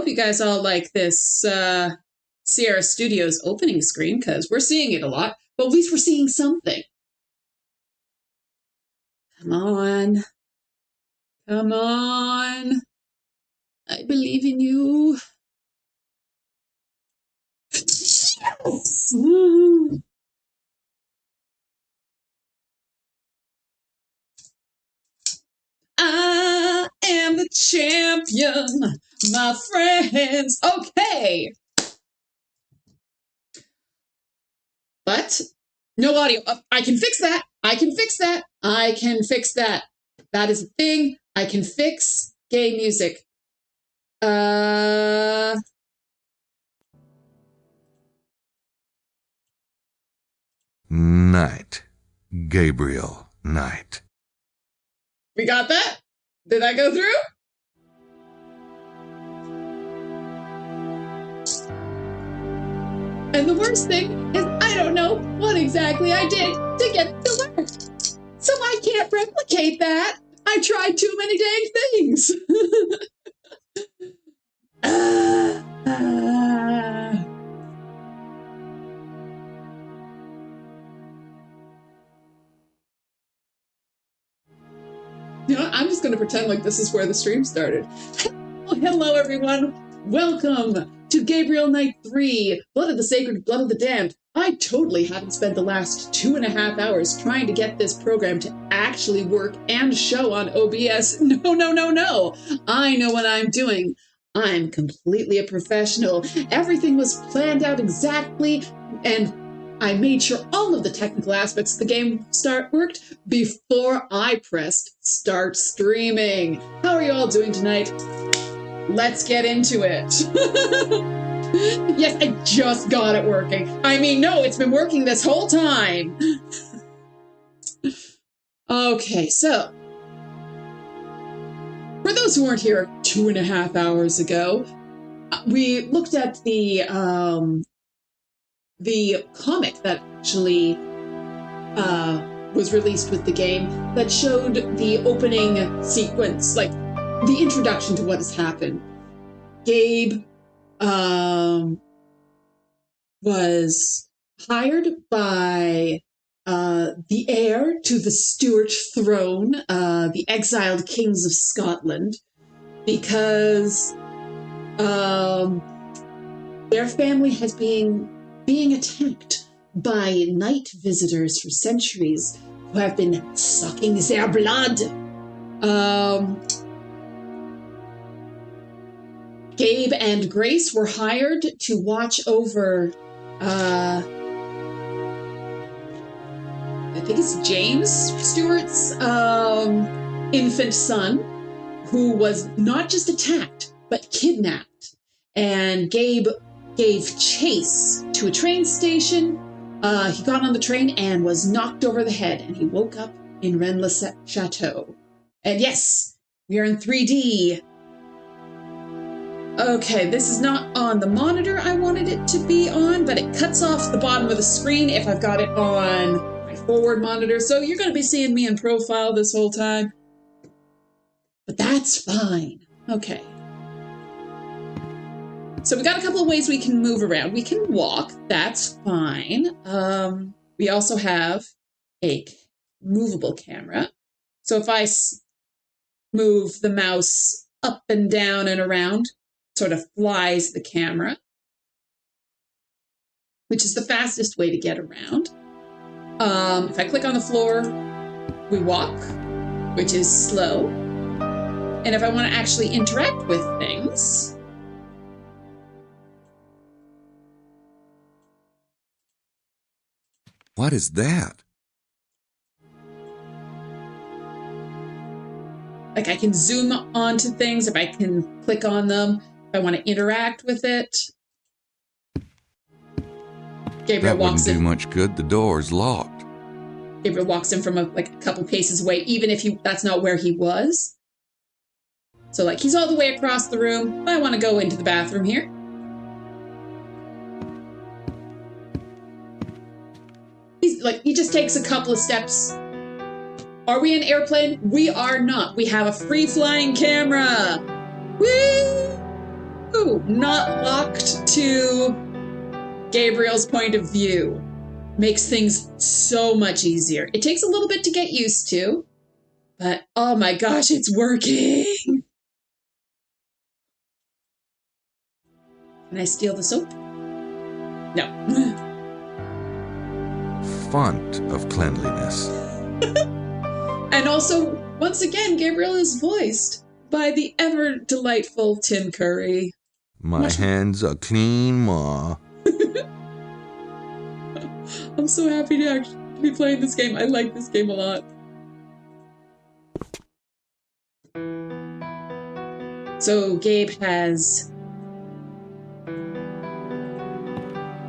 hope you guys all like this Sierra Studios opening screen, because we're seeing it a lot, but at least we're seeing something. Come on. Come on. I believe in you. Yes! I am the champion, my friends. Okay. But no audio. I can fix that. I can fix that. I can fix that. That is a thing. I can fix gay music. Night. Gabriel, night. We got that? Did that go through? And the worst thing is I don't know what exactly I did to get it to work. So I can't replicate that. I tried too many dang things. You know what? I'm just going to pretend like this is where the stream started. Hello, everyone. Welcome to Gabriel Night 3, Blood of the Sacred, Blood of the Damned. I totally haven't spent the last 2.5 hours trying to get this program to actually work and show on OBS. No, no, no, no. I know what I'm doing. I'm completely a professional. Everything was planned out exactly, and I made sure all of the technical aspects of the game worked before I pressed start streaming. How are you all doing tonight? Let's get into it. Yes, I just got it working. I mean, no, it's been working this whole time. Okay, so for those who weren't here 2.5 hours ago, we looked at the comic that actually was released with the game that showed the opening sequence, like the introduction to what has happened. Gabe was hired by the heir to the Stuart throne, the exiled kings of Scotland, because their family has been being attacked by night visitors for centuries who have been sucking their blood. Gabe and Grace were hired to watch over, I think it's James Stewart's infant son, who was not just attacked, but kidnapped. And Gabe gave chase to a train station. He got on the train and was knocked over the head, and he woke up in Rennes Chateau. And yes, we are in 3D. Okay, this is not on the monitor I wanted it to be on, but it cuts off the bottom of the screen if I've got it on my forward monitor, so you're going to be seeing me in profile this whole time. But that's fine. Okay. So we got a couple of ways we can move around. We can walk, that's fine. We also have a movable camera. So if I move the mouse up and down and around, sort of flies the camera, which is the fastest way to get around. If I click on the floor, we walk, which is slow. And if I want to actually interact with things, What is that? like I can zoom onto things, if I can click on them, if I want to interact with it. Gabriel That wouldn't walks do in. much good. The door's locked. Gabriel walks in from a couple paces away, even if that's not where he was. So like he's all the way across the room. I want to go into the bathroom here. He just takes a couple of steps. Are we in airplane? We are not. We have a free-flying camera. Woo! not locked to Gabriel's point of view makes things so much easier. It takes a little bit to get used to, but oh my gosh, it's working. Can I steal the soap? No. Font of cleanliness. And also, once again, Gabriel is voiced by the ever delightful Tim Curry. My hands are clean, Ma. I'm so happy to actually be playing this game. I like this game a lot. So Gabe has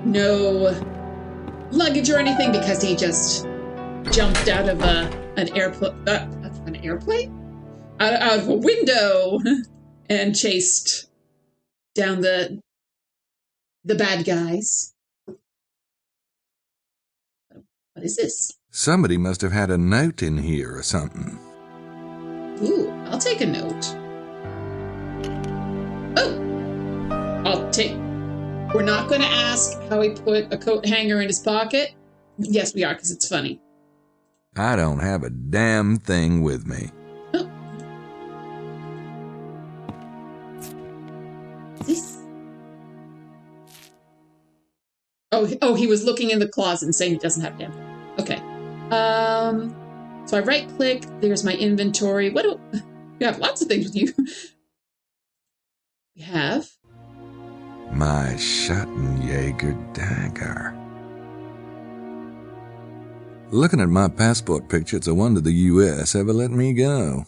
no luggage or anything because he just jumped out of an airplane? Out of a window and chased down the bad guys. What is this? Somebody must have had a note in here or something. Ooh, I'll take a note. Oh, I'll take. We're not going to ask how he put a coat hanger in his pocket. Yes, we are, because it's funny. I don't have a damn thing with me. Oh. This. Oh, he was looking in the closet and saying he doesn't have damn thing. Okay. So I right click. There's my inventory. What do you have? Lots of things with you. We have My Shattenjager dagger. Looking at my passport picture, it's a wonder the U.S. ever let me go.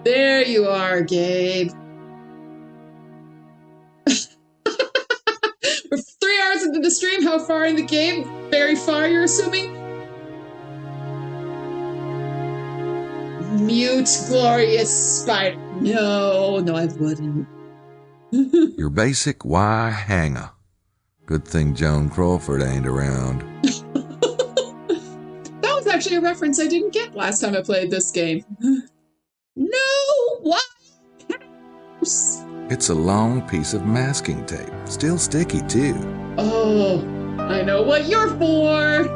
There you are, Gabe. We're 3 hours into the stream. How far in the game? Very far, you're assuming? Mute, glorious spider. No, I wouldn't. Your basic wire hanger. Good thing Joan Crawford ain't around. That was actually a reference I didn't get last time I played this game. No! What? It's a long piece of masking tape. Still sticky, too. Oh, I know what you're for!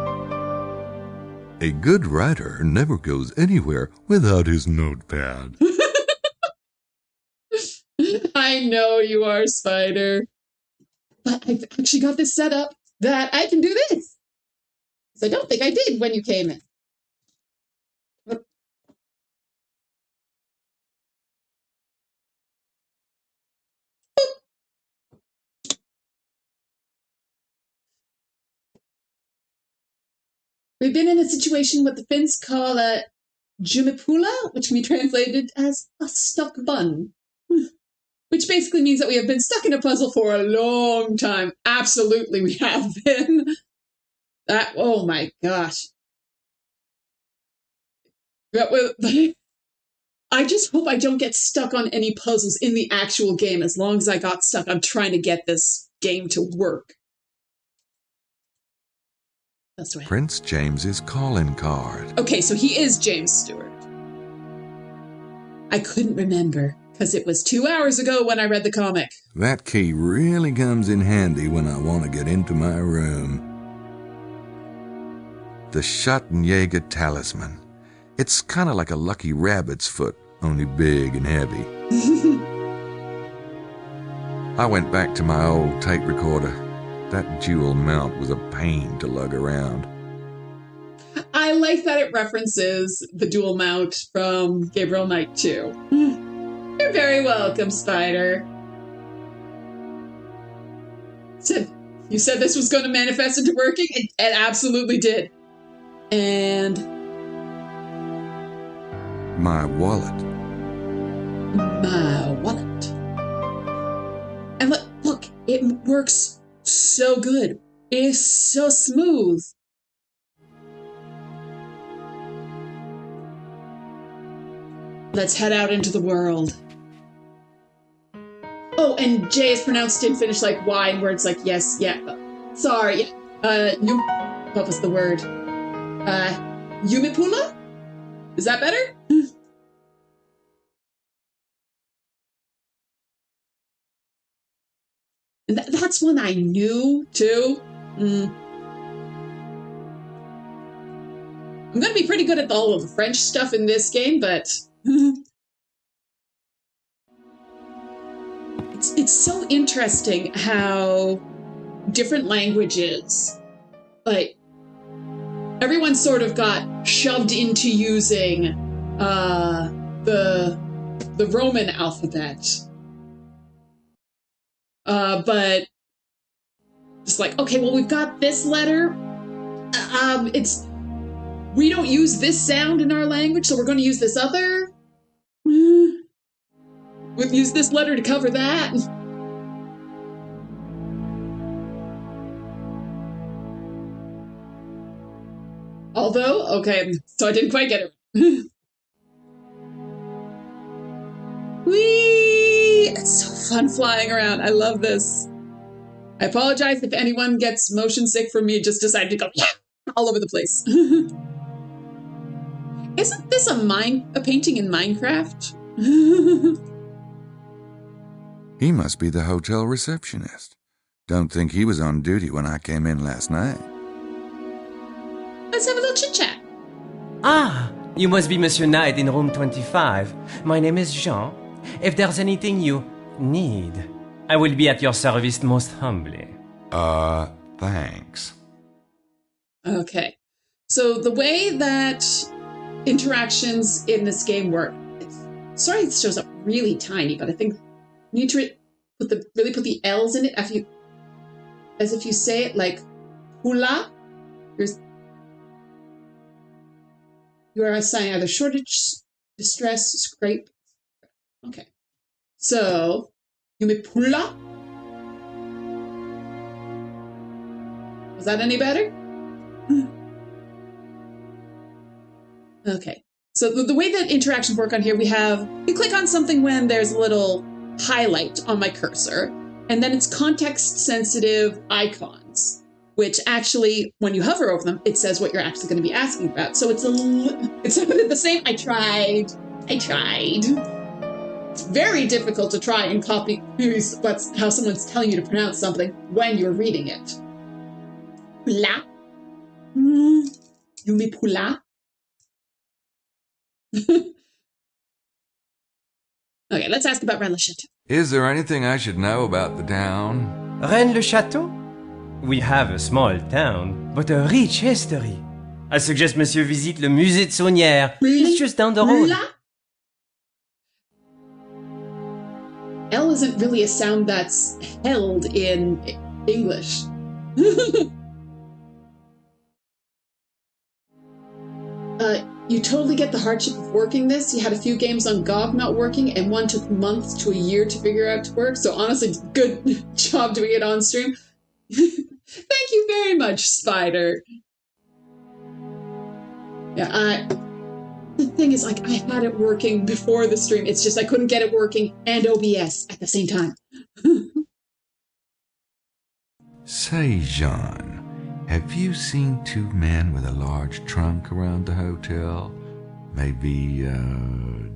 A good writer never goes anywhere without his notepad. I know you are, Spider. But I've actually got this set up that I can do this. So I don't think I did when you came in. We've been in a situation what the Finns call a jumipula, which can be translated as a stuck bun. Which basically means that we have been stuck in a puzzle for a long time. Absolutely, we have been. Oh my gosh. I just hope I don't get stuck on any puzzles in the actual game. As long as I got stuck, I'm trying to get this game to work. That's right. Prince James's calling card. Okay, so he is James Stewart. I couldn't remember, because it was 2 hours ago when I read the comic. That key really comes in handy when I want to get into my room. The Shattenjager talisman. It's kind of like a lucky rabbit's foot, only big and heavy. I went back to my old tape recorder. That jewel mount was a pain to lug around. I like that it references the dual mount from Gabriel Knight 2. You're very welcome, Spider. You said this was going to manifest into working? It absolutely did. And My wallet. my wallet. And look, it works so good. It's so smooth. Let's head out into the world. Oh, and J is pronounced in Finnish like Y, where it's like yes, yeah. Sorry, what was the word? Jumipula? Is that better? And that's one I knew, too. I'm going to be pretty good at all of the French stuff in this game, but... it's so interesting how different languages, like, everyone sort of got shoved into using the Roman alphabet. But it's like, okay, well, we've got this letter. We don't use this sound in our language, so we're going to use this other. We'll use this letter to cover that. Although, okay, so I didn't quite get it. Whee! It's so fun flying around. I love this. I apologize if anyone gets motion sick from me just decided to go all over the place. Isn't this a painting in Minecraft? He must be the hotel receptionist. Don't think he was on duty when I came in last night. Let's have a little chit-chat. Ah, you must be Monsieur Knight in room 25. My name is Jean. If there's anything you need, I will be at your service most humbly. Thanks. Okay. So the way that interactions in this game work, sorry it shows up really tiny, but I think you need to really put the L's in it as if you say it like hula. You are assigning either shortage, distress, scrape. Okay. So, you may pula. Was that any better? Okay. So the way that interactions work on here, you click on something when there's a little highlight on my cursor, and then it's context-sensitive icons, which actually, when you hover over them, it says what you're actually going to be asking about. So it's the same. I tried. It's very difficult to try and copy how someone's telling you to pronounce something when you're reading it. Pula. Yumi pula. Okay, let's ask about Rennes-le-Château. Is there anything I should know about the town? Rennes-le-Château? We have a small town, but a rich history. I suggest Monsieur visite le musée de Saunière. It's just down the road. L isn't really a sound that's held in English. You totally get the hardship of working this. You had a few games on GOG not working, and one took months to a year to figure out to work. So honestly, good job doing it on stream. Thank you very much, Spider. Yeah, the thing is, like, I had it working before the stream. It's just I couldn't get it working and OBS at the same time. Say, Jean, have you seen two men with a large trunk around the hotel? Maybe,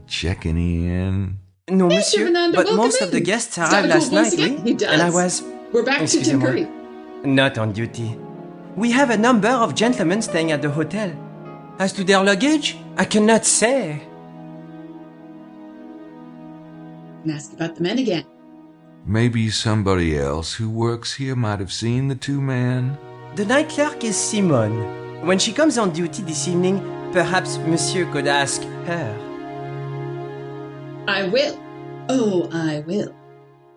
checking in? No, monsieur, Fernando, but welcome most in. of the guests Is that arrived a cool last voice night, again? He does. and I was... We're back to Tim Excusez-moi. Curry. Not on duty. We have a number of gentlemen staying at the hotel. As to their luggage, I cannot say. And ask about the men again. Maybe somebody else who works here might have seen the two men? The night clerk is Simone. When she comes on duty this evening, perhaps monsieur could ask her. I will. Oh, I will.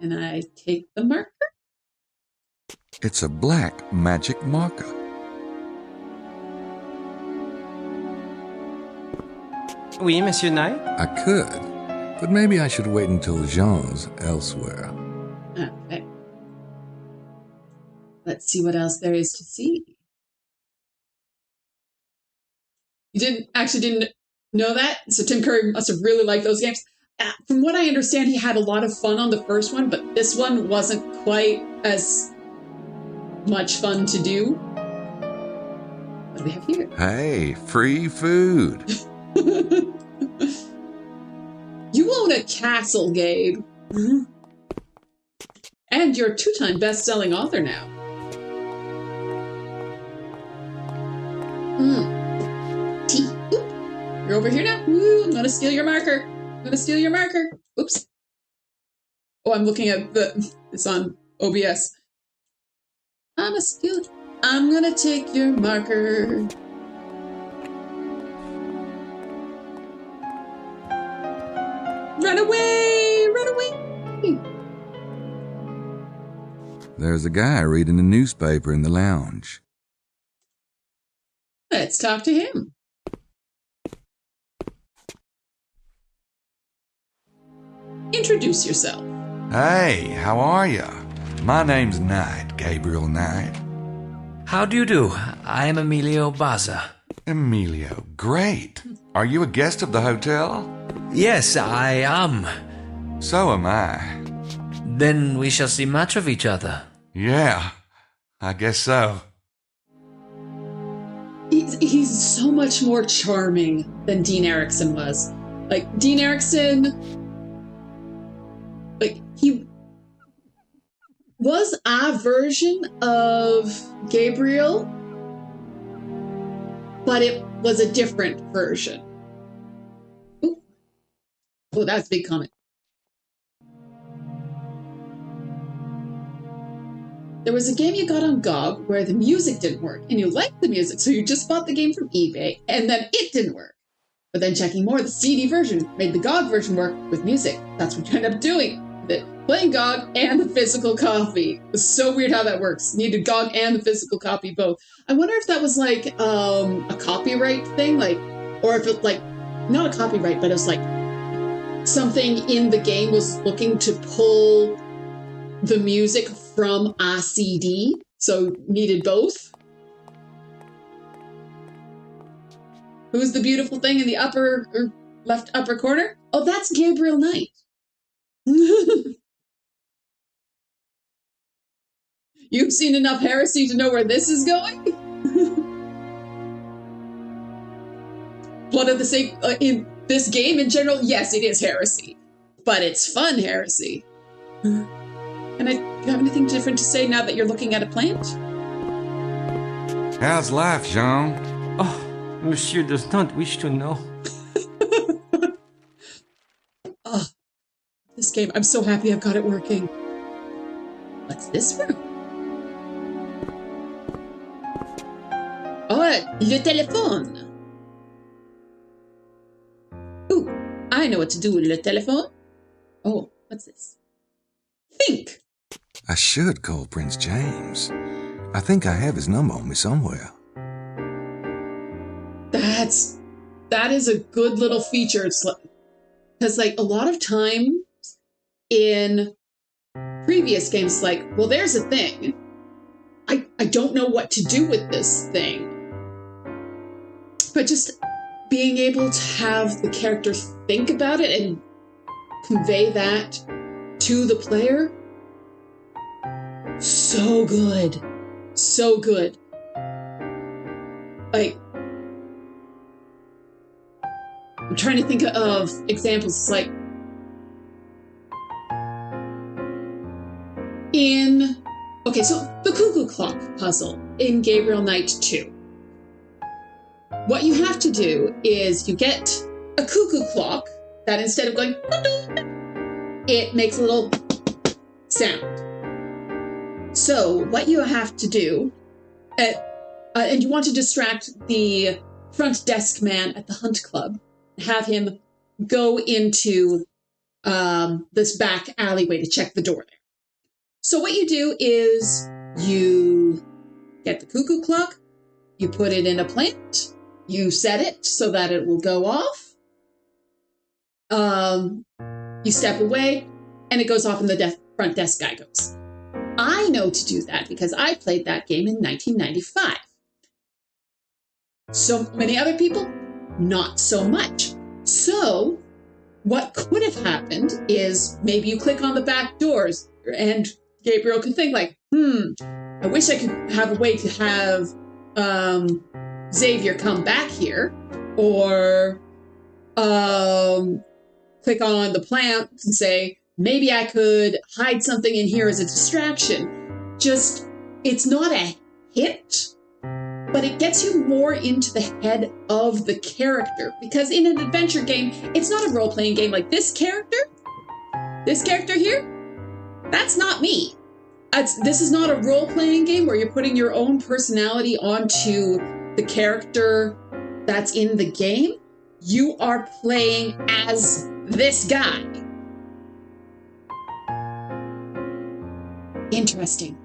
And I take the marker? It's a black magic marker. Oui, Monsieur Knight? I could, but maybe I should wait until Jean's elsewhere. Okay. Let's see what else there is to see. You didn't know that? So Tim Curry must have really liked those games. From what I understand, he had a lot of fun on the first one, but this one wasn't quite as much fun to do. What do we have here? Hey, free food. You own a castle, Gabe. And you're a 2-time best-selling author now. Tea. Oop. You're over here now. Ooh, I'm gonna steal your marker. Oops. Oh, I'm looking at it's on OBS. I'm gonna take your marker. Run away! Run away! There's a guy reading a newspaper in the lounge. Let's talk to him. Introduce yourself. Hey, how are ya? My name's Knight, Gabriel Knight. How do you do? I am Emilio Baza. Emilio, great. Are you a guest of the hotel? Yes, I am. So am I. Then we shall see much of each other. Yeah, I guess so. He's so much more charming than Dean Erickson was. Like, Dean Erickson, like, he was a version of Gabriel, but it was a different version. Ooh. Oh, that's a big comment. There was a game you got on GOG where the music didn't work, and you liked the music, so you just bought the game from eBay, and then it didn't work. But then checking more, the CD version made the GOG version work with music. That's what you end up doing. Playing GOG and the physical copy. It's so weird how that works. You needed GOG and the physical copy both. I wonder if that was like a copyright thing, like, or if it like, not a copyright, but it was like something in the game was looking to pull the music from a CD, so needed both. Who's the beautiful thing in the upper or left upper corner? Oh, that's Gabriel Knight. You've seen enough heresy to know where this is going? Blood of the Sacred, in this game in general, yes, it is heresy. But it's fun heresy. And do you have anything different to say now that you're looking at a plant? How's life, Jean? Oh, Monsieur does not wish to know. Oh, this game, I'm so happy I've got it working. What's this room? Oh, le téléphone. Ooh, I know what to do with le téléphone. Oh, what's this? Think. I should call Prince James. I think I have his number on me somewhere. That is a good little feature. It's like, because like a lot of time in previous games, like, well, there's a thing. I don't know what to do with this thing. But just being able to have the character think about it and convey that to the player, so good. So good. Like, I'm trying to think of examples. It's like, so the Cuckoo Clock puzzle in Gabriel Knight 2. What you have to do is you get a cuckoo clock that instead of going, it makes a little sound. So what you have to do, and you want to distract the front desk man at the Hunt Club, have him go into this back alleyway to check the door there. So what you do is you get the cuckoo clock, you put it in a plant, you set it so that it will go off, you step away, and it goes off and the front desk guy goes. I know to do that because I played that game in 1995. So many other people, not so much. So what could have happened is maybe you click on the back doors and Gabriel could think like, I wish I could have a way to have Xavier come back here, or click on the plant and say, maybe I could hide something in here as a distraction. Just, it's not a hit, but it gets you more into the head of the character. Because in an adventure game, it's not a role-playing game like this character here, that's not me. This is not a role-playing game where you're putting your own personality onto the character that's in the game. You are playing as this guy. Interesting.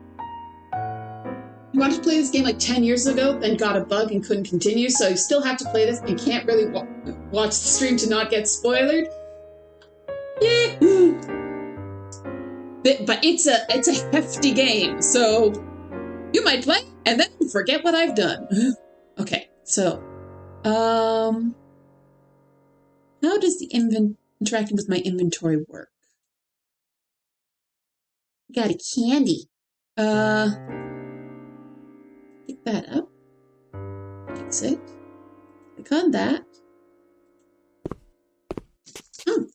You wanted to play this game like 10 years ago, then got a bug and couldn't continue, so you still have to play this. You can't really watch the stream to not get spoilered. Yeah. But it's a hefty game, so you might play and then forget what I've done. Okay, so how does the interacting with my inventory work? Got a candy. Pick that up. Exit. Click on that. Oh.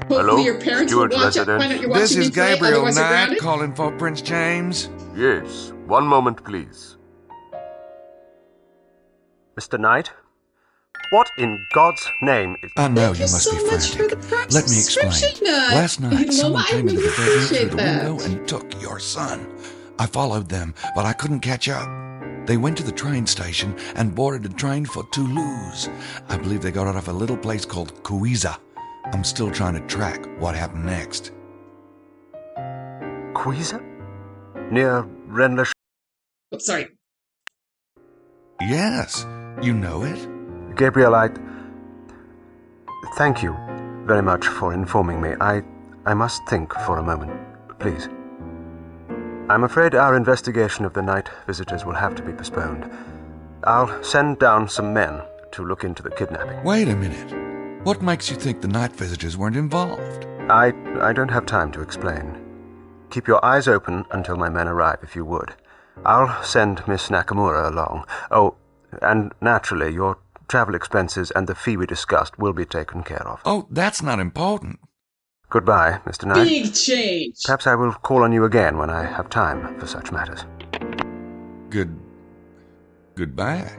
Hopefully your parents will watch it. Find out you're watching This is me play, Gabriel otherwise you're Knight grounded. calling for Prince James. Yes, one moment, please. Mr. Knight? What in God's name is... I know Thank you must so be much for the frantic. Prime Let me explain. subscription. Last night, someone came into the bedroom through appreciate the that. window and took your son. I followed them, but I couldn't catch up. They went to the train station and boarded a train for Toulouse. I believe they got out of a little place called Cuiza. I'm still trying to track what happened next. Cuiza? Near Rennes. Oh, sorry. Yes, you know it. Gabriel, thank you very much for informing me. I must think for a moment, please. I'm afraid our investigation of the night visitors will have to be postponed. I'll send down some men to look into the kidnapping. Wait a minute. What makes you think the night visitors weren't involved? I don't have time to explain. Keep your eyes open until my men arrive, if you would. I'll send Miss Nakamura along. Oh, and naturally, your travel expenses and the fee we discussed will be taken care of. Oh, that's not important. Goodbye, Mr. Knight. Big change. Perhaps I will call on you again when I have time for such matters. Goodbye.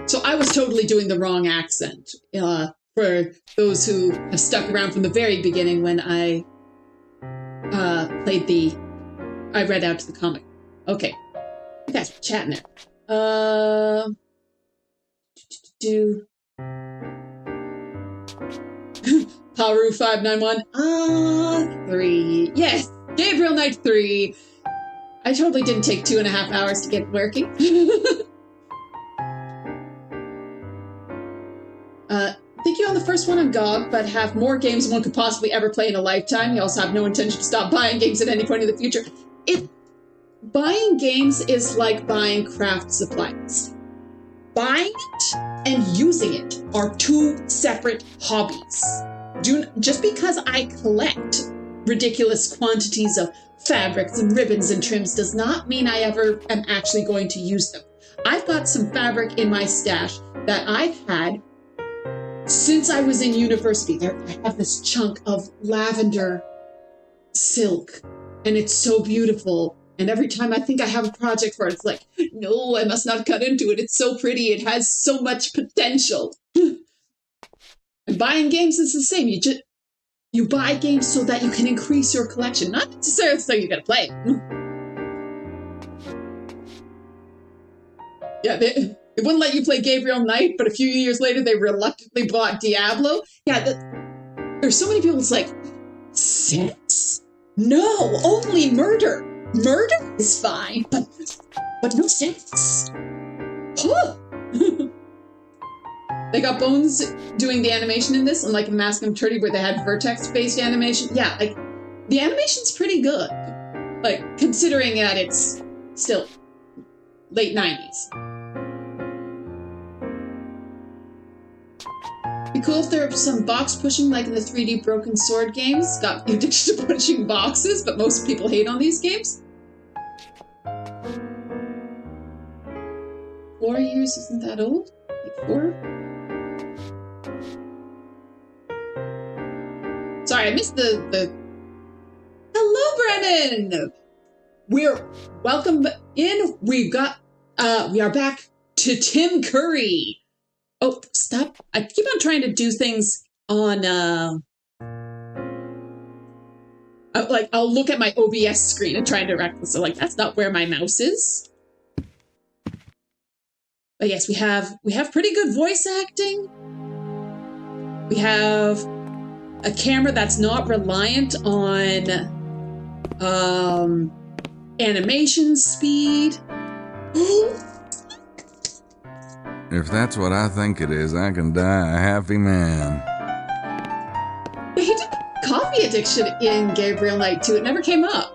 So I was totally doing the wrong accent. For those who have stuck around from the very beginning when I I read out to the comic. Okay. You guys are chatting there. Paru 591. 3. Yes. Gabriel Knight 3. I totally didn't take 2.5 hours to get working. Think you're on the first one on GOG, but have more games than one could possibly ever play in a lifetime. You also have no intention to stop buying games at any point in the future. Buying games is like buying craft supplies. Buying it and using it are two separate hobbies. Just because I collect ridiculous quantities of fabrics and ribbons and trims does not mean I ever am actually going to use them. I've got some fabric in my stash that I've had since I was in university. I have this chunk of lavender silk, and it's so beautiful. And every time I think I have a project for it, it's like, no, I must not cut into it. It's so pretty. It has so much potential. And buying games is the same. You buy games so that you can increase your collection, not necessarily so you gotta play it. Yeah, they wouldn't let you play Gabriel Knight, but a few years later they reluctantly bought Diablo. Yeah, there's so many people. It's like, sex? No, only murder. Murder is fine, but no sex. Huh. They got Bones doing the animation in this, unlike in Mask of Eternity where they had vertex-based animation. Yeah, like, the animation's pretty good. Like, considering that it's still late 90s. Be cool if there were some box pushing like in the 3D Broken Sword games. Got you addicted to pushing boxes, but most people hate on these games. 4 years isn't that old? Like 4? Sorry, I missed the... Hello, Brennan! We're welcome in. We are back to Tim Curry. Oh, stop. I keep on trying to do things on, like, I'll look at my OBS screen and try and direct this. So, like, that's not where my mouse is. But yes, we have pretty good voice acting. We have a camera that's not reliant on, animation speed. If that's what I think it is, I can die a happy man. He did coffee addiction in Gabriel Knight 2. It never came up.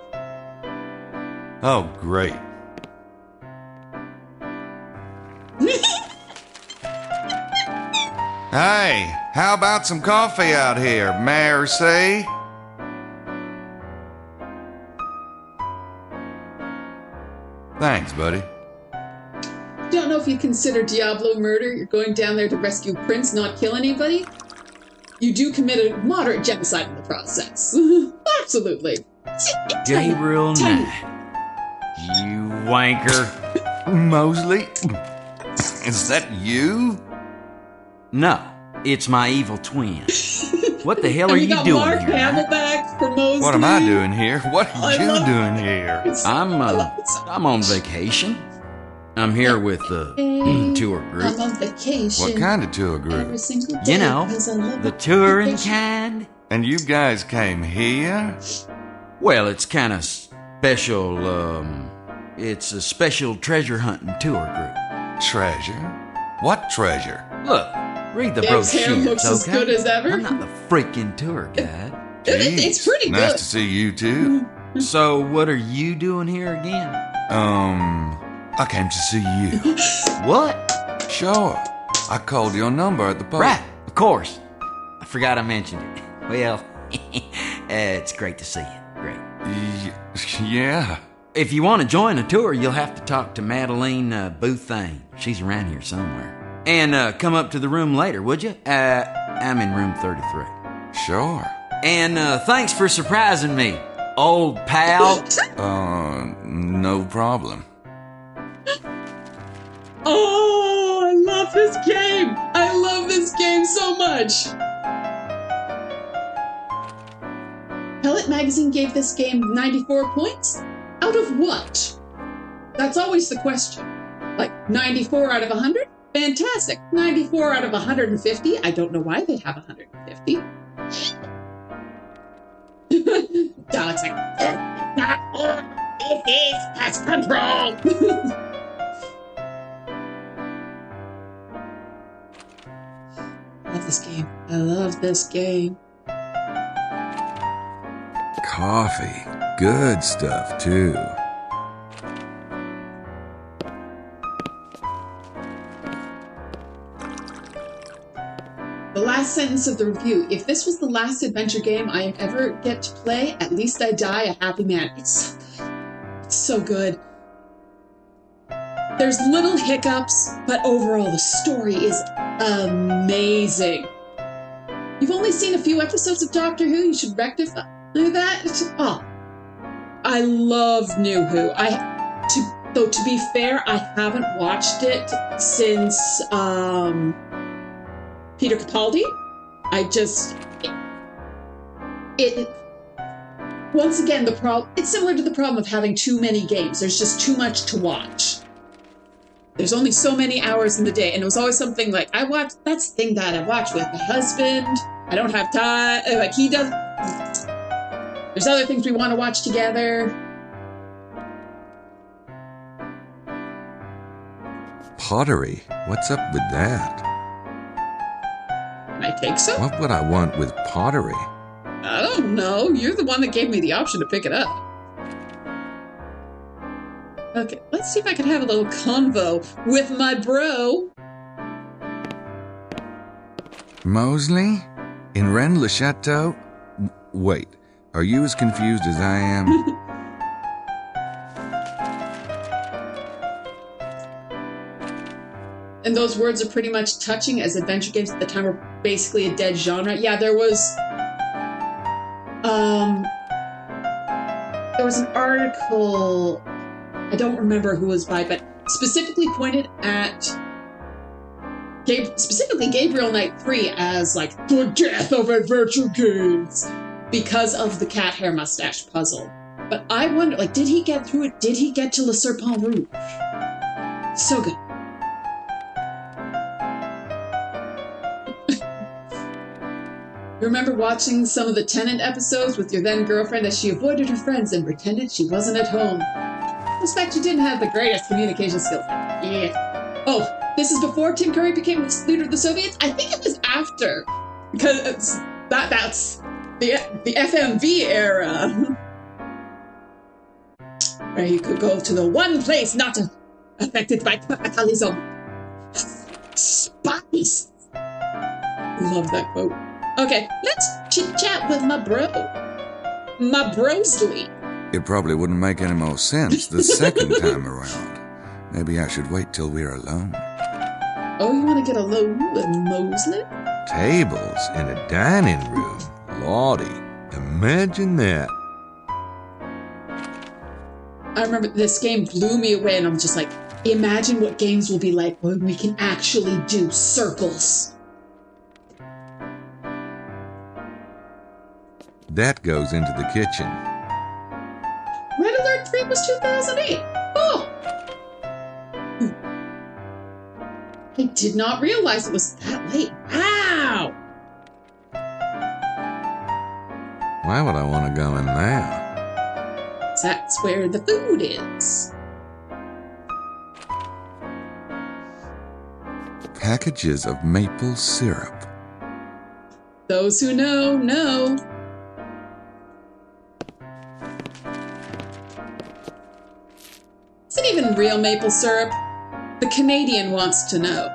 Oh, great. Hey, how about some coffee out here, Mercy? Thanks, buddy. Don't know if you consider Diablo murder. You're going down there to rescue Prince, not kill anybody. You do commit a moderate genocide in the process. Absolutely. Gabriel Knight. You wanker. Mosley? Is that you? No, it's my evil twin. What the hell are you doing Mark here? Hamelback for Mosley. What am I doing here? What are you doing here? I'm on vacation. I'm here with the tour group. I'm on vacation. What kind of tour Every group? single day, You know, 'cause I love the it. touring Vacation. kind. And you guys came here? Well, it's kind of special, it's a special treasure hunting tour group. Treasure? What treasure? Look, read the Dave's hair brochures, looks as okay? good as ever. I'm not the freaking tour guide. It's pretty nice good. to see you too. So, what are you doing here again? I came to see you. What? Sure. I called your number at the pub. Right, of course. I forgot I mentioned it. Well, it's great to see you. Great. Yeah. If you want to join the tour, you'll have to talk to Madeline Boothane. She's around here somewhere. And come up to the room later, would you? I'm in room 33. Sure. And thanks for surprising me, old pal. No problem. Oh, I love this game. I love this game so much. Pellet Magazine gave this game 94 points. Out of what? That's always the question. Like 94 out of 100? Fantastic. 94 out of 150? I don't know why they have 150. Dalek's like, it is pest control. I love this game. I love this game. Coffee. Good stuff, too. The last sentence of the review. If this was the last adventure game I ever get to play, at least I die a happy man. It's so good. It's so good. There's little hiccups, but overall the story is amazing. You've only seen a few episodes of Doctor Who. You should rectify that. Oh, I love New Who. Though to be fair, I haven't watched it since Peter Capaldi. Once again, it's similar to the problem of having too many games. There's just too much to watch. There's only so many hours in the day, and it was always something like, that's the thing that I watch with my husband. I don't have time, like he does. There's other things we want to watch together. Pottery? What's up with that? Can I take some? What would I want with pottery? I don't know. You're the one that gave me the option to pick it up. Okay, let's see if I can have a little convo with my bro. Mosley? In Rennes-le-Chateau? Wait, are you as confused as I am? And those words are pretty much touching, as adventure games at the time were basically a dead genre. Yeah, there was an article, I don't remember who it was by, but specifically pointed at specifically Gabriel Knight 3 as like the death of adventure games because of the cat hair mustache puzzle. But I wonder, like, did he get through it? Did he get to Le Serpent Rouge? So good. You remember watching some of the Tenant episodes with your then girlfriend as she avoided her friends and pretended she wasn't at home? I suspect you didn't have the greatest communication skills. Yeah. Oh, this is before Tim Curry became the leader of the Soviets? I think it was after. Because that's the FMV era. Where you could go to the one place not affected by capitalism. Spice. Love that quote. Okay, let's chit-chat with my bro. My brosley. It probably wouldn't make any more sense the second time around. Maybe I should wait till we're alone. Oh, you want to get alone with Mosley? Tables in a dining room. Lordy, imagine that. I remember this game blew me away, and I'm just like, imagine what games will be like when we can actually do circles. That goes into the kitchen. Red Alert 3 was 2008. Oh! I did not realize it was that late. Wow! Why would I want to go in there? That's where the food is. Packages of maple syrup. Those who know, know. Is it even real maple syrup? The Canadian wants to know.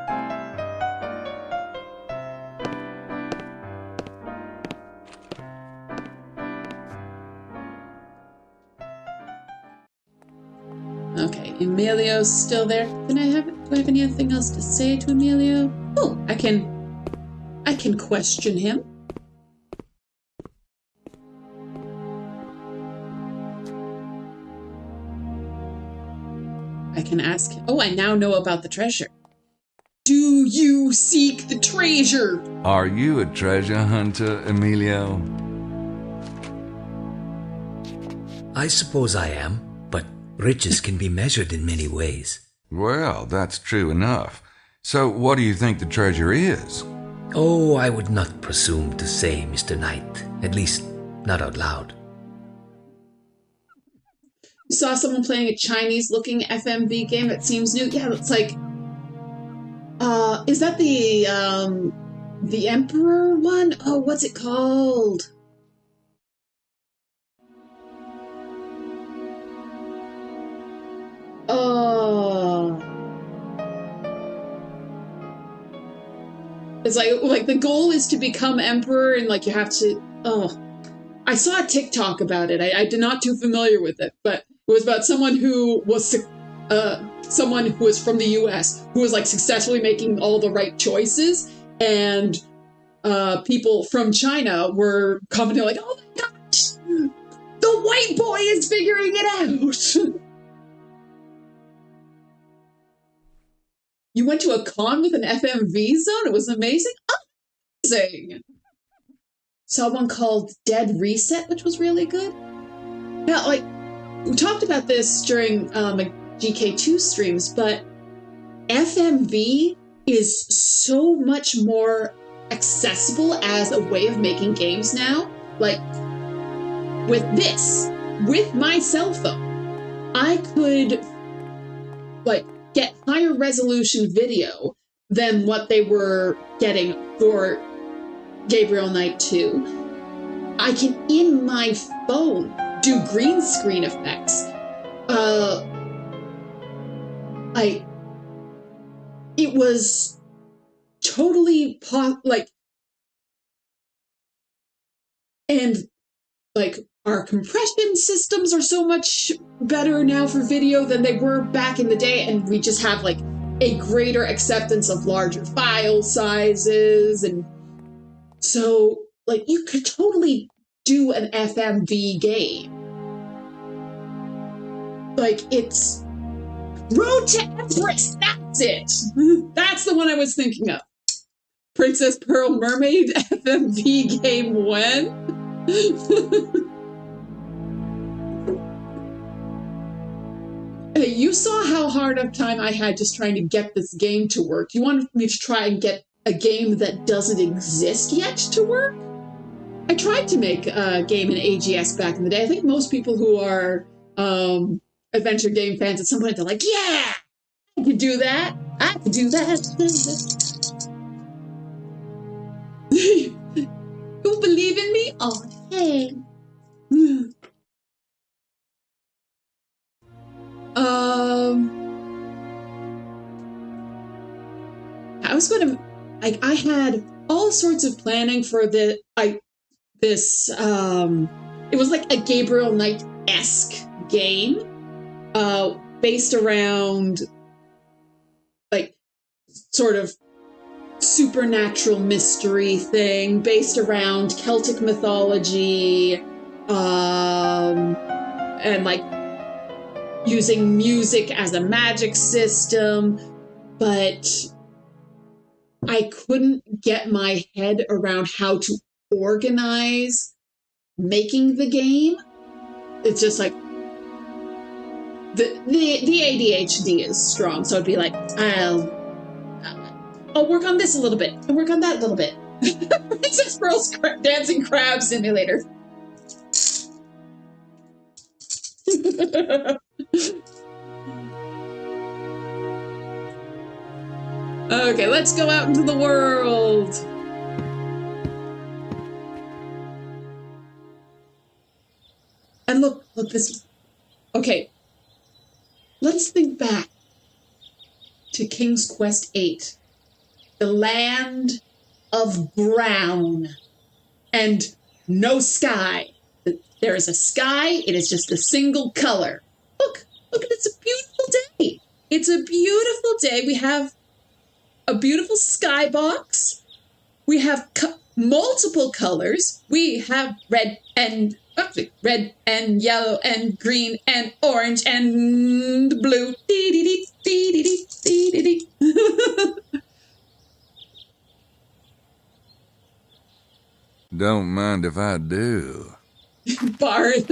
Okay, Emilio's still there. Do I have anything else to say to Emilio? Oh, I can question him. I can ask him. Oh, I now know about the treasure. Do you seek the treasure? Are you a treasure hunter, Emilio? I suppose I am, but riches can be measured in many ways. Well, that's true enough. So what do you think the treasure is? Oh, I would not presume to say, Mr. Knight. At least, not out loud. You saw someone playing a Chinese-looking FMV game that seems new. Yeah, it's like, is that the Emperor one? Oh, what's it called? Oh, it's like the goal is to become emperor, and like you have to. Oh, I saw a TikTok about it. I'm not too familiar with it, but it was about someone who was from the U.S. who was like successfully making all the right choices, and people from China were commenting like, "Oh my gosh, the white boy is figuring it out." You went to a con with an FMV zone? It was amazing. Amazing. Saw one called Dead Reset, which was really good. Yeah, like, we talked about this during GK2 streams, but FMV is so much more accessible as a way of making games now. Like, with my cell phone, I could, like, get higher resolution video than what they were getting for Gabriel Knight 2. I can, in my phone, do green screen effects. It was totally, And like our compression systems are so much better now for video than they were back in the day, and we just have like a greater acceptance of larger file sizes. And so like you could totally do an FMV game. Like it's Road to Everest, that's it. That's the one I was thinking of. Princess Pearl Mermaid FMV game when? Hey, you saw how hard of time I had just trying to get this game to work. You wanted me to try and get a game that doesn't exist yet to work? I tried to make a game in AGS back in the day. I think most people who are adventure game fans at some point, they're like, yeah, I could do that. I could do that. You believe in me? Oh, hey. I was going to, like, I had all sorts of planning for it was like a Gabriel Knight-esque game, based around, like, sort of supernatural mystery thing, based around Celtic mythology, and, like, using music as a magic system, but I couldn't get my head around how to organize making the game. It's just like the ADHD is strong, so I'd be like, I'll work on this a little bit, I'll work on that a little bit. Princess Pearl's Dancing Crab Simulator. Okay, let's go out into the world. And look this. Okay, let's think back to King's Quest VIII, the land of brown and no sky. There is a sky, it is just a single color. Look, it's a beautiful day. It's a beautiful day. We have a beautiful skybox. We have multiple colors. We have red and yellow and green and orange and blue. Don't mind if I do. Bard.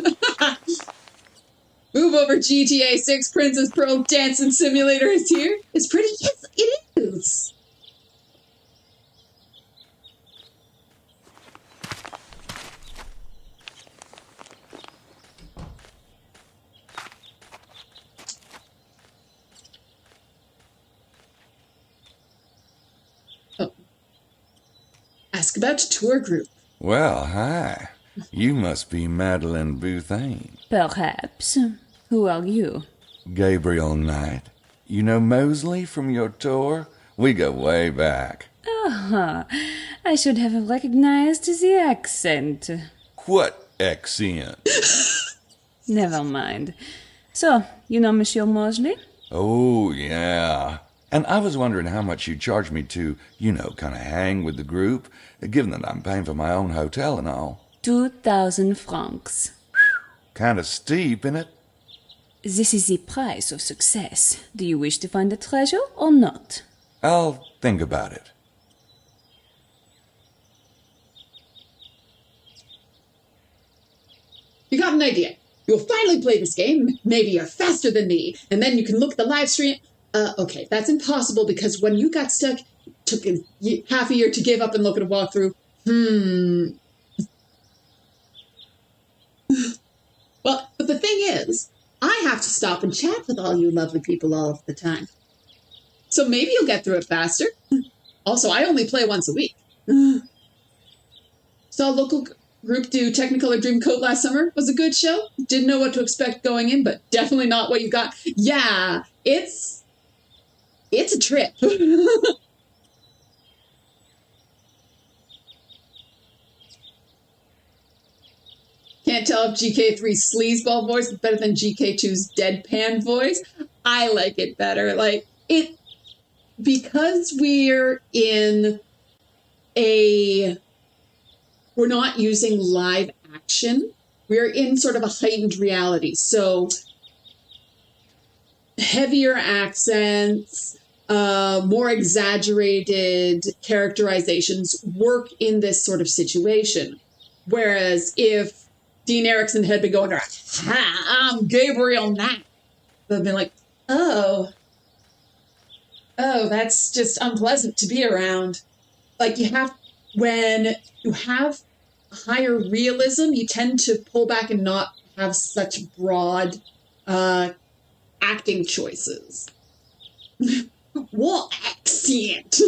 Move over, GTA 6 Princess Pearl Dancing Simulator is here. It's pretty. Yes, it is. Oh. Ask about tour group. Well, hi. You must be Madeline Bouthane. Perhaps. Who are you? Gabriel Knight. You know Mosley from your tour? We go way back. Ah, I should have recognized the accent. What accent? Never mind. So, you know Monsieur Mosley? Oh, yeah. And I was wondering how much you'd charge me to, kind of hang with the group, given that I'm paying for my own hotel and all. 2,000 francs. Kind of steep, innit? This is the price of success. Do you wish to find the treasure or not? I'll think about it. You got an idea. You'll finally play this game. Maybe you're faster than me. And then you can look at the live stream. Okay, that's impossible because when you got stuck, it took half a year to give up and look at a walkthrough. Well, but the thing is, I have to stop and chat with all you lovely people all of the time. So maybe you'll get through it faster. Also, I only play once a week. Saw a local group do Technicolor Dreamcoat last summer. Was a good show. Didn't know what to expect going in, but definitely not what you got. Yeah, it's a trip. tell if GK3's sleazeball voice is better than GK2's deadpan voice. I like it better. Like, it, because we're not using live action, we're in sort of a heightened reality. So, heavier accents, more exaggerated characterizations work in this sort of situation. Whereas if Dean Erickson had been going around, I'm Gabriel Knight, they'd been like, oh, that's just unpleasant to be around. Like, when you have higher realism, you tend to pull back and not have such broad acting choices. What accent?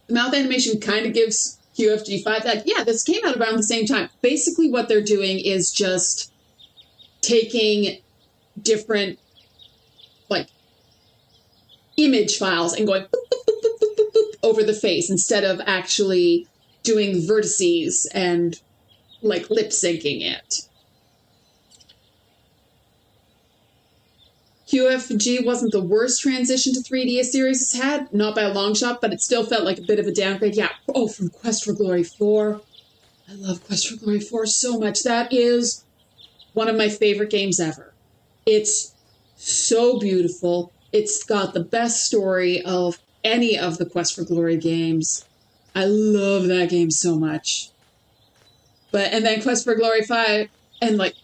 The mouth animation kind of gives QFG 5 that, yeah, this came out around the same time. Basically what they're doing is just taking different, like, image files and going boop, boop, boop, boop, boop, boop, boop, over the face instead of actually doing vertices and, like, lip syncing it. QFG wasn't the worst transition to 3D a series has had, not by a long shot, but it still felt like a bit of a downgrade. Yeah, from Quest for Glory 4. I love Quest for Glory 4 so much. That is one of my favorite games ever. It's so beautiful. It's got the best story of any of the Quest for Glory games. I love that game so much. And then Quest for Glory 5, and like,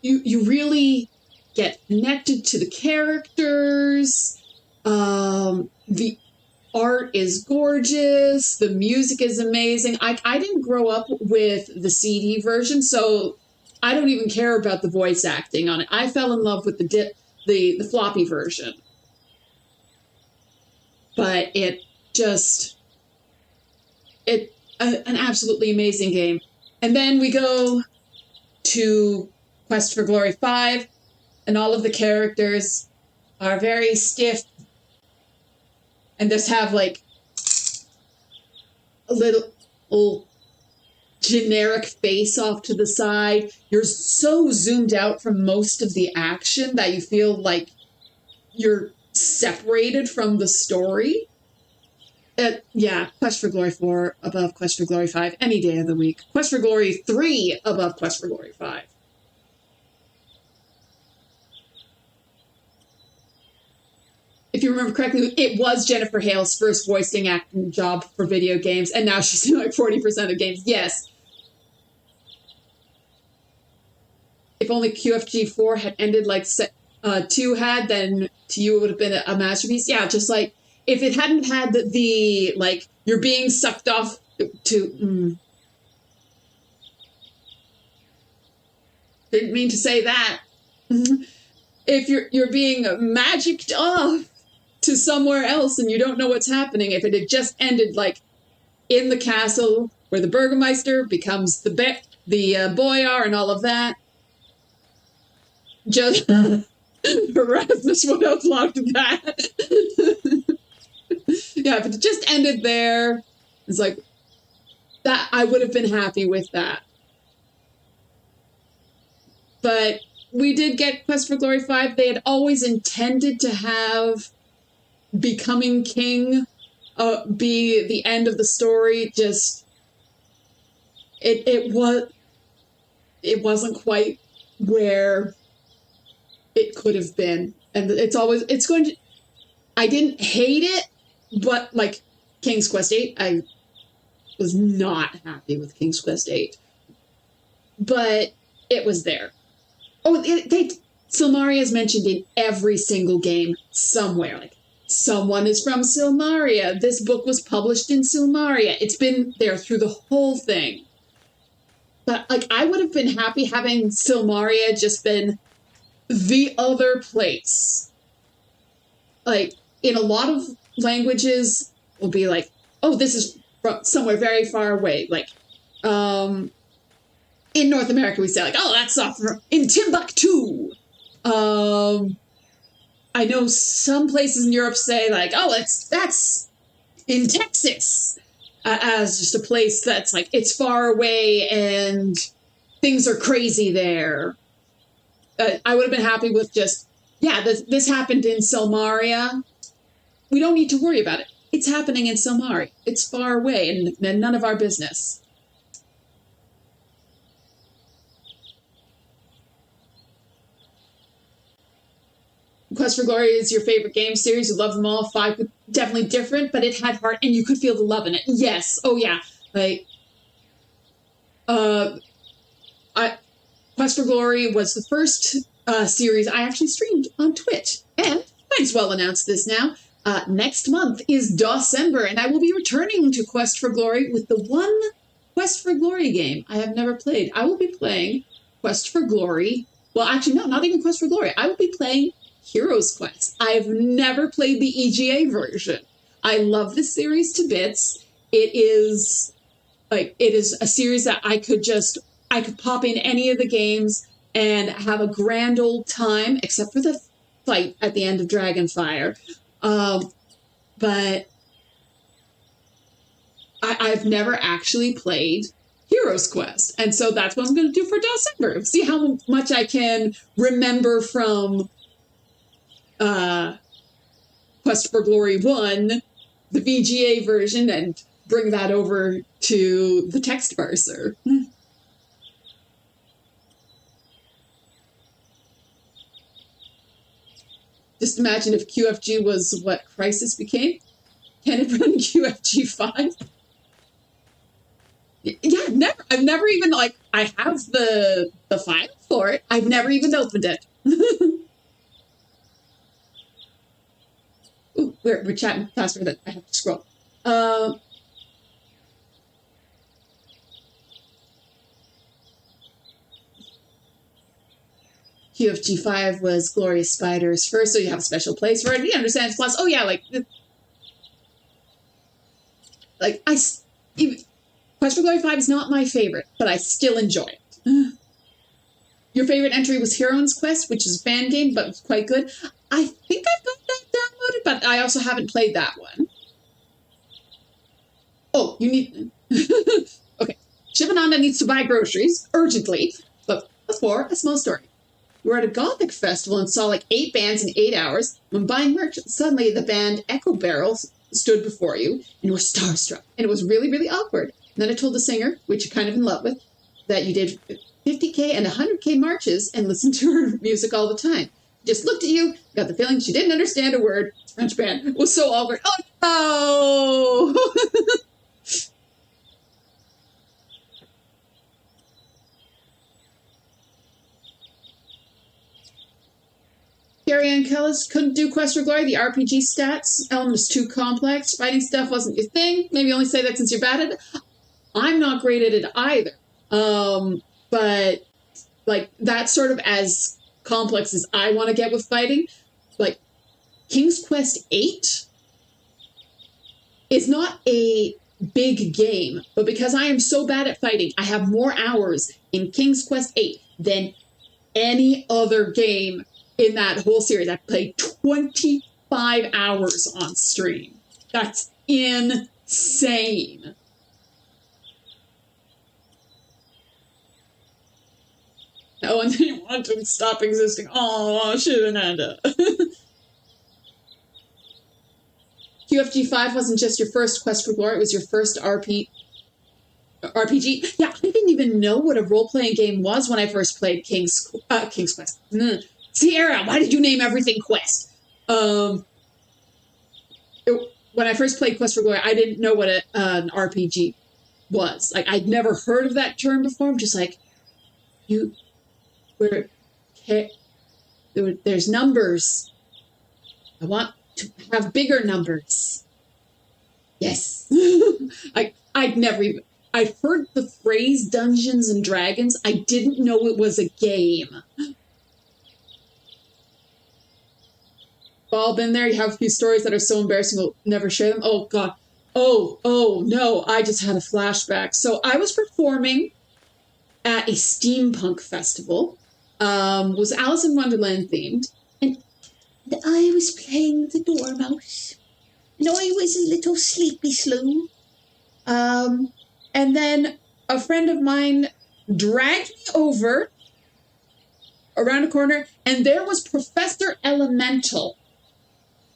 you really get connected to the characters. The art is gorgeous. The music is amazing. I didn't grow up with the CD version, so I don't even care about the voice acting on it. I fell in love with the floppy version. But an absolutely amazing game. And then we go to Quest for Glory 5, and all of the characters are very stiff and just have like a little generic face off to the side. You're so zoomed out from most of the action that you feel like you're separated from the story. Quest for Glory 4 above Quest for Glory 5 any day of the week. Quest for Glory 3 above Quest for Glory 5. If you remember correctly, it was Jennifer Hale's first voicing acting job for video games, and now she's doing like 40% of games. Yes. If only QFG 4 had ended like 2 had, then to you it would have been a masterpiece. Yeah, just like, if it hadn't had the like, you're being sucked off to... Didn't mean to say that. If you're being magicked off to somewhere else and you don't know what's happening, if it had just ended like in the castle where the Burgermeister becomes the boyar and all of that, just Erasmus would have loved that. Yeah, if it just ended there, it's like that, I would have been happy with that. But we did get Quest for Glory 5. They had always intended to have becoming king be the end of the story. Just it wasn't quite where it could have been, and I didn't hate it, but like King's Quest 8, I was not happy with King's Quest 8, but it was there. Oh, Silmaria is mentioned in every single game somewhere. Like, someone is from Silmaria. This book was published in Silmaria. It's been there through the whole thing. But, like, I would have been happy having Silmaria just been the other place. Like, in a lot of languages, will be like, oh, this is from somewhere very far away. Like, in North America, we say, like, oh, that's in Timbuktu. I know some places in Europe say, like, oh, that's in Texas, as just a place that's, like, it's far away and things are crazy there. I would have been happy with just, yeah, this happened in Selmaria. We don't need to worry about it. It's happening in Selmaria. It's far away and none of our business. Quest for Glory is your favorite game series. You love them all. 5 was definitely different, but it had heart, and you could feel the love in it. Yes. Oh yeah. Like, Quest for Glory was the first series I actually streamed on Twitch, and might as well announce this now. Next month is December, and I will be returning to Quest for Glory with the one Quest for Glory game I have never played. I will be playing Quest for Glory. Well, actually, no, not even Quest for Glory. I will be playing Heroes Quest. I've never played the EGA version. I love this series to bits. It is a series that I could pop in any of the games and have a grand old time, except for the fight at the end of Dragonfire. But I've never actually played Heroes Quest. And so that's what I'm going to do for December. See how much I can remember from Quest for Glory 1, the VGA version, and bring that over to the text parser. Just imagine if QFG was what Crisis became. Can it run QFG 5? Yeah, never. I've never even, I have the file for it. I've never even opened it. Ooh, we're chatting faster than I have to scroll. QFG5 was Glorious Spiders first, so you have a special place for it. He understands. Plus, oh yeah, Quest for Glory 5 is not my favorite, but I still enjoy it. Your favorite entry was Heroes Quest, which is a fan game, but it's quite good. I think I've got that downloaded, but I also haven't played that one. Oh, you need... Okay. Shivananda needs to buy groceries, urgently, but before, a small story. We were at a Gothic festival and saw 8 bands in 8 hours. When buying merch, suddenly the band Echo Barrel stood before you, and you were starstruck. And it was really, really awkward. And then I told the singer, which you're kind of in love with, that you did 50K and 100K marches and listened to her music all the time. Just looked at you, got the feeling she didn't understand a word. French band was so awkward. Oh, no! Carrie Ann Kellis couldn't do Quest for Glory. The RPG stats element was too complex. Fighting stuff wasn't your thing. Maybe only say that since you're bad at it. I'm not great at it either. But that's sort of as complex as I want to get with fighting. King's Quest 8 is not a big game, but because I am so bad at fighting, I have more hours in King's Quest 8 than any other game in that whole series. I played 25 hours on stream. That's insane. Oh, and then you want to stop existing. Oh, Shivananda. QFG5 wasn't just your first Quest for Glory, it was your first RPG. Yeah, I didn't even know what a role-playing game was when I first played King's Quest. Sierra, why did you name everything Quest? When I first played Quest for Glory, I didn't know what an RPG was. I'd never heard of that term before. I'm just there's numbers. I want to have bigger numbers. Yes. I'd heard the phrase Dungeons and Dragons. I didn't know it was a game. We've all been there. You have a few stories that are so embarrassing we'll never share them. Oh, God. Oh, no. I just had a flashback. So I was performing at a steampunk festival. Was Alice in Wonderland themed. And I was playing the Dormouse. And I was a little sleepy slew. And then a friend of mine dragged me over around a corner, and there was Professor Elemental.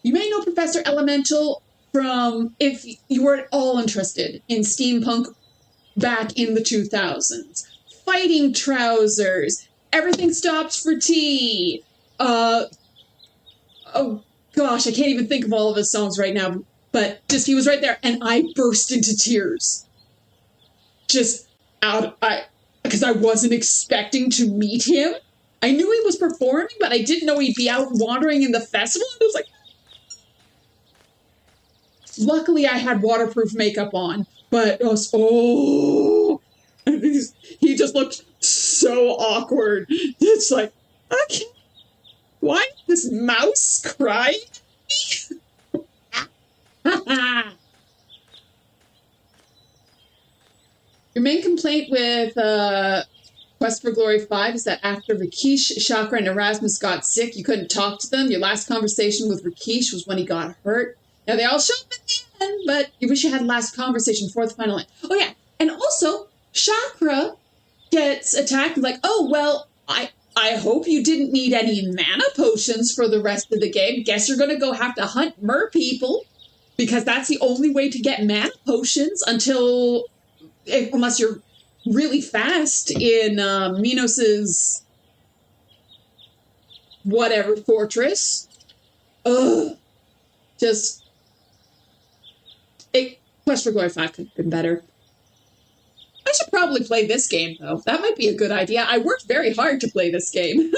You may know Professor Elemental from, if you were at all interested in steampunk back in the 2000s. Fighting trousers, everything stops for tea. Oh gosh, I can't even think of all of his songs right now, but just he was right there, and I burst into tears. Just because I wasn't expecting to meet him. I knew he was performing, but I didn't know he'd be out wandering in the festival. And I was like, luckily I had waterproof makeup on, but it was, he just looked so awkward. It's like, okay, why is this mouse crying at me? Your main complaint with Quest for Glory 5 is that after Rakesh, Chakra, and Erasmus got sick, you couldn't talk to them. Your last conversation with Rakesh was when he got hurt. Now, they all show up at the end, but you wish you had last conversation before the final end. Oh, yeah. And also, Chakra gets attacked like, oh, well, I hope you didn't need any mana potions for the rest of the game. Guess you're going to go have to hunt mer people, because that's the only way to get mana potions unless you're really fast in Minos's whatever fortress. Ugh. Quest for Glory 5 could have been better. I should probably play this game, though. That might be a good idea. I worked very hard to play this game.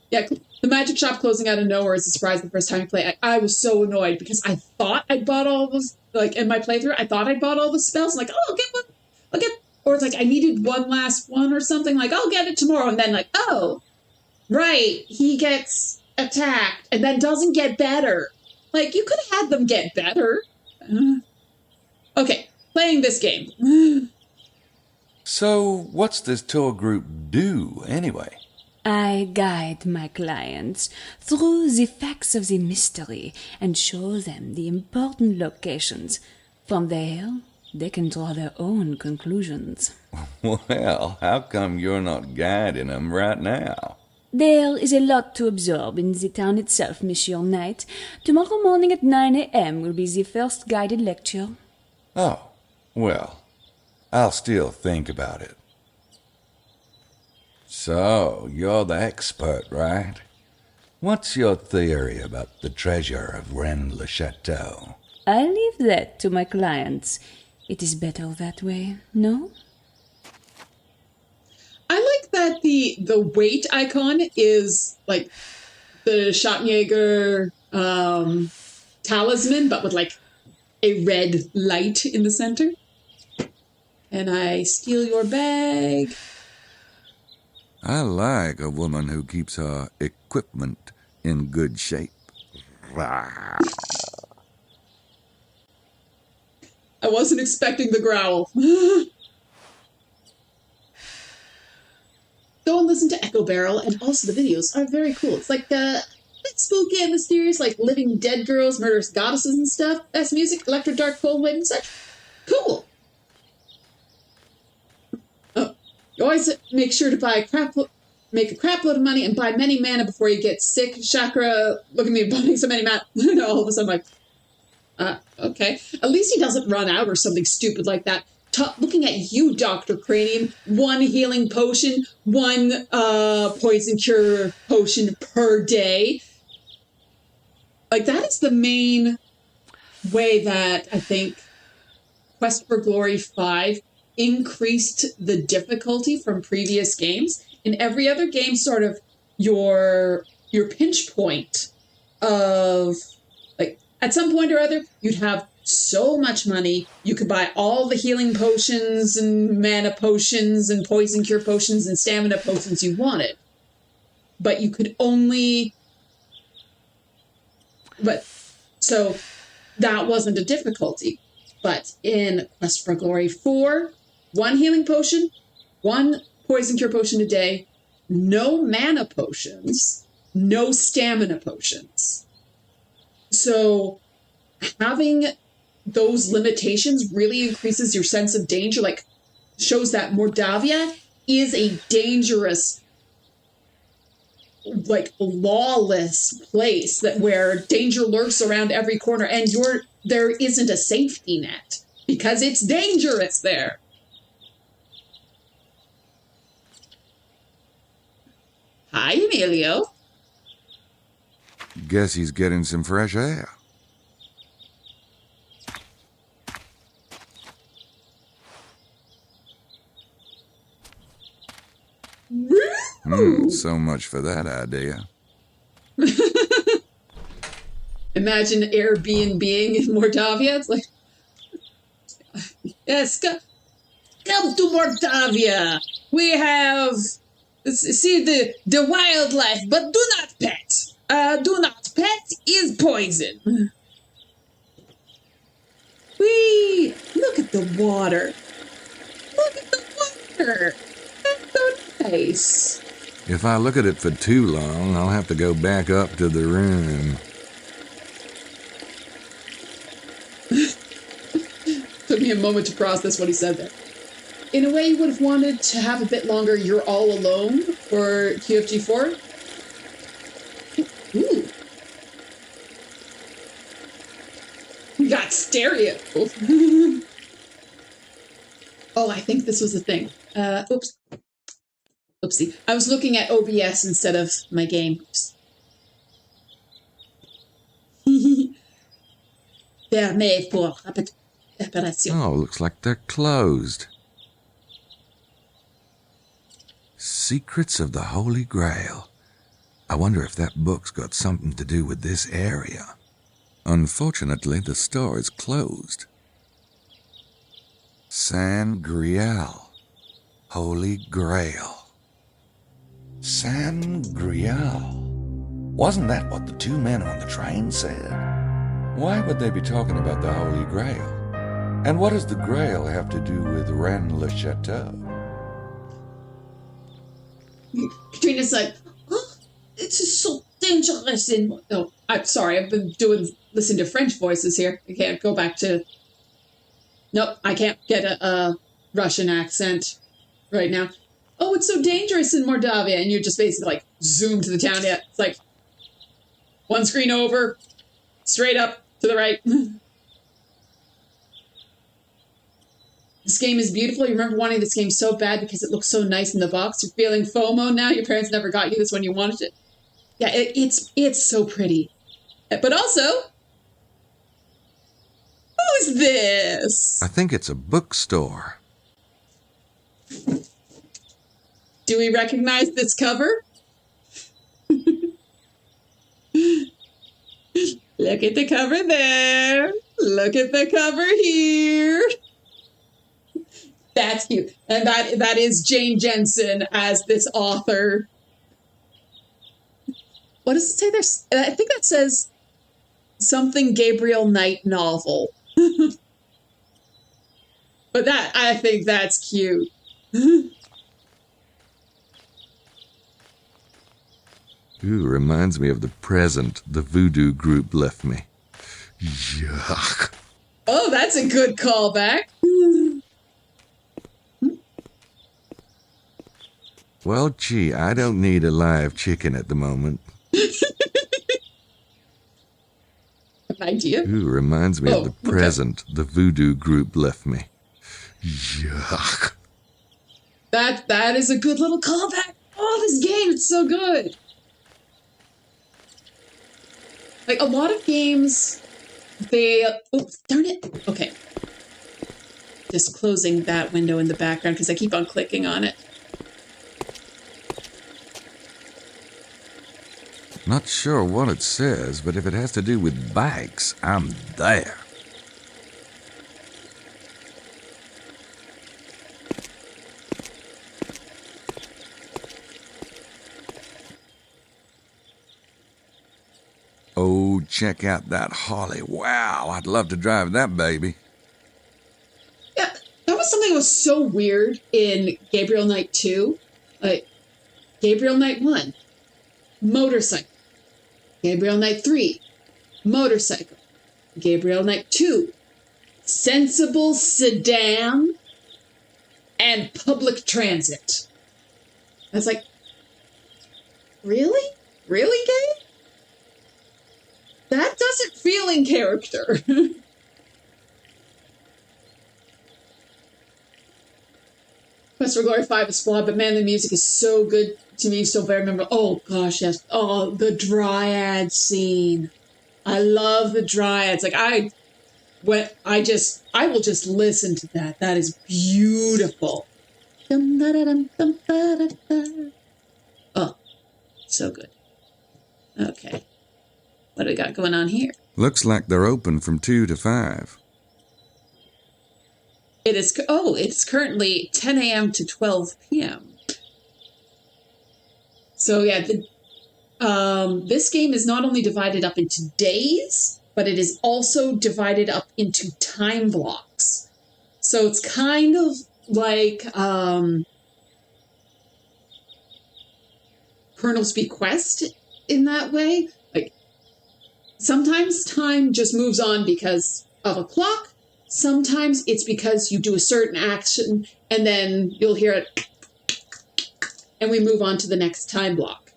Yeah, the magic shop closing out of nowhere is a surprise the first time you play. I was so annoyed because I thought I'd bought all those, like, in my playthrough, I thought I'd bought all the spells. I'm like, oh, I'll get one. Or it's like, I needed one last one or something. Like, I'll get it tomorrow. And then, like, oh, right, he gets attacked and then doesn't get better. Like, you could have had them get better. Okay, playing this game. So, what's this tour group do, anyway? I guide my clients through the facts of the mystery and show them the important locations. From there, they can draw their own conclusions. Well, how come you're not guiding them right now? There is a lot to absorb in the town itself, Monsieur Knight. Tomorrow morning at 9 a.m. will be the first guided lecture. Oh, well, I'll still think about it. So, you're the expert, right? What's your theory about the treasure of Rennes-le-Château? I leave that to my clients. It is better that way, no? I like that the weight icon is like the Shattenjager talisman, but with like a red light in the center. And I steal your bag. I like a woman who keeps her equipment in good shape. I wasn't expecting the growl. Go and listen to Echo Barrel, and also the videos are very cool. It's like spooky and mysterious, like living dead girls, murderous goddesses and stuff. Best music, electro, dark, cold wave, and such. Cool. Oh, you always make sure to make a crap load of money and buy many mana before you get sick. Chakra, look at me buying so many mana. All of a sudden, I'm like, okay. At least he doesn't run out or something stupid like that. Looking at you, Dr. Cranium, one healing potion, one poison cure potion per day. Like, that is the main way that I think Quest for Glory 5 increased the difficulty from previous games. In every other game, sort of your pinch point of, like, at some point or other, you'd have so much money, you could buy all the healing potions and mana potions and poison cure potions and stamina potions you wanted. But you could only... So that wasn't a difficulty. But in Quest for Glory 4, one healing potion, one poison cure potion a day, no mana potions, no stamina potions. So having those limitations really increases your sense of danger. Like, shows that Mordavia is a dangerous, like lawless place that where danger lurks around every corner, and there isn't a safety net because it's dangerous there. Hi, Emilio. Guess he's getting some fresh air. So much for that idea. Imagine Airbnb in Mordavia. It's like, yes, come to Mordavia. We have see the wildlife, but do not pet. Do not pet is poison. Look at the water. Look at the water. That's so nice. If I look at it for too long, I'll have to go back up to the room. Took me a moment to process what he said there. In a way, you would have wanted to have a bit longer You're All Alone for QFG4. Ooh. We got stereo. Oh, I think this was the thing. Oops. Oopsie. I was looking at OBS instead of my game. They're made for operation. Oh, looks like they're closed. Secrets of the Holy Grail. I wonder if that book's got something to do with this area. Unfortunately, the store is closed. San Grial. Holy Grail. San Grial. Wasn't that what the two men on the train said? Why would they be talking about the Holy Grail? And what does the Grail have to do with Rennes-le-Château? Katrina's like, oh, it's just so dangerous. Oh, I'm sorry. I've been listening to French voices here. I can't go back to. Nope, I can't get a Russian accent right now. Oh, it's so dangerous in Mordavia, and you just basically like zoom to the town. Yeah, it's like one screen over, straight up to the right. This game is beautiful. You remember wanting this game so bad because it looks so nice in the box. You're feeling FOMO now. Your parents never got you this when you wanted it. Yeah, it's so pretty. But also, who's this? I think it's a bookstore. Do we recognize this cover? Look at the cover there. Look at the cover here. That's cute. And that is Jane Jensen as this author. What does it say there? I think that says something Gabriel Knight novel. But I think that's cute. Ooh, reminds me of the present the voodoo group left me. Yuck. Oh, that's a good callback. Well, gee, I don't need a live chicken at the moment. An idea? Ooh, reminds me of the present the voodoo group left me. Yuck. That is a good little callback. Oh, this game, it's so good. Like, a lot of games, oops, darn it. Okay. Just closing that window in the background because I keep on clicking on it. Not sure what it says, but if it has to do with bikes, I'm there. Oh, check out that Harley. Wow, I'd love to drive that baby. Yeah, that was something that was so weird in Gabriel Knight 2. Like, Gabriel Knight 1, motorcycle. Gabriel Knight 3, motorcycle. Gabriel Knight 2, sensible sedan. and public transit. I was like, really? Really, Gabe? That doesn't feel in character. Quest for Glory 5 is flawed, but man, the music is so good to me, so very memorable. Oh gosh, yes. Oh, the Dryad scene. I love the Dryads. Like I will just listen to that. That is beautiful. Oh, so good. Okay. What do we got going on here? Looks like they're open from 2 to 5. It's currently 10 a.m. to 12 p.m. So yeah, this game is not only divided up into days, but it is also divided up into time blocks. So it's kind of like Colonel's Bequest in that way. Like sometimes time just moves on because of a clock. Sometimes it's because you do a certain action and then you'll hear it and we move on to the next time block.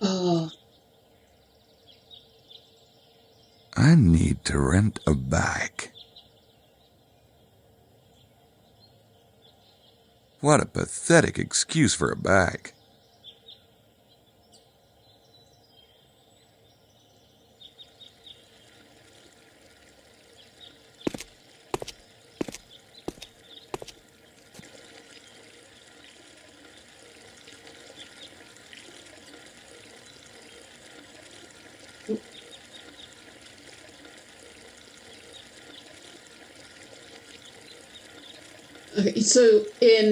Oh. I need to rent a bike. What a pathetic excuse for a bike. Okay, so in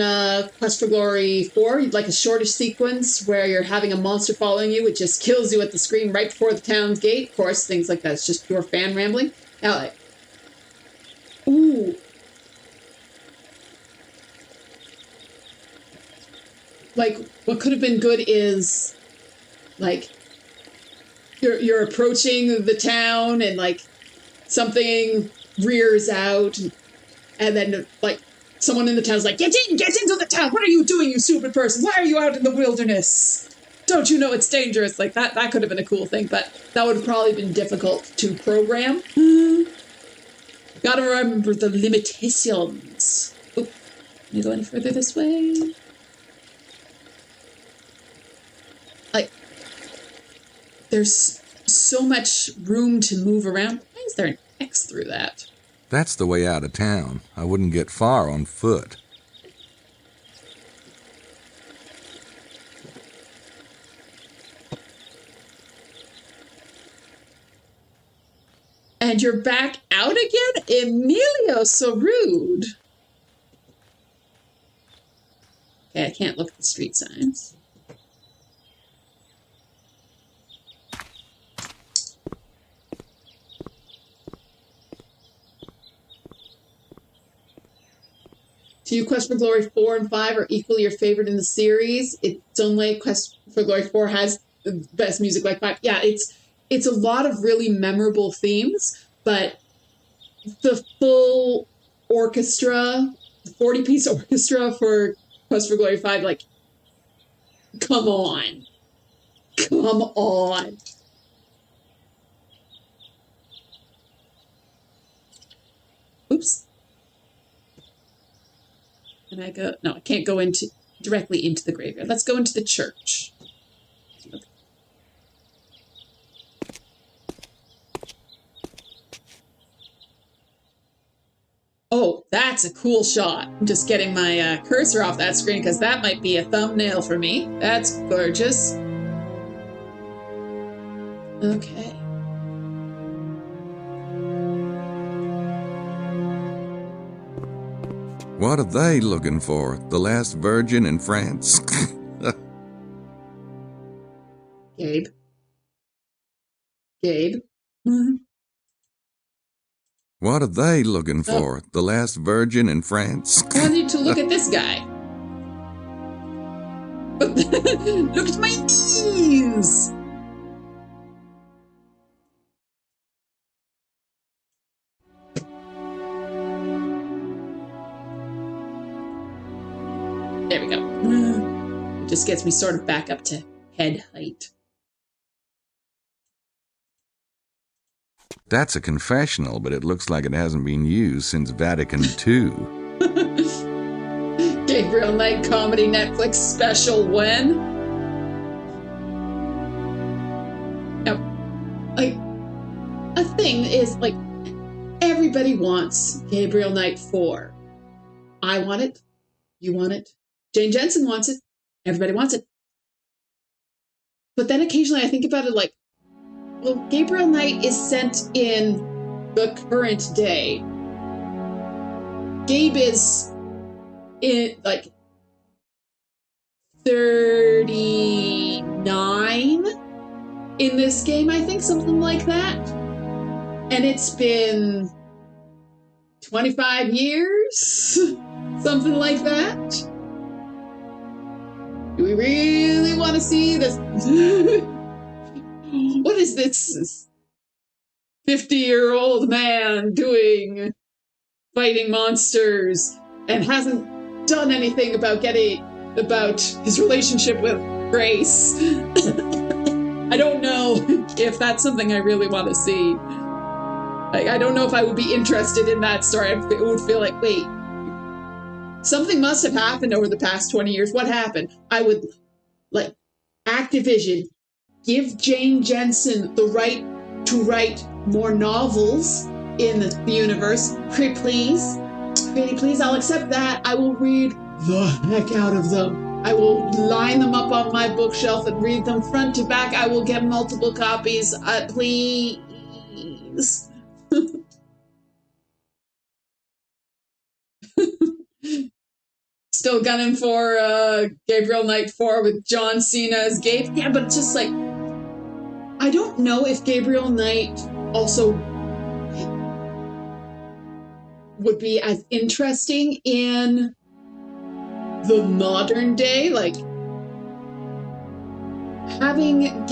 Quest for Glory 4, you'd like a shorter sequence where you're having a monster following you. It just kills you at the screen right before the town's gate. Of course, things like that. It's just pure fan rambling. Now, like, ooh. Like, what could have been good is, like, you're approaching the town and, like, something rears out and then, like, someone in the town's like, get into the town. What are you doing, you stupid person? Why are you out in the wilderness? Don't you know it's dangerous? Like that could have been a cool thing, but that would have probably been difficult to program. Gotta remember the limitations. Oh, can you go any further this way? Like, there's so much room to move around. Why is there an X through that? That's the way out of town. I wouldn't get far on foot. And you're back out again? Emilio, so rude. Okay, I can't look at the street signs. To you, Quest for Glory 4 and 5 are equally your favorite in the series. Its own way, Quest for Glory 4 has the best music like 5. Yeah, it's a lot of really memorable themes, but the full orchestra, the 40-piece orchestra for Quest for Glory 5, like, come on. Come on. Oops. And I go, no, I can't go directly into the graveyard. Let's go into the church. Okay. Oh, that's a cool shot. I'm just getting my cursor off that screen because that might be a thumbnail for me. That's gorgeous. Okay. What are they looking for? The last virgin in France? Gabe. Gabe. Mm-hmm. What are they looking for? The last virgin in France? I want you to look at this guy. Look at my knees. Just gets me sort of back up to head height. That's a confessional, but it looks like it hasn't been used since Vatican II. Gabriel Knight comedy Netflix special when? Now, like, a thing is, like, everybody wants Gabriel Knight 4. I want it. You want it. Jane Jensen wants it. Everybody wants it. But then occasionally I think about it like, well, Gabriel Knight is sent in the current day. Gabe is in, like, 39 in this game, I think, something like that. And it's been 25 years, something like that. Do we really want to see this? What is this 50-year-old man doing, fighting monsters, and hasn't done anything about his relationship with Grace? I don't know if that's something I really want to see. Like, I don't know if I would be interested in that story. It would feel like, wait, something must have happened over the past 20 years. What happened? I would, like, Activision, give Jane Jensen the right to write more novels in the universe. Pretty please. Pretty please, I'll accept that. I will read the heck out of them. I will line them up on my bookshelf and read them front to back. I will get multiple copies. Please. Still gunning for Gabriel Knight 4 with John Cena as Gabe. Yeah, but it's just like, I don't know if Gabriel Knight also would be as interesting in the modern day. Like, having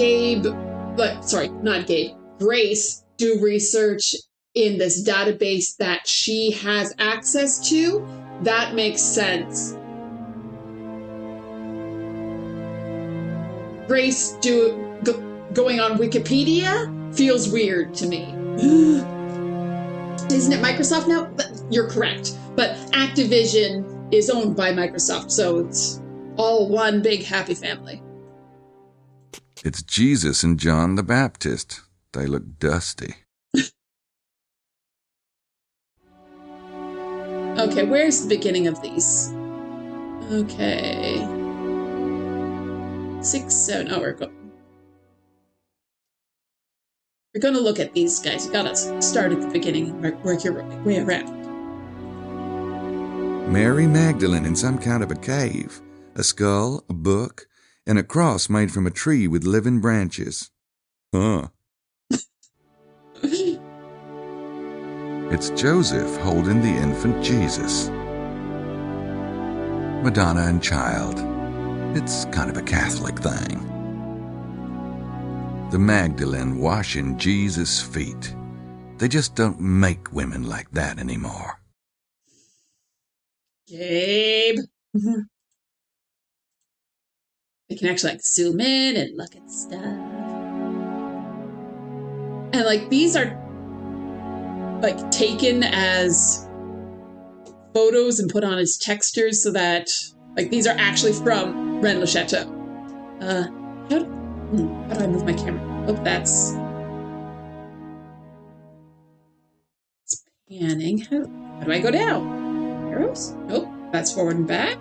Grace do research in this database that she has access to, that makes sense. Grace going on Wikipedia feels weird to me. Isn't it Microsoft now? You're correct. But Activision is owned by Microsoft, so it's all one big happy family. It's Jesus and John the Baptist. They look dusty. Okay, where's the beginning of these? Okay. 6, 7. Oh, we're going to look at these guys. You gotta start at the beginning and work your way around. Mary Magdalene in some kind of a cave. A skull, a book, and a cross made from a tree with living branches. Huh. It's Joseph holding the infant Jesus. Madonna and child. It's kind of a Catholic thing. The Magdalene washing Jesus' feet. They just don't make women like that anymore. Gabe. I can actually, like, zoom in and look at stuff. And, like, these are, like, taken as photos and put on as textures so that, like, these are actually from Rennes le Chateau. How do I move my camera? Oh, that's panning. How do I go down? Arrows? Nope. That's forward and back.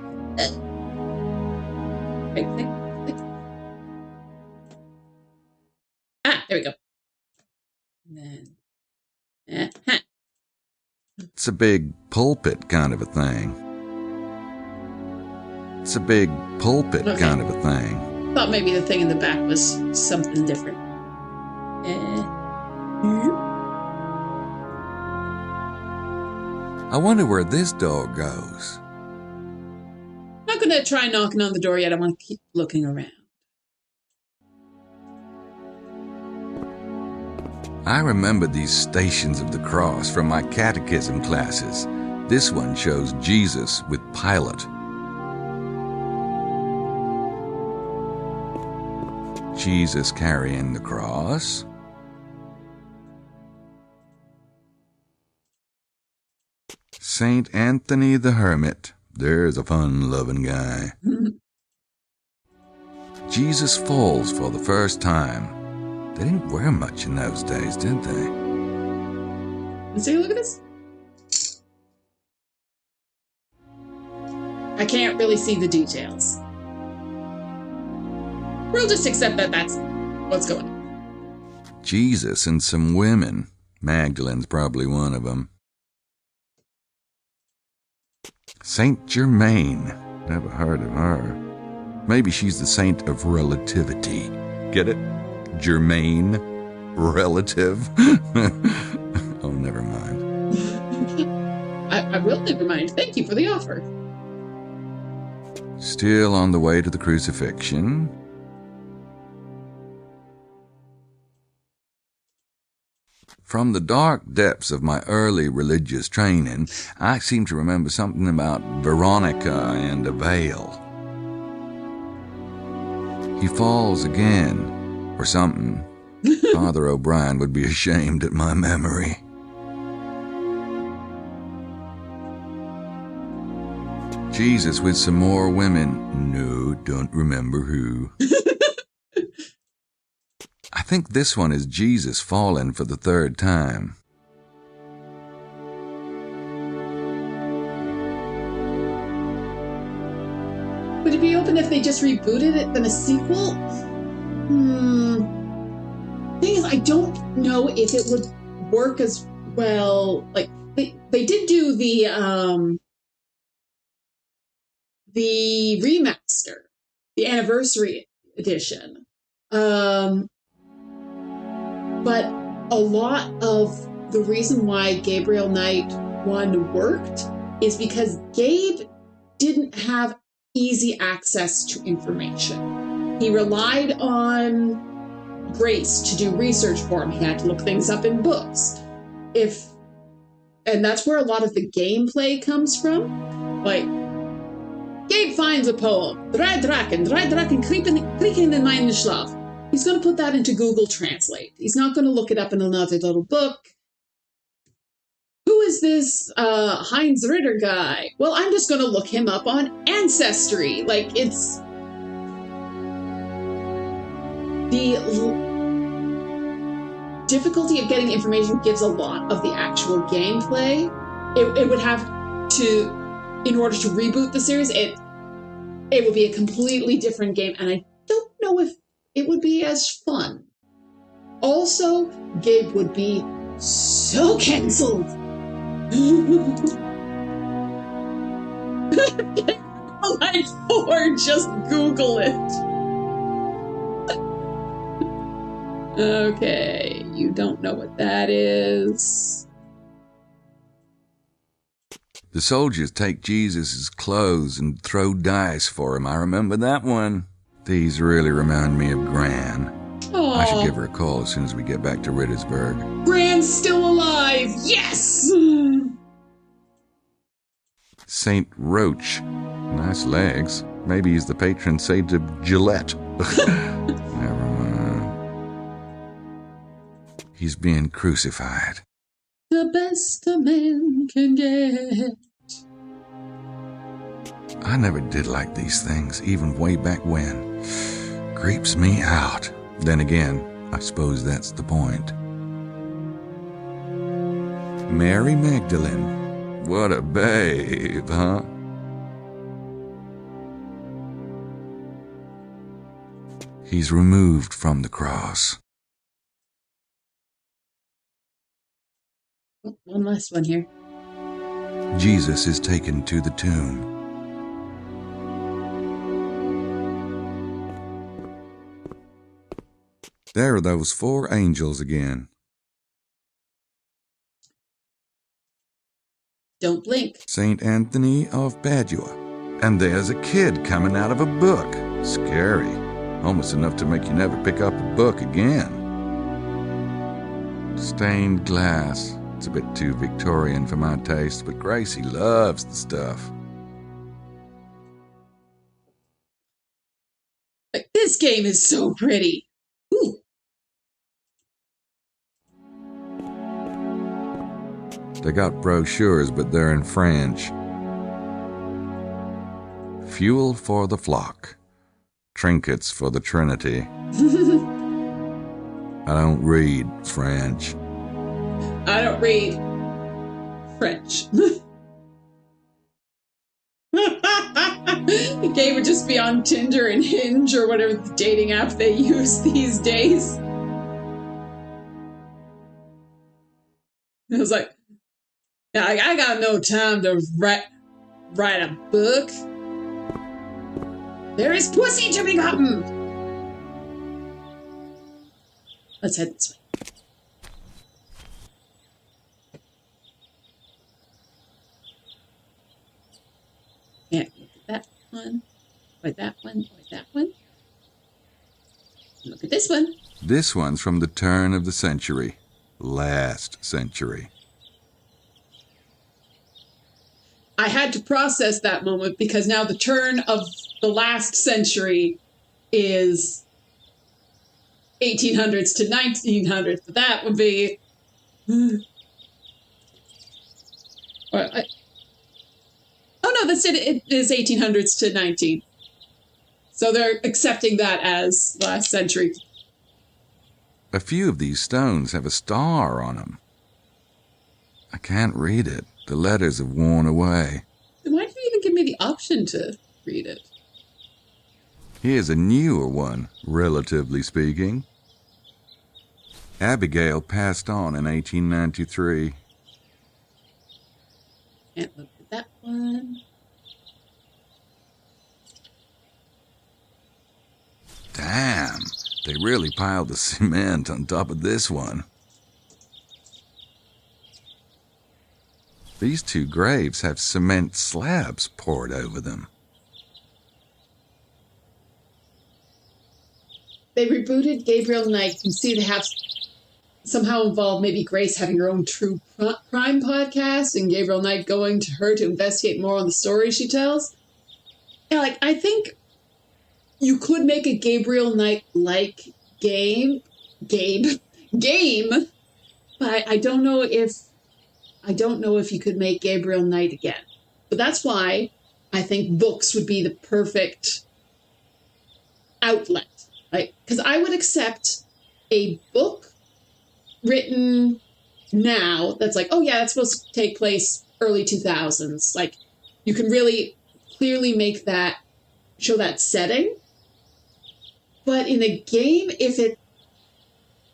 Right click. Ah, there we go. And then, It's a big pulpit kind of a thing. It's a big pulpit kind of a thing. Thought maybe the thing in the back was something different. I wonder where this door goes. I'm not going to try knocking on the door yet. I want to keep looking around. I remember these Stations of the Cross from my catechism classes. This one shows Jesus with Pilate. Jesus carrying the cross. Saint Anthony the Hermit. There's a fun-loving guy. Jesus falls for the first time. They didn't wear much in those days, did they? Let's take a look at this. I can't really see the details. We'll just accept that that's what's going on. Jesus and some women. Magdalene's probably one of them. Saint Germain. Never heard of her. Maybe she's the saint of relativity. Get it? Germain. Relative. Oh, never mind. I will never mind. Thank you for the offer. Still on the way to the crucifixion. From the dark depths of my early religious training, I seem to remember something about Veronica and a veil. He falls again, or something. Father O'Brien would be ashamed at my memory. Jesus with some more women. No, don't remember who. I think this one is Jesus falling for the third time. Would it be open if they just rebooted it than a sequel? Thing is, I don't know if it would work as well. Like they did do the remaster, the anniversary edition. But a lot of the reason why Gabriel Knight 1 worked is because Gabe didn't have easy access to information. He relied on Grace to do research for him. He had to look things up in books. And that's where a lot of the gameplay comes from. Like, Gabe finds a poem, Drei Drachen kriegen in meinen Schlaf. He's going to put that into Google Translate. He's not going to look it up in another little book. Who is this Heinz Ritter guy? Well, I'm just going to look him up on Ancestry. Like, it's... The difficulty of getting information gives a lot of the actual gameplay. It would have to, in order to reboot the series, it would be a completely different game, and I don't know if it would be as fun. Also, Gabe would be so cancelled. Like, or just Google it. Okay, you don't know what that is. The soldiers take Jesus' clothes and throw dice for him. I remember that one. These really remind me of Gran. Aww. I should give her a call as soon as we get back to Rittersburg. Gran's still alive! Yes! Saint Roach. Nice legs. Maybe he's the patron saint of Gillette. Never mind. He's being crucified. The best a man can get. I never did like these things, even way back when. Creeps me out. Then again, I suppose that's the point. Mary Magdalene. What a babe, huh? He's removed from the cross. One last one here. Jesus is taken to the tomb. There are those 4 angels again. Don't blink. Saint Anthony of Padua. And there's a kid coming out of a book. Scary. Almost enough to make you never pick up a book again. Stained glass. It's a bit too Victorian for my taste, but Gracie loves the stuff. Like, this game is so pretty. Ooh. They got brochures, but they're in French. Fuel for the flock. Trinkets for the Trinity. I don't read French. I don't read French. Gabe would just be on Tinder and Hinge or whatever the dating app they use these days. It was like, yeah, I got no time to write a book. There is pussy to be gotten. Let's head this way. Can't look at that one, or that one, or that one. Look at this one. This one's from the turn of the century. Last century. I had to process that moment because now the turn of the last century is 1800s to 1900s. But that would be... oh no, that's it. It is 1800s to 19. So they're accepting that as last century. A few of these stones have a star on them. I can't read it. The letters have worn away. Then why did you even give me the option to read it? Here's a newer one, relatively speaking. Abigail passed on in 1893. Can't look at that one. Damn, they really piled the cement on top of this one. These two graves have cement slabs poured over them. They rebooted Gabriel Knight. You see they have somehow involved maybe Grace having her own true crime podcast and Gabriel Knight going to her to investigate more on the stories she tells. And like, I think you could make a Gabriel Knight-like game, but I don't know if you could make Gabriel Knight again. But that's why I think books would be the perfect outlet. Like, because I would accept a book written now that's like, oh yeah, that's supposed to take place early 2000s. Like, you can really clearly make that, show that setting. But in a game, if it,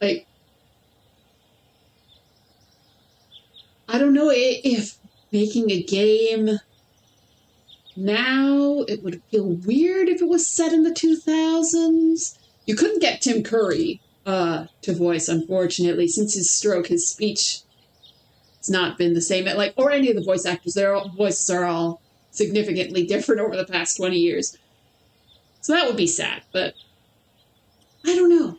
like, I don't know if making a game now, it would feel weird if it was set in the 2000s. You couldn't get Tim Curry to voice, unfortunately, since his stroke, his speech has not been the same. Like, or any of the voice actors, their voices are all significantly different over the past 20 years. So that would be sad, but I don't know.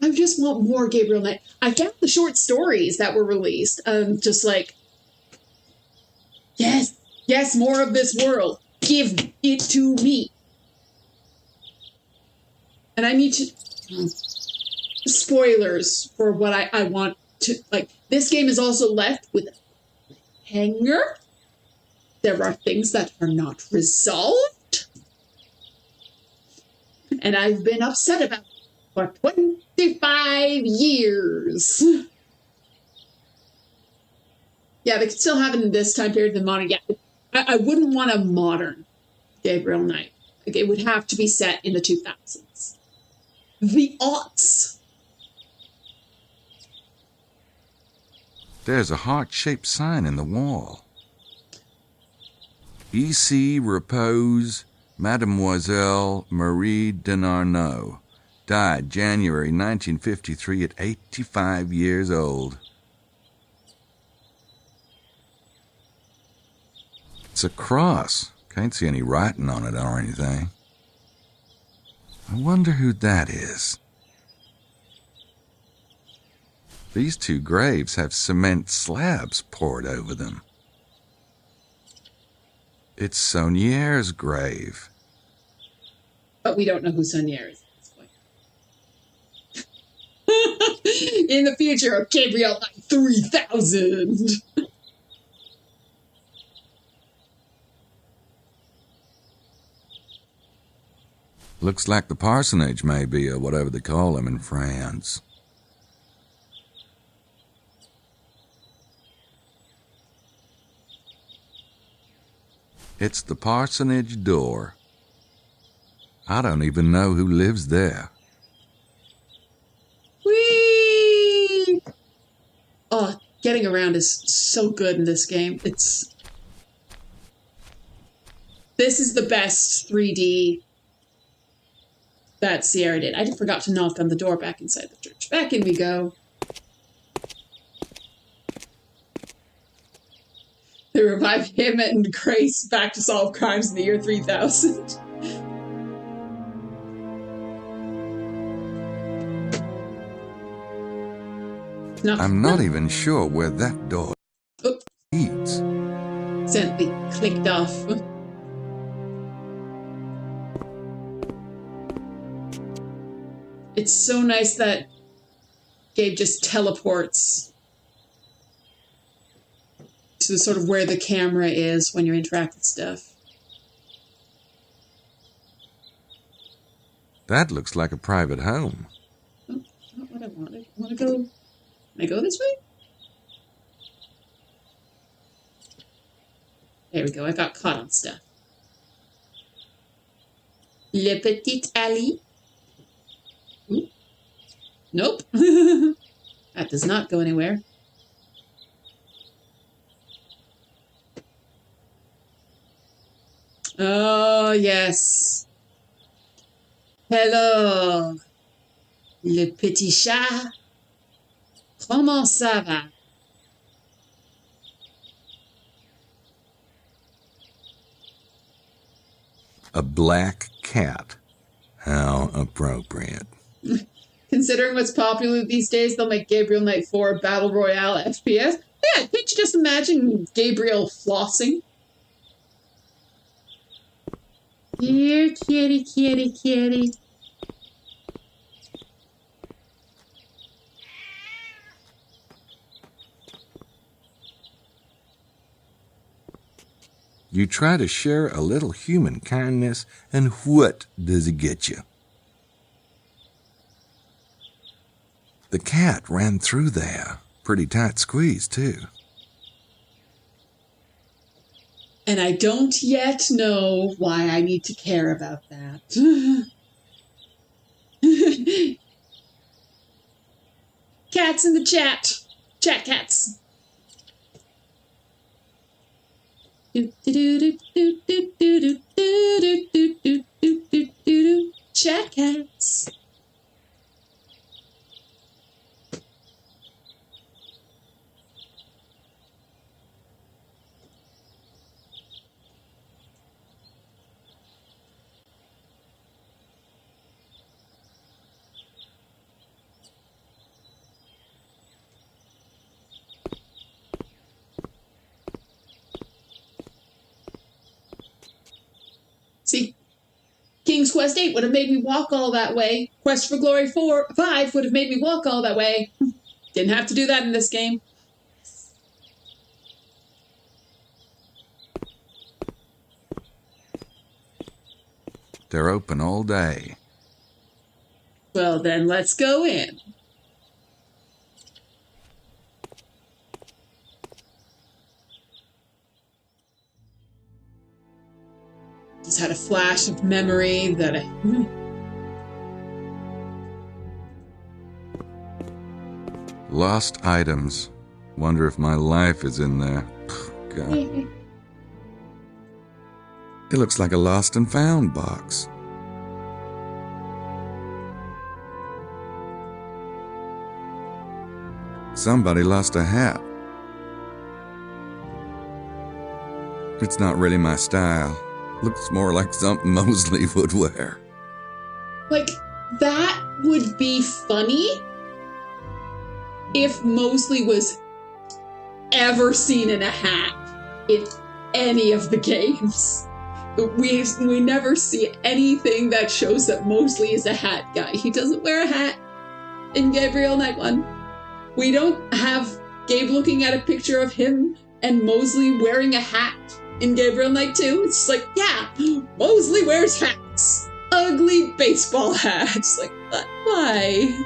I just want more Gabriel Knight. I found the short stories that were released. Just like, yes, more of this world. Give it to me. And I need to... spoilers for what I want to... Like, this game is also left with a hanger. There are things that are not resolved. And I've been upset about for 25 years. Yeah, they could still have it in this time period than modern. Yeah, I wouldn't want a modern Gabriel Knight. Like, it would have to be set in the 2000s. The aughts. There's a heart-shaped sign in the wall. Ici repose Mademoiselle Marie Denarnaud. Died January 1953 at 85 years old. It's a cross. Can't see any writing on it or anything. I wonder who that is. These two graves have cement slabs poured over them. It's Saunier's grave. But we don't know who Sonier is at this point. In the future of Gabriel 3000. Looks like the parsonage, maybe, or whatever they call them in France. It's the parsonage door. I don't even know who lives there. Whee! Oh, getting around is so good in this game. This is the best 3D that Sierra did. I forgot to knock on the door back inside the church. Back in we go. They revive him and Grace back to solve crimes in the year 3000. I'm not even sure where that door leads. Accidentally clicked off. It's so nice that Gabe just teleports to sort of where the camera is when you interact with stuff. That looks like a private home. Oh, not what I wanted. I want to go... Can I go this way? There we go. I got caught on stuff. Le Petit Alley. Ooh. Nope. That does not go anywhere. Oh, yes. Hello, le petit chat. Comment ça va? A black cat. How appropriate. Considering what's popular these days, they'll make Gabriel Knight 4 Battle Royale FPS. Yeah, can't you just imagine Gabriel flossing? Here, kitty, kitty, kitty. You try to share a little human kindness, and what does it get you? The cat ran through there. Pretty tight squeeze, too. And I don't yet know why I need to care about that. Cats in the chat. Chat cats. Chat cats. See, King's Quest 8 would have made me walk all that way. Quest for Glory 5 would have made me walk all that way. Didn't have to do that in this game. They're open all day. Well, then let's go in. Just had a flash of memory that I... Lost items. Wonder if my life is in there. God. It looks like a lost and found box. Somebody lost a hat. It's not really my style. Looks more like something Mosley would wear. Like, that would be funny if Mosley was ever seen in a hat in any of the games. we never see anything that shows that Mosley is a hat guy. He doesn't wear a hat in Gabriel Night 1. We don't have Gabe looking at a picture of him and Mosley wearing a hat in Gabriel Night 2. It's like, yeah, Mosley wears hats. Ugly baseball hats. Like, why?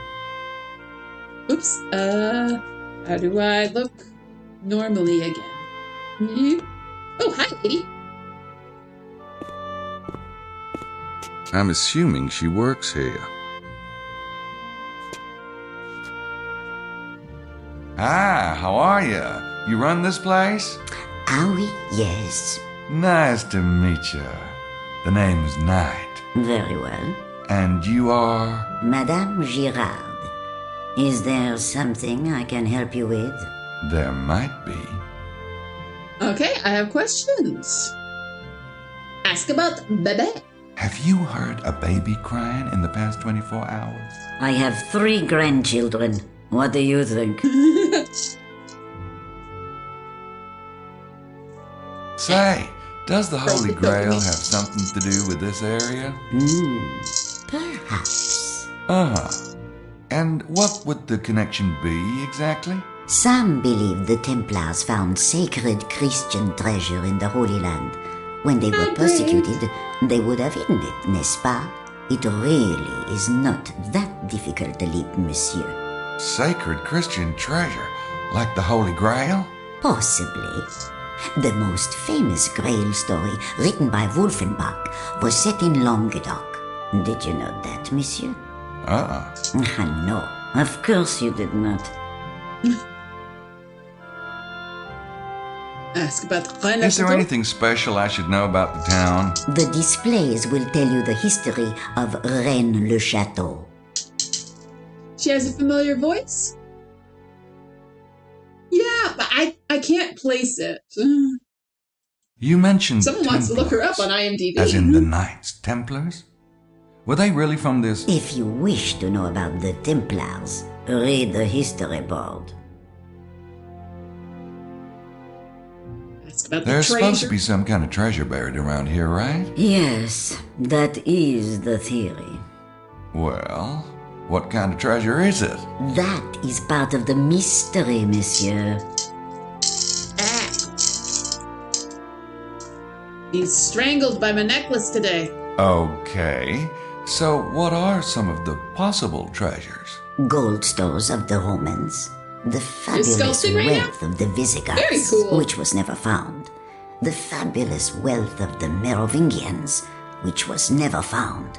Oops. How do I look normally again? Oh, hi, lady. I'm assuming she works here. Hi, how are you? You run this place? Ah oui, yes. Nice to meet you. The name's Knight. Very well. And you are? Madame Girard. Is there something I can help you with? There might be. Okay, I have questions. Ask about Bebe. Have you heard a baby crying in the past 24 hours? I have 3 grandchildren. What do you think? Say, does the Holy Grail have something to do with this area? Perhaps. Uh-huh. And what would the connection be exactly? Some believe the Templars found sacred Christian treasure in the Holy Land. When they were persecuted, they would have hidden it, n'est-ce pas? It really is not that difficult to leap, monsieur. Sacred Christian treasure, like the Holy Grail? Possibly. The most famous Grail story, written by Wolfenbach, was set in Languedoc. Did you know that, monsieur? No, of course you did not. Ask about the Is there anything special I should know about the town? The displays will tell you the history of Rennes-le-Château. She has a familiar voice? Yeah, but I can't place it. You mentioned Someone wants to look her up on Templars, IMDb. as in the Knights Templars? Were they really from this? If you wish to know about the Templars, read the history board. Ask about There's the supposed to treasure. be some kind of treasure buried around here, right? Yes, that is the theory. Well, what kind of treasure is it? That is part of the mystery, monsieur. He's strangled by my necklace today. Okay, so what are some of the possible treasures? Gold stores of the Romans, the fabulous sculpting right now? wealth of the Visigoths, Very cool. which was never found, the fabulous wealth of the Merovingians, which was never found,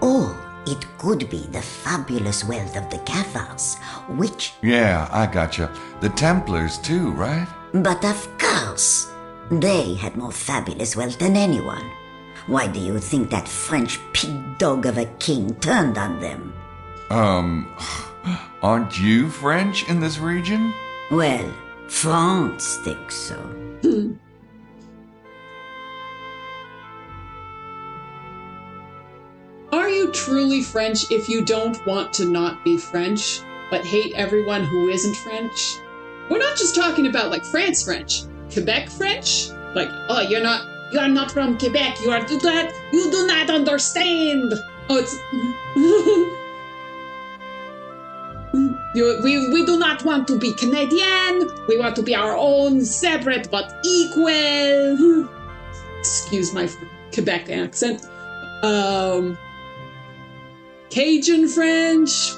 or it could be the fabulous wealth of the Cathars, which... Yeah, I gotcha. The Templars too, right? But of course, they had more fabulous wealth than anyone. Why do you think that French pig dog of a king turned on them? Aren't you French in this region? Well, France thinks so. Are you truly French if you don't want to not be French, but hate everyone who isn't French? We're not just talking about like France French, Quebec French. Like, oh, you are not from Quebec. You do not understand. Oh, it's we do not want to be Canadian. We want to be our own, separate but equal. Excuse my Quebec accent. Cajun French.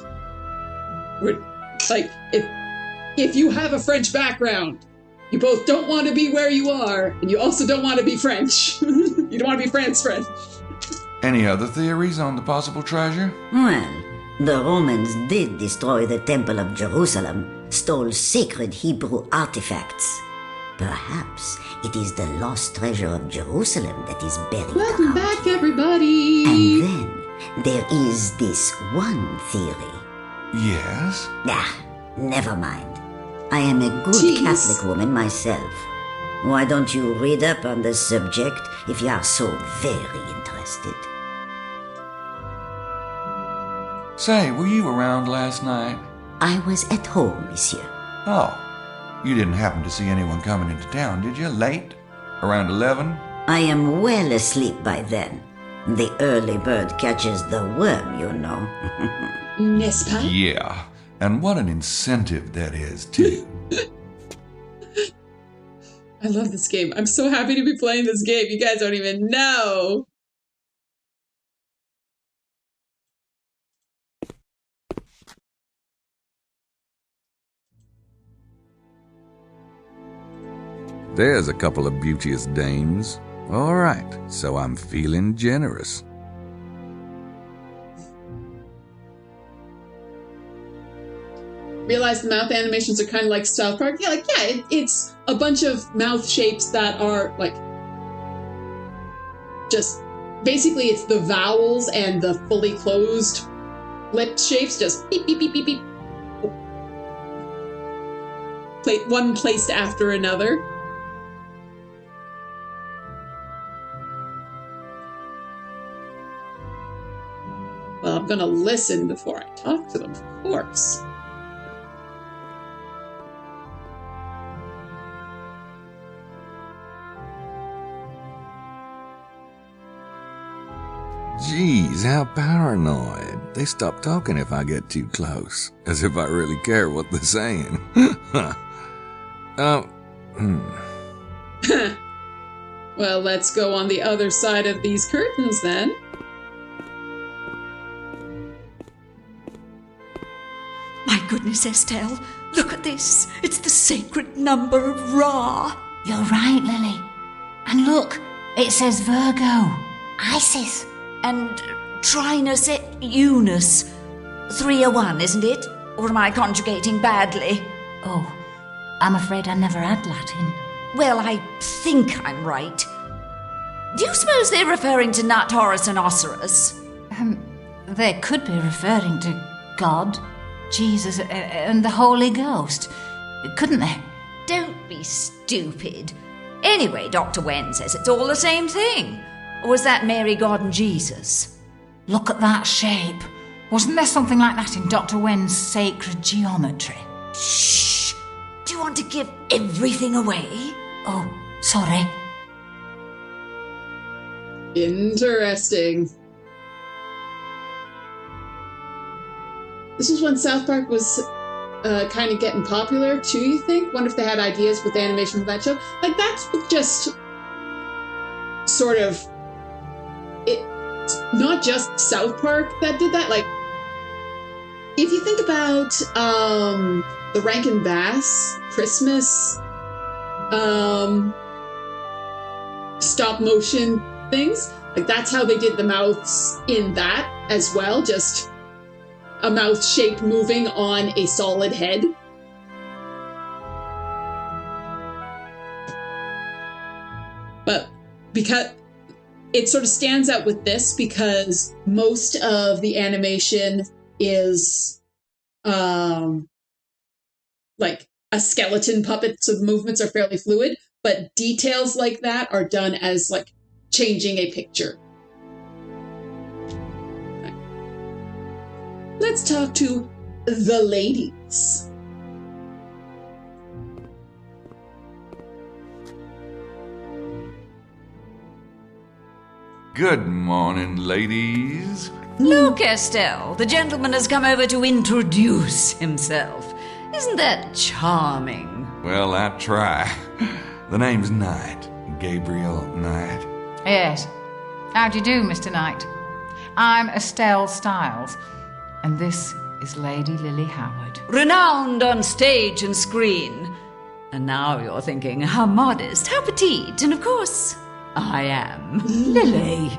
We're like, if you have a French background, you both don't want to be where you are, and you also don't want to be French. You don't want to be France French. Any other theories on the possible treasure? Well, the Romans did destroy the Temple of Jerusalem, stole sacred Hebrew artifacts. Perhaps it is the lost treasure of Jerusalem that is buried Welcome out back, here. everybody. And then there is this one theory. Yes? Never mind. I am a good Jeez. Catholic woman myself. Why don't you read up on the subject if you are so very interested? Say, were you around last night? I was at home, monsieur. Oh, you didn't happen to see anyone coming into town, did you? Late? Around 11? I am well asleep by then. The early bird catches the worm, you know. N'est-ce pas? Yeah, and what an incentive that is, too. I love this game. I'm so happy to be playing this game. You guys don't even know. There's a couple of beauteous dames. All right, so I'm feeling generous. Realize the mouth animations are kind of like South Park. Yeah, it's a bunch of mouth shapes that are like just basically it's the vowels and the fully closed lip shapes, just beep beep beep beep beep. One placed after another. Well, I'm gonna listen before I talk to them, of course. Geez, how paranoid. They stop talking if I get too close. As if I really care what they're saying. Well, let's go on the other side of these curtains then. My goodness, Estelle, look at this. It's the sacred number of Ra. You're right, Lily. And look, it says Virgo. Isis. And Trinus et Unus. 301, isn't it? Or am I conjugating badly? Oh, I'm afraid I never had Latin. Well, I think I'm right. Do you suppose they're referring to Nut, Horus, and Osiris? They could be referring to God, Jesus, and the Holy Ghost, couldn't they? Don't be stupid. Anyway, Dr. Wen says it's all the same thing. Or was that Mary, God, and Jesus? Look at that shape. Wasn't there something like that in Dr. Wen's sacred geometry? Shh! Do you want to give everything away? Oh, sorry. Interesting. This was when South Park was kind of getting popular too, you think? Wonder if they had ideas with the animation of that show. Like, that's just sort of... It's not just South Park that did that. Like, if you think about the Rankin Bass Christmas stop motion things, like that's how they did the mouths in that as well, just a mouth shape moving on a solid head. But because it sort of stands out with this, because most of the animation is like a skeleton puppet, so the movements are fairly fluid, but details like that are done as like changing a picture. Okay. Let's talk to the ladies. Good morning, ladies. Look, Estelle, the gentleman has come over to introduce himself. Isn't that charming? Well, I try. The name's Knight. Gabriel Knight. Yes. How do you do, Mr. Knight? I'm Estelle Stiles, and this is Lady Lily Howard. Renowned on stage and screen. And now you're thinking, how modest, how petite, and of course, I am Lily.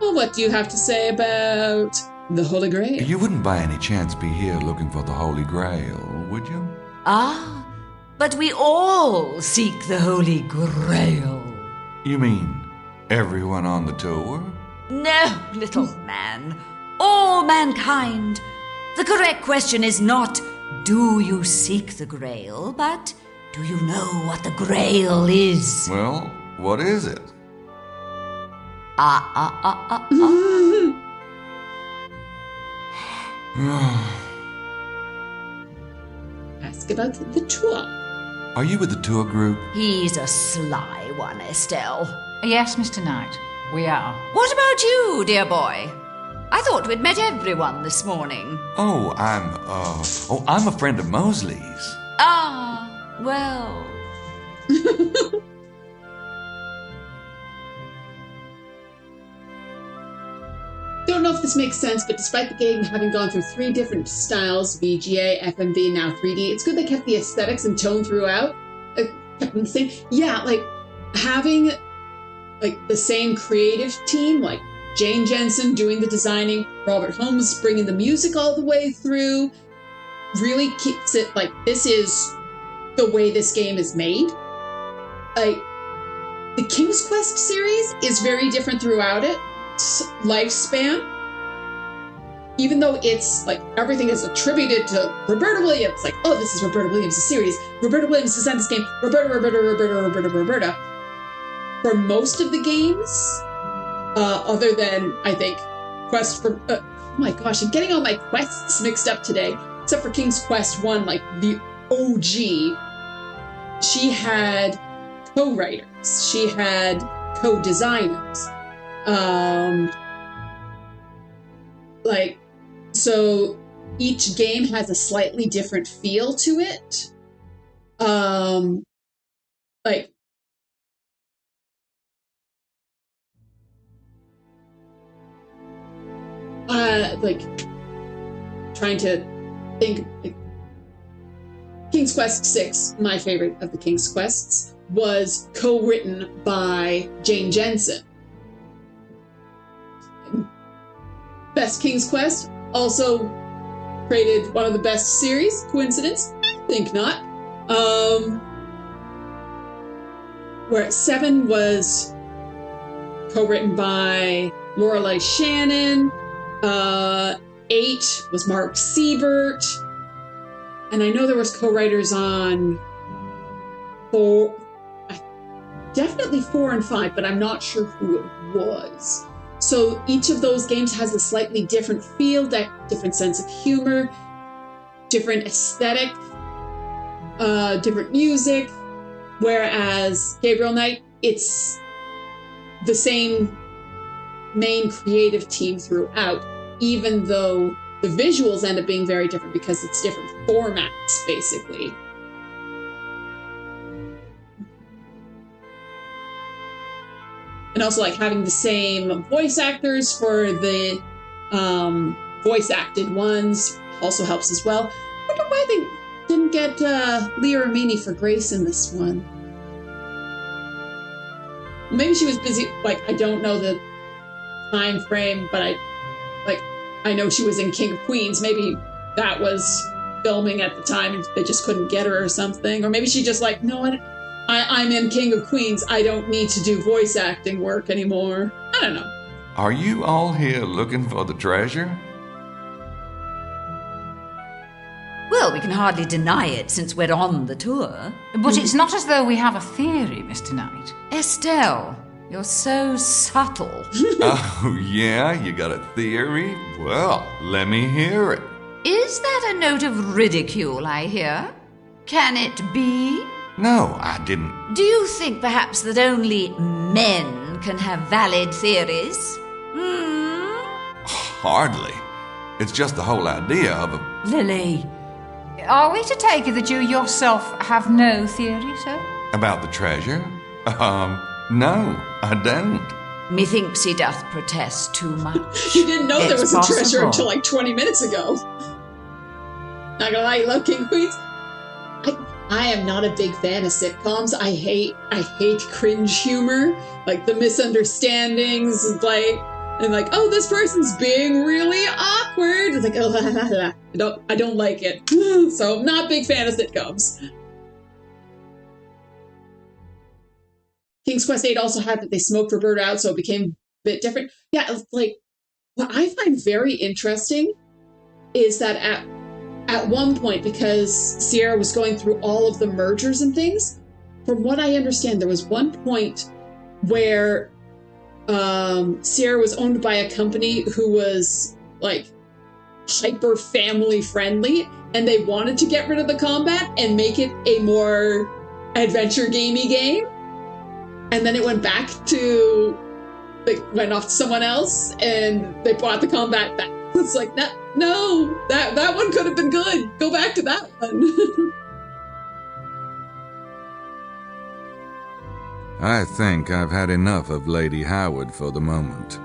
Well, what do you have to say about the Holy Grail? You wouldn't by any chance be here looking for the Holy Grail, would you? Ah, but we all seek the Holy Grail. You mean everyone on the tour? No, little man. All mankind. The correct question is not, do you seek the Grail, but do you know what the Grail is? Well, what is it? Ask about the tour. Are you with the tour group? He's a sly one, Estelle. Yes, Mr. Knight, we are. What about you, dear boy? I thought we'd met everyone this morning. Oh, I'm a friend of Mosley's. Ah, well. Don't know if this makes sense, but despite the game having gone through 3 different styles, VGA, FMV, now 3D, it's good they kept the aesthetics and tone throughout. Kept them the same. Yeah, like having like the same creative team, like Jane Jensen doing the designing, Robert Holmes bringing the music all the way through, really keeps it like this is the way this game is made. Like the King's Quest series is very different throughout its lifespan. Even though it's like everything is attributed to Roberta Williams, like, oh, this is Roberta Williams' series. Roberta Williams designed this game. Roberta. For most of the games, other than, I think, Quest for... oh my gosh, I'm getting all my quests mixed up today. Except for King's Quest 1, like the OG. She had co-writers. She had co-designers. So each game has a slightly different feel to it. Trying to think. King's Quest 6, my favorite of the King's Quests, was co-written by Jane Jensen. Best King's Quest also created one of the best series. Coincidence? I think not. Where 7 was co-written by Lorelei Shannon. 8 was Mark Siebert. And I know there was co-writers on 4, definitely 4 and 5, but I'm not sure who it was. So each of those games has a slightly different feel, different sense of humor, different aesthetic, different music. Whereas Gabriel Knight, it's the same main creative team throughout, even though the visuals end up being very different because it's different formats, basically. And also, like, having the same voice actors for the voice-acted ones also helps as well. I wonder why they didn't get Leah Remini for Grace in this one. Maybe she was busy. Like, I don't know the time frame, but I know she was in King of Queens. Maybe that was filming at the time and they just couldn't get her or something. Or maybe she just like, no, I'm in King of Queens. I don't need to do voice acting work anymore. I don't know. Are you all here looking for the treasure? Well, we can hardly deny it since we're on the tour. But it's not as though we have a theory, Mr. Knight. Estelle, you're so subtle. Oh, yeah? You got a theory? Well, let me hear it. Is that a note of ridicule I hear? Can it be? No, I didn't. Do you think perhaps that only men can have valid theories? Hardly. It's just the whole idea of a... Lily, are we to take it that you yourself have no theory, sir? About the treasure? No, I don't. Methinks he doth protest too much. You didn't know there was It's a treasure possible. until like 20 minutes ago. Not gonna lie, you love King of Queens. I am not a big fan of sitcoms. I hate cringe humor, like the misunderstandings, and oh, this person's being really awkward. It's like, oh, I don't like it. So, not a big fan of sitcoms. King's Quest 8 also had that they smoked Roberta out, so it became a bit different. Yeah, like what I find very interesting is that at one point, because Sierra was going through all of the mergers and things, from what I understand, there was one point where Sierra was owned by a company who was like hyper family friendly, and they wanted to get rid of the combat and make it a more adventure gamey game, and then it went back to, like, went off to someone else, and they brought the combat back. It's like, no, that one could have been good. Go back to that one. I think I've had enough of Lady Howard for the moment.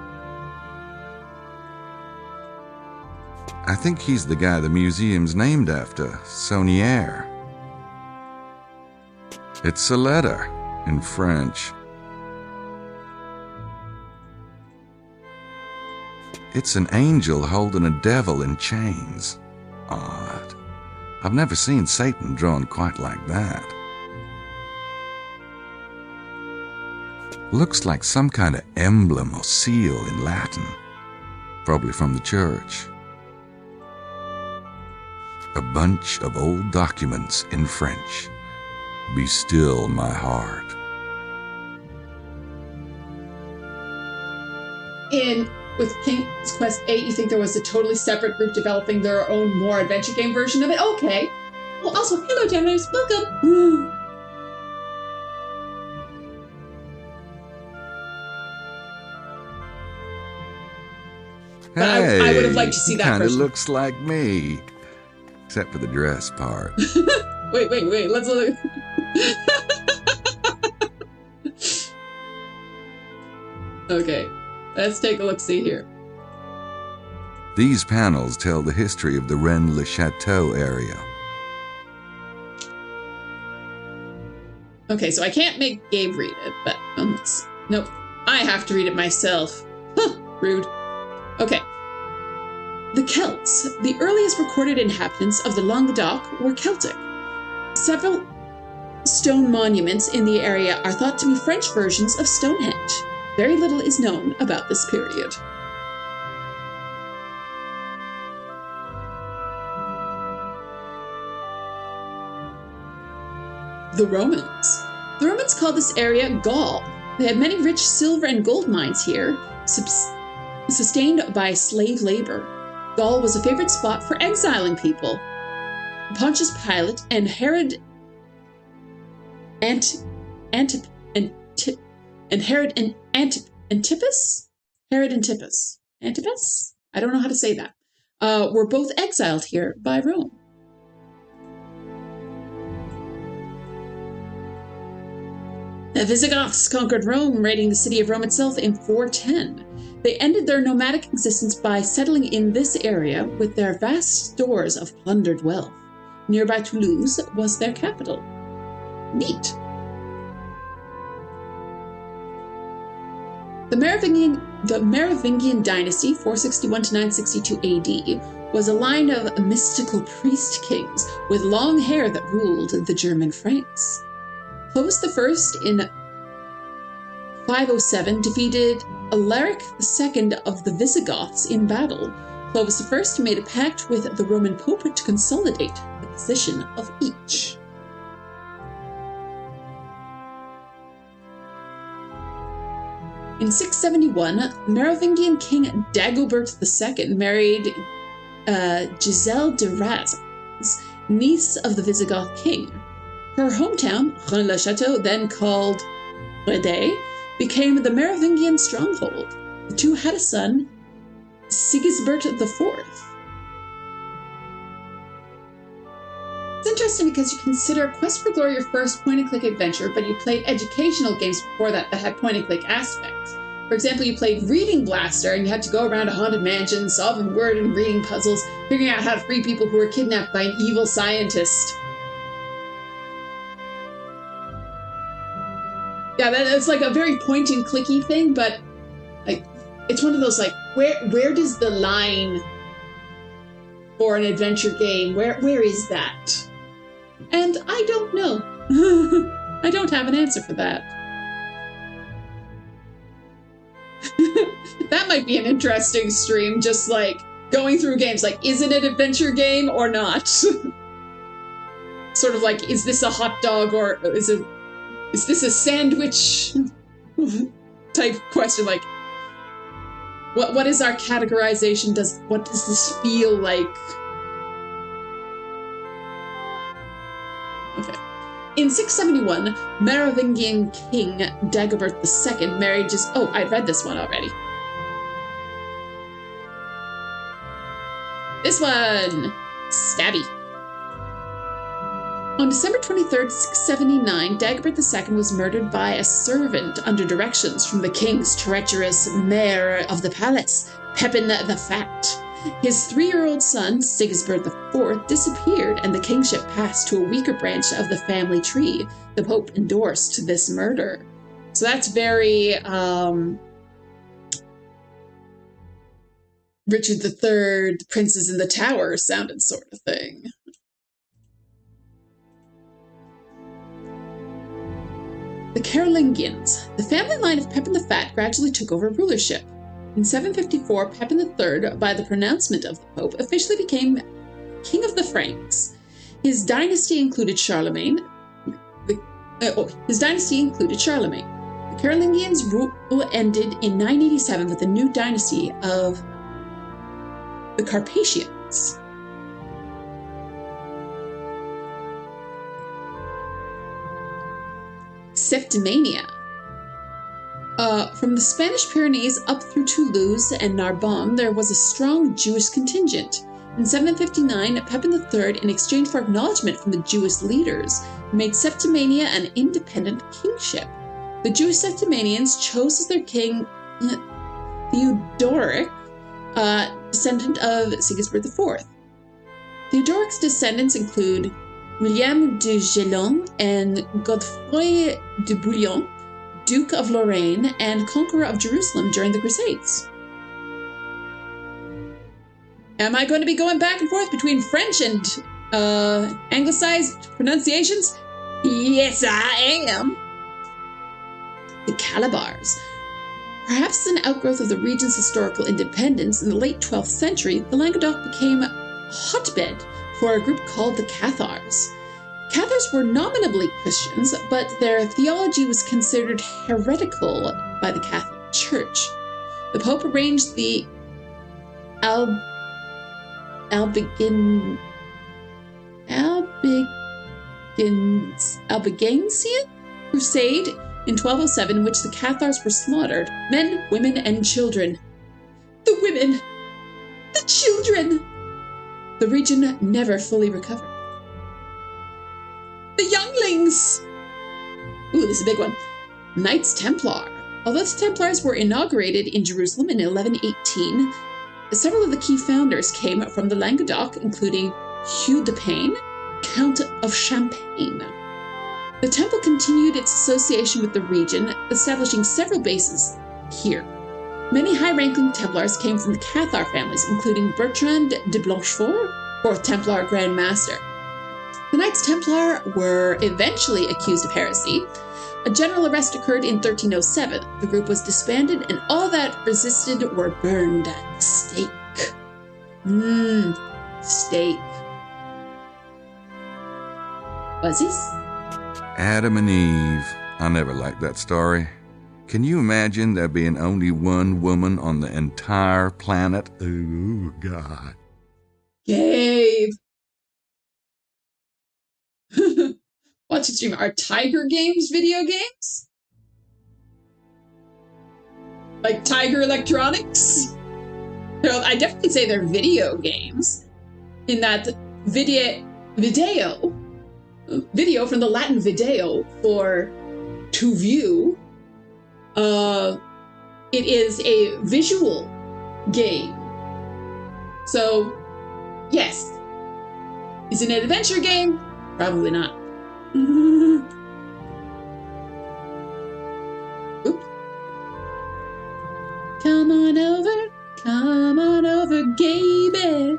I think he's the guy the museum's named after, Saunier. It's a letter in French. It's an angel holding a devil in chains. Odd. I've never seen Satan drawn quite like that. Looks like some kind of emblem or seal in Latin. Probably from the church. A bunch of old documents in French. Be still, my heart. With King's Quest 8, you think there was a totally separate group developing their own more adventure game version of it? Okay. Well, also, hello, Gemini's. Welcome. But Hey, I would have liked to see that kind of version. looks like me. Except for the dress part. Wait, let's look. Okay, let's take a look-see here. These panels tell the history of the Rennes-le-Château area. Okay, so I can't make Gabe read it, but nope, I have to read it myself. Huh, rude. Okay. The Celts, the earliest recorded inhabitants of the Languedoc, were Celtic. Several stone monuments in the area are thought to be French versions of Stonehenge. Very little is known about this period. The Romans. The Romans called this area Gaul. They had many rich silver and gold mines here, sustained by slave labor. Gaul was a favorite spot for exiling people. Pontius Pilate and Herod Antipas? Antipas? I don't know how to say that. Were both exiled here by Rome. The Visigoths conquered Rome, raiding the city of Rome itself in 410. They ended their nomadic existence by settling in this area with their vast stores of plundered wealth. Nearby Toulouse was their capital. Neat. The Merovingian dynasty, 461 to 962 AD, was a line of mystical priest kings with long hair that ruled the German Franks. Clovis I in 507 defeated Alaric II of the Visigoths in battle. Clovis I made a pact with the Roman Pope to consolidate the position of each. In 671, Merovingian King Dagobert II married Giselle de Razes, niece of the Visigoth king. Her hometown, Rennes-le-Château, then called Rede, became the Merovingian stronghold. The two had a son, Sigisbert IV. It's interesting because you consider Quest for Glory your first point-and-click adventure, but you played educational games before that had point-and-click aspects. For example, you played Reading Blaster, and you had to go around a haunted mansion, solving word and reading puzzles, figuring out how to free people who were kidnapped by an evil scientist. Yeah, it's like a very point-and-clicky thing, but like it's one of those like where does the line for an adventure game? Where is that? And I don't know. I don't have an answer for that. That might be an interesting stream, just like going through games, like, is it an adventure game or not? Sort of like, is this a hot dog or is this a sandwich type question? Like, what is our categorization? What does this feel like? Okay. In 671, Merovingian king Dagobert II married just... Oh, I read this one already. This one! Stabby. On December 23rd, 679, Dagobert II was murdered by a servant under directions from the king's treacherous mayor of the palace, Pepin the Fat. His 3-year-old son, Sigisbert IV, disappeared, and the kingship passed to a weaker branch of the family tree. The Pope endorsed this murder. So that's very Richard III, Princes in the Tower sounded sort of thing. The Carolingians. The family line of Pepin the Fat gradually took over rulership. In 754, Pepin III, by the pronouncement of the Pope, officially became King of the Franks. His dynasty included Charlemagne. The Carolingians' rule ended in 987 with the new dynasty of the Carpathians. Septimania. From the Spanish Pyrenees up through Toulouse and Narbonne, there was a strong Jewish contingent. In 759, Pepin III, in exchange for acknowledgement from the Jewish leaders, made Septimania an independent kingship. The Jewish Septimanians chose as their king Theodoric, descendant of Sigisbert IV. Theodoric's descendants include William de Gélon and Godefroy de Bouillon, Duke of Lorraine and conqueror of Jerusalem during the Crusades. Am I going to be going back and forth between French and anglicized pronunciations? Yes, I am. The Calabars. Perhaps as an outgrowth of the region's historical independence in the late 12th century, the Languedoc became a hotbed for a group called the Cathars. Cathars were nominally Christians, but their theology was considered heretical by the Catholic Church. The Pope arranged the Albigensian Crusade in 1207, in which the Cathars were slaughtered, men, women, and children. The women! The children! The region never fully recovered. The younglings! Ooh, this is a big one. Knights Templar. Although the Templars were inaugurated in Jerusalem in 1118, several of the key founders came from the Languedoc, including Hugh de Payne, Count of Champagne. The temple continued its association with the region, establishing several bases here. Many high-ranking Templars came from the Cathar families, including Bertrand de Blanchefort, 4th Templar Grand Master. The Knights Templar were eventually accused of heresy. A general arrest occurred in 1307. The group was disbanded, and all that resisted were burned at the stake. Stake. Was this? Adam and Eve. I never liked that story. Can you imagine there being only one woman on the entire planet? Oh, God. Gabe. Watch it stream. Are Tiger Games video games? Like Tiger Electronics? No, I definitely say they're video games. In that video from the Latin video for to view. It is a visual game. So, yes. Is it an adventure game? Probably not. Oops. Come on over, Gaby.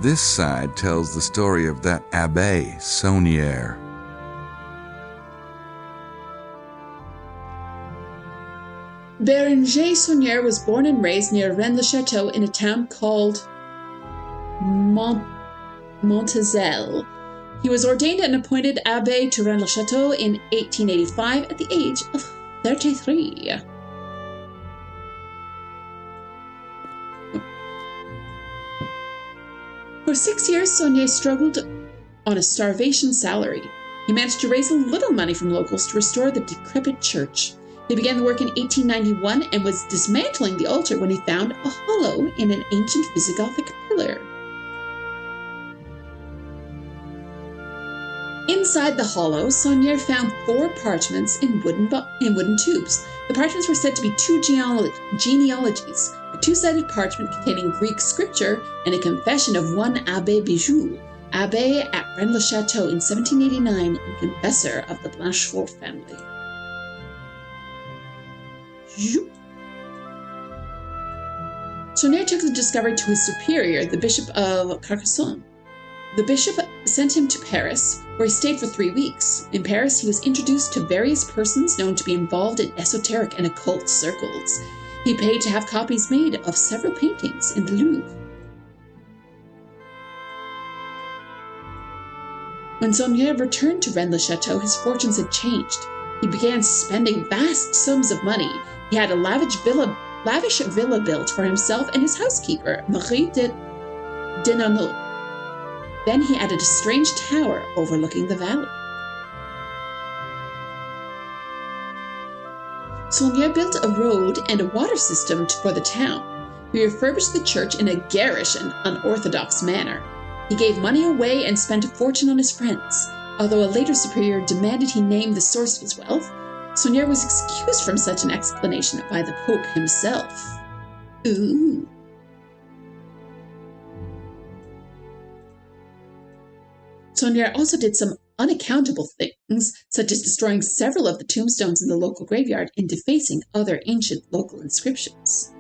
This side tells the story of that Abbé Saunière. Bérenger Saunière was born and raised near Rennes-le-Château in a town called Montezel. He was ordained and appointed abbé to Rennes-le-Château in 1885 at the age of 33. For 6 years, Saunière struggled on a starvation salary. He managed to raise a little money from locals to restore the decrepit church. He began the work in 1891 and was dismantling the altar when he found a hollow in an ancient Visigothic pillar. Inside the hollow, Saunier found 4 parchments in wooden tubes. The parchments were said to be 2 genealogies, a 2-sided parchment containing Greek scripture and a confession of one Abbé Bijou, abbé at Rennes-le-Château in 1789 and confessor of the Blanchefort family. Saunier took the discovery to his superior, the Bishop of Carcassonne. The bishop sent him to Paris, where he stayed for 3 weeks. In Paris, he was introduced to various persons known to be involved in esoteric and occult circles. He paid to have copies made of several paintings in the Louvre. When Saunier returned to Rennes-le-Château, his fortunes had changed. He began spending vast sums of money. He had a lavish villa built for himself and his housekeeper, Marie de Denanot. Then he added a strange tower overlooking the valley. Saunier built a road and a water system for the town. He refurbished the church in a garish and unorthodox manner. He gave money away and spent a fortune on his friends. Although a later superior demanded he name the source of his wealth, Saunier was excused from such an explanation by the Pope himself. Ooh. Saunier also did some unaccountable things, such as destroying several of the tombstones in the local graveyard and defacing other ancient local inscriptions.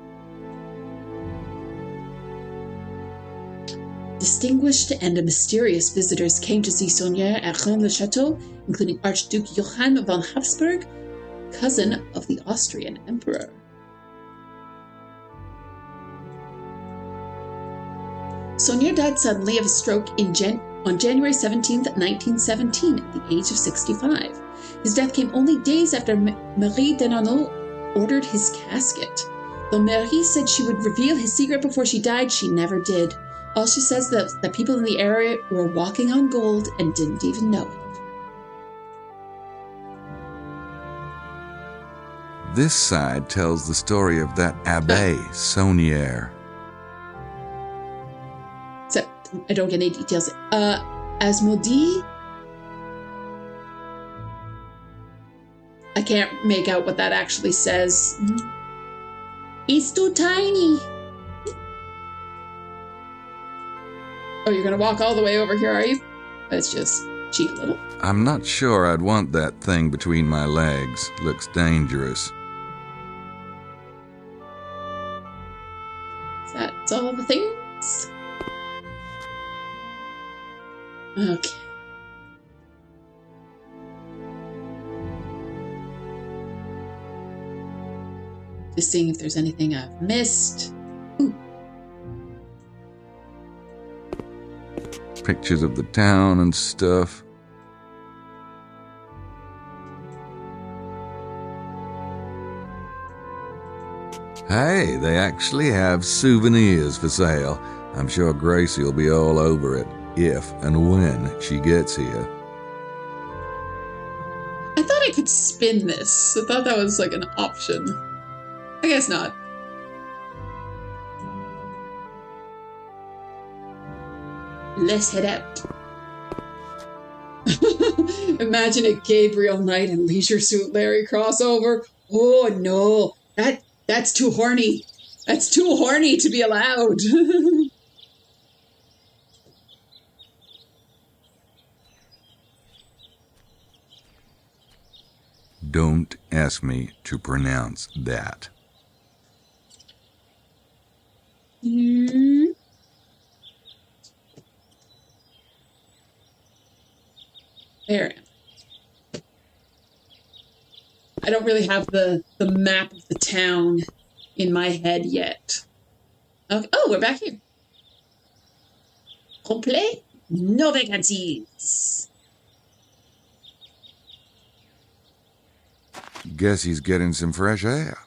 Distinguished and mysterious visitors came to see Saunier at Rennes-le-Château, including Archduke Johann von Habsburg, cousin of the Austrian Emperor. Saunier died suddenly of a stroke on January 17, 1917, at the age of 65. His death came only days after Marie Denanot ordered his casket. Though Marie said she would reveal his secret before she died, she never did. All she says is that people in the area were walking on gold and didn't even know it. This side tells the story of that Abbé Saunier. So, I don't get any details. Asmodee? I can't make out what that actually says. It's too tiny. Oh, you're gonna walk all the way over here, are you? That's just cheek a little. I'm not sure I'd want that thing between my legs. Looks dangerous. That's all the things? Okay. Just seeing if there's anything I've missed. Ooh. Pictures of the town and stuff. Hey, they actually have souvenirs for sale. I'm sure Gracie will be all over it, if and when she gets here. I thought I could spin this. I thought that was like an option. I guess not. Let's head out. Imagine a Gabriel Knight and Leisure Suit Larry crossover. Oh no, that's too horny. That's too horny to be allowed. Don't ask me to pronounce that. There. I don't really have the map of the town in my head yet. Okay. Oh, we're back here. Complet? No vacancies. Guess he's getting some fresh air.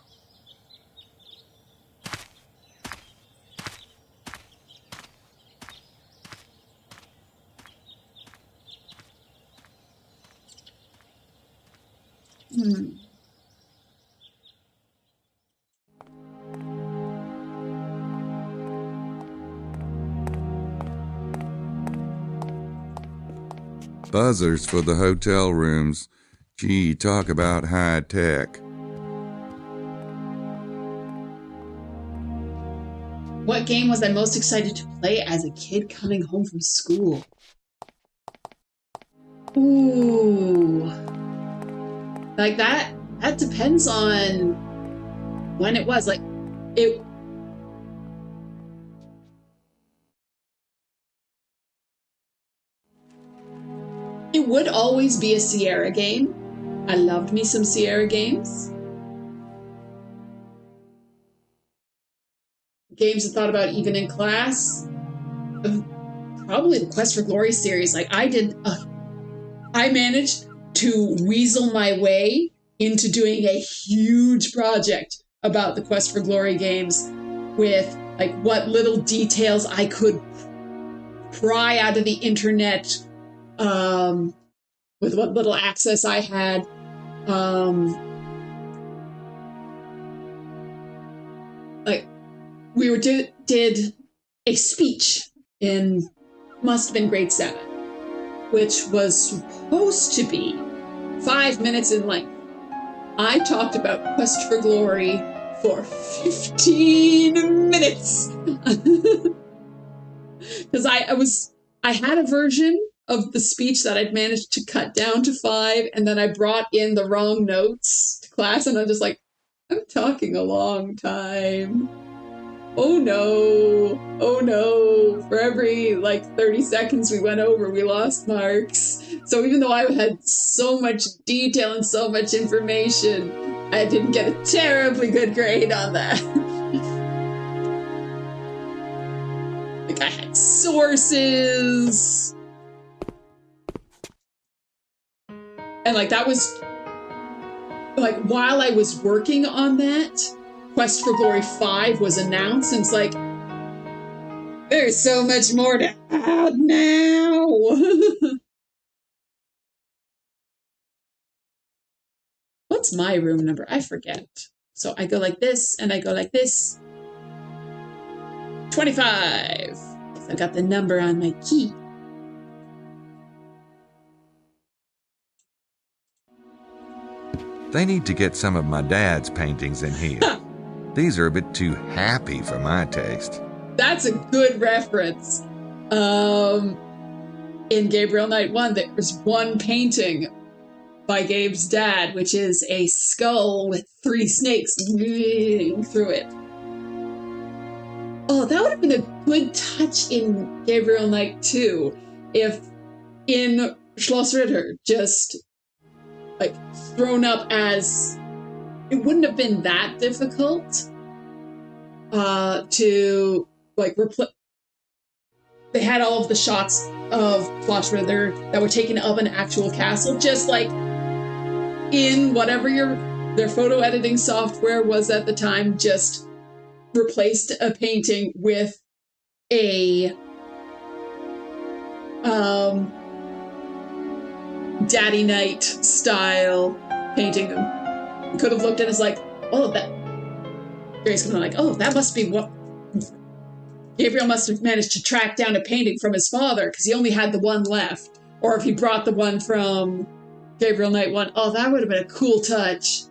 Buzzers for the hotel rooms. Gee, talk about high tech. What game was I most excited to play as a kid coming home from school? Ooh. Like that depends on when it was. Like it would always be a Sierra game. I loved me some Sierra games. Games I thought about even in class. Probably the Quest for Glory series. Like I managed to weasel my way into doing a huge project about the Quest for Glory games with like what little details I could pry out of the internet, with what little access I had. Like we did a speech in, must have been grade 7, which was supposed to be 5 minutes in length. I talked about Quest for Glory for 15 minutes. Because I had a version of the speech that I'd managed to cut down to 5, and then I brought in the wrong notes to class, and I'm just like, I'm talking a long time. Oh no, for every 30 seconds we went over, we lost marks. So even though I had so much detail and so much information, I didn't get a terribly good grade on that. Like I had sources. And that was while I was working on that, Quest for Glory 5 was announced, and it's like, there's so much more to add now. What's my room number? I forget. So I go like this, and I go like this. 25. I got the number on my key. They need to get some of my dad's paintings in here. These are a bit too happy for my taste. That's a good reference. In Gabriel Knight 1, there's one painting by Gabe's dad, which is a skull with 3 snakes through it. Oh, that would have been a good touch in Gabriel Knight 2 if in Schloss Ritter just thrown up as, it wouldn't have been that difficult to replace. They had all of the shots of Schloss Ritter that were taken of an actual castle, just in whatever their photo editing software was at the time, just replaced a painting with a Daddy Knight style painting. You could have looked at it as oh, that Grace could have been oh, that must be what Gabriel must have managed to track down a painting from his father, because he only had the one left. Or if he brought the one from Gabriel Knight 1, oh, that would have been a cool touch.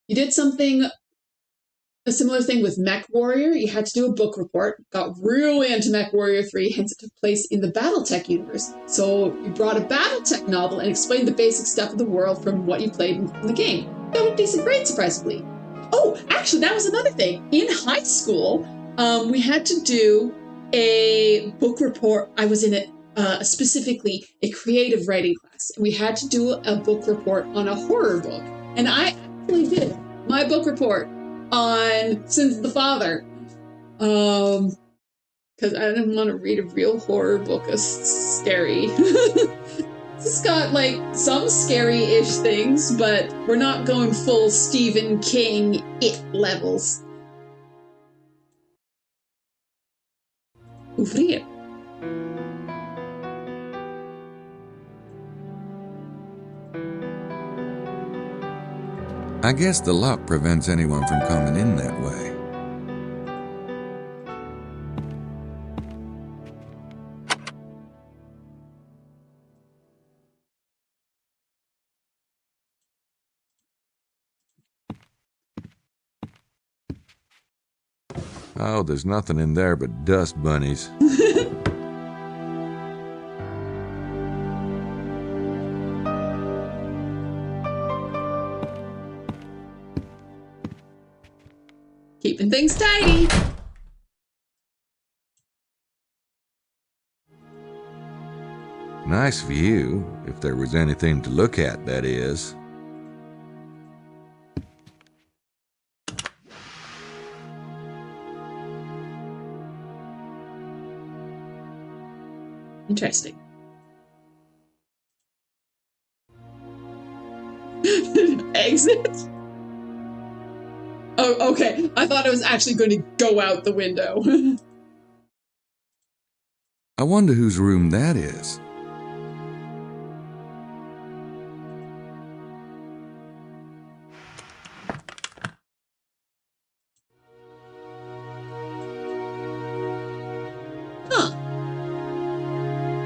You did a similar thing with Mech Warrior. You had to do a book report. Got really into Mech Warrior 3, hence it took place in the Battletech universe. So you brought a Battletech novel and explained the basic stuff of the world from what you played in the game. That would be decent grade, surprisingly. Oh, actually, that was another thing. In high school, we had to do a book report. I was in specifically a creative writing class. And we had to do a book report on a horror book. And I actually did my book report on Sins of the Father. Because I didn't want to read a real horror book. It's scary. It's got some scary-ish things, but we're not going full Stephen King It levels. Ouvrir. I guess the lock prevents anyone from coming in that way. Oh, there's nothing in there but dust bunnies. Keeping things tidy. Nice view, if there was anything to look at, that is. Interesting. Exit? Oh, okay. I thought it was actually going to go out the window. I wonder whose room that is. Huh.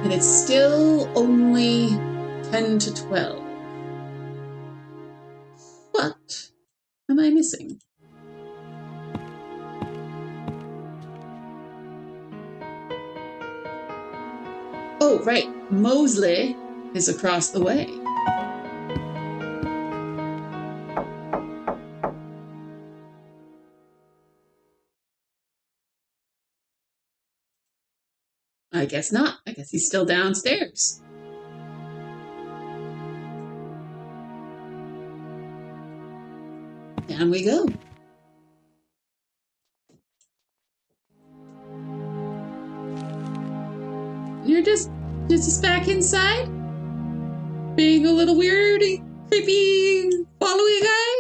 And it's still only 10 to 12. What am I missing? Oh, right. Mosley is across the way. I guess not. I guess he's still downstairs. Down we go. You're just back inside? Being a little weirdy, creepy, following guy?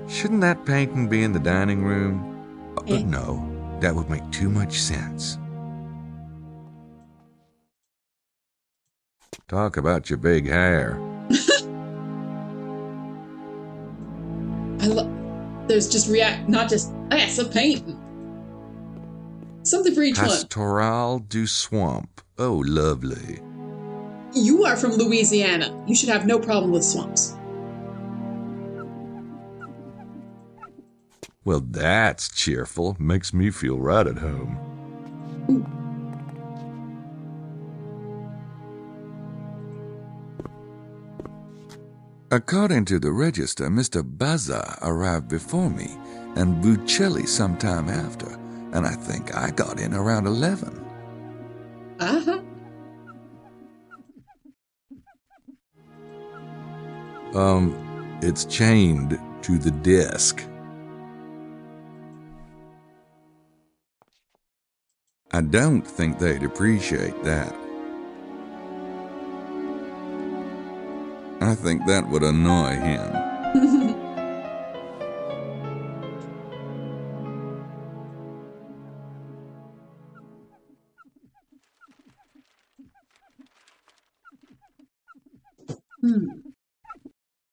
Shouldn't that painting be in the dining room? No, that would make too much sense. Talk about your big hair. There's just not just, some painting. Something for each one. Pastoral du Swamp. Oh, lovely. You are from Louisiana. You should have no problem with swamps. Well, that's cheerful. Makes me feel right at home. Ooh. According to the register, Mr. Baza arrived before me and Buccelli sometime after, and I think I got in around 11. Uh-huh. It's chained to the desk. I don't think they'd appreciate that. I think that would annoy him.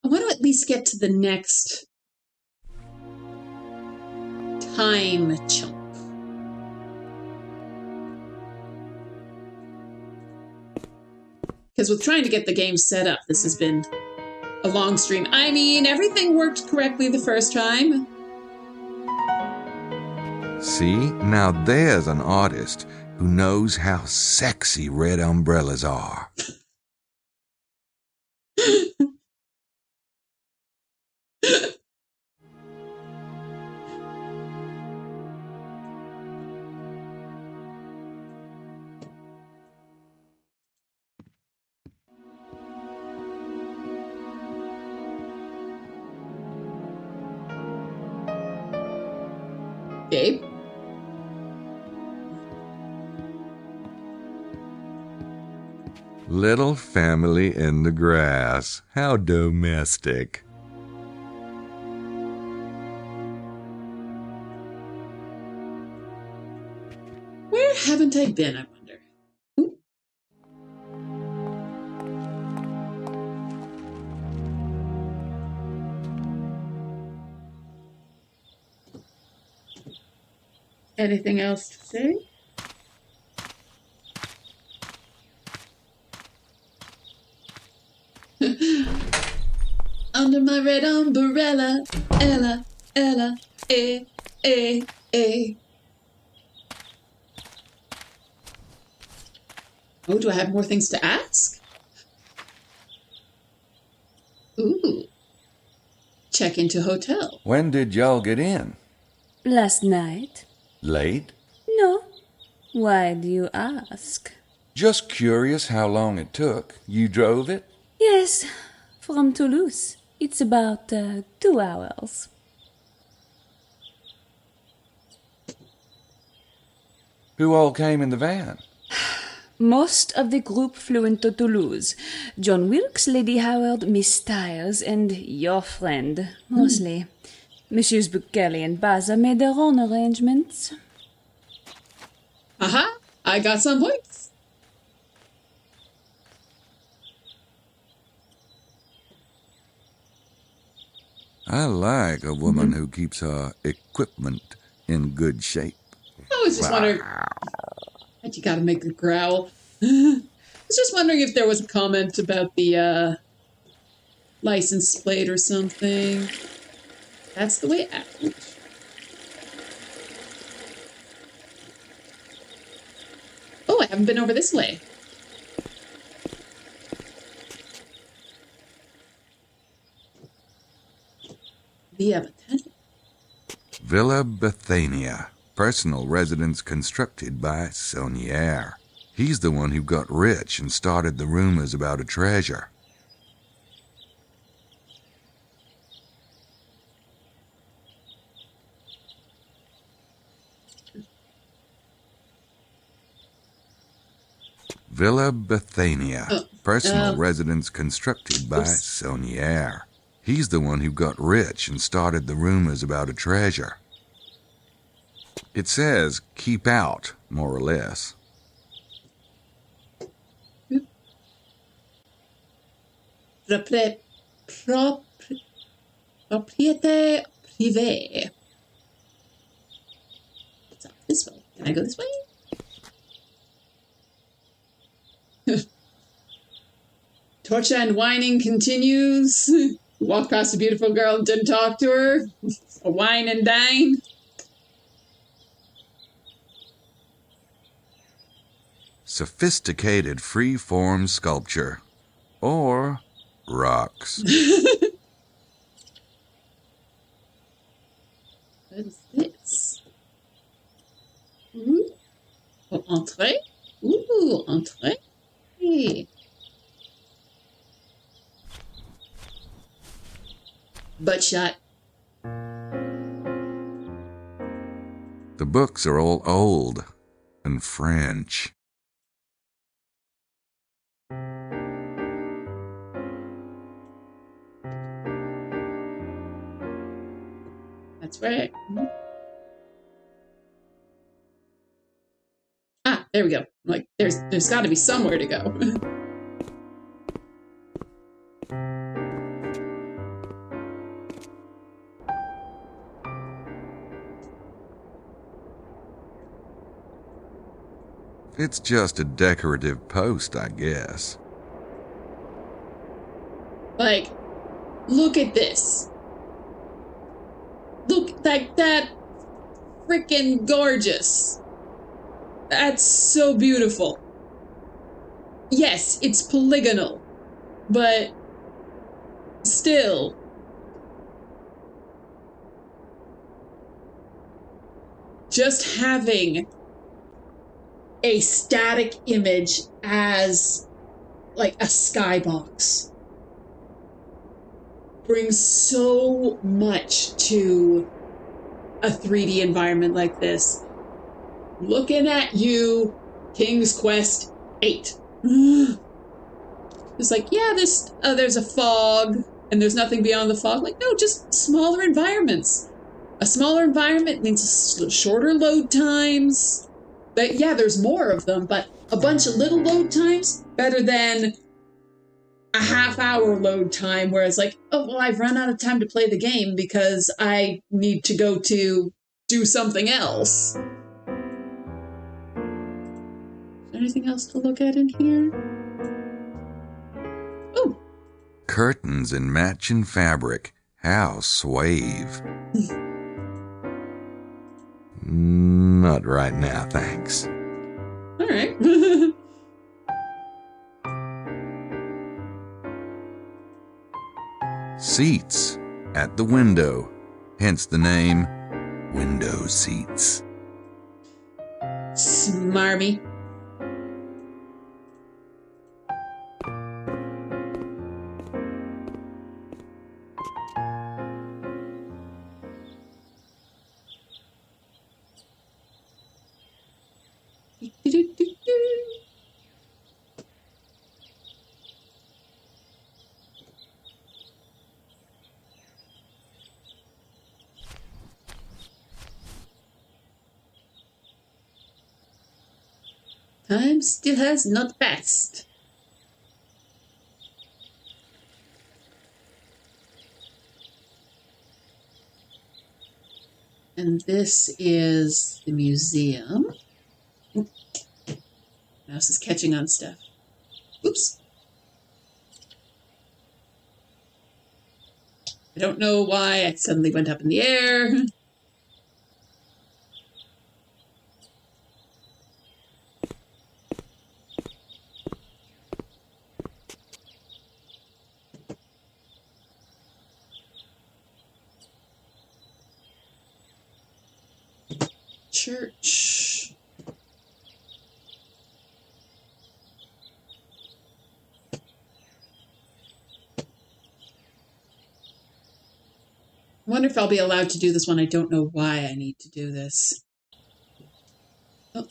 I want to at least get to the next time chunk. Because with trying to get the game set up, this has been a long stream. I mean, everything worked correctly the first time. See, now there's an artist who knows how sexy red umbrellas are. Gabe? Little family in the grass. How domestic. Where haven't I been, I wonder? Ooh. Anything else to say? Under my red umbrella, Ella, Ella, eh, eh, eh. Oh, do I have more things to ask? Ooh. Check into hotel. When did y'all get in? Last night? Late? No. Why do you ask? Just curious how long it took. You drove it? Yes, from Toulouse. It's about 2 hours. Who all came in the van? Most of the group flew into Toulouse. John Wilkes, Lady Howard, Miss Stiles, and your friend, mostly. Messieurs Kelly and Baza made their own arrangements. Aha! I got some points. I like a woman who keeps her equipment in good shape. I was just wondering. You gotta make a growl. I was just wondering if there was a comment about the license plate or something. That's the way out. Oh, I haven't been over this way. Via Botanic. Villa Bethania, personal residence constructed by Shattenjager. He's the one who got rich and started the rumors about a treasure. Villa Bethania, personal residence constructed by Shattenjager. He's the one who got rich and started the rumors about a treasure. It says, keep out, more or less. Propriété privée. It's up this way. Can I go this way? Torture and whining continues. Walk past a beautiful girl and didn't talk to her. A wine and dine. Sophisticated free-form sculpture. Or rocks. What is this? Ooh. Oh, entrée? Ooh, entrée. Hey. Butt shot. The books are all old and French. That's right. Ah, there we go. Like, there's got to be somewhere to go. It's just a decorative post, I guess. Like, look at this. Look, that freaking gorgeous. That's so beautiful. Yes, it's polygonal, but still. Just having a static image as like a skybox brings so much to a 3D environment like this. Looking at you, King's Quest 8. It's like, yeah, there's a fog, and there's nothing beyond the fog. Like, no, just smaller environments. A smaller environment means shorter load times. But yeah, there's more of them, but a bunch of little load times better than a half-hour load time where it's like, oh, well, I've run out of time to play the game because I need to go to do something else. Anything else to look at in here? Oh! Curtains in matching fabric. How suave. Not right now, thanks. All right. Seats at the window, hence the name Window Seats. Smarmy. Time still has not passed. And this is the museum. Mouse is catching on stuff. Oops. I don't know why I suddenly went up in the air. Church. I wonder if I'll be allowed to do this one. I don't know why I need to do this. Oh.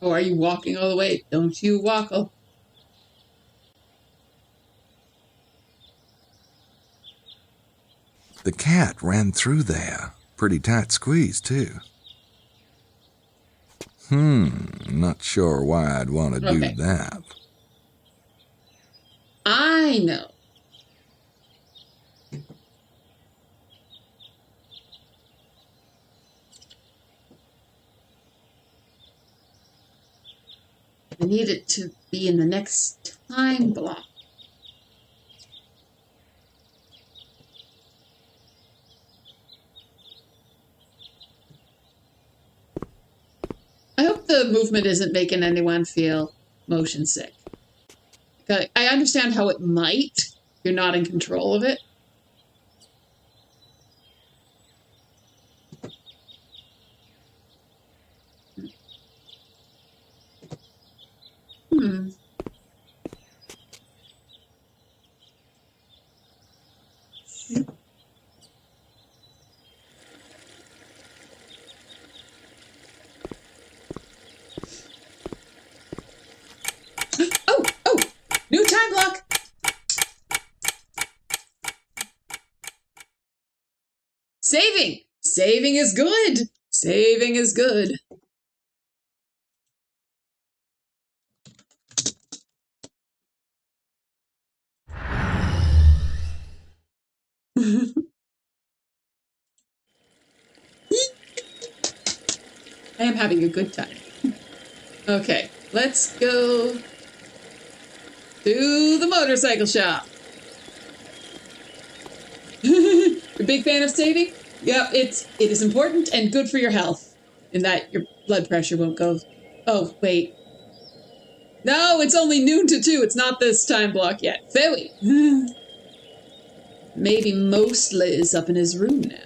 Oh, are you walking all the way? Don't you walk. Oh. The cat ran through there. Pretty tight squeeze, too. Not sure why I'd want to do that. I know. I need it to be in the next time block. I hope the movement isn't making anyone feel motion sick. I understand how it might. You're not in control of it. Oh! New time block! Saving! Saving is good! Saving is good. I am having a good time. Okay, let's go to the motorcycle shop. You're a big fan of saving? Yep, it is important and good for your health. In that your blood pressure won't go. Oh, wait. No, it's only noon to 2. It's not this time block yet. Philly. Maybe Mostly is up in his room now.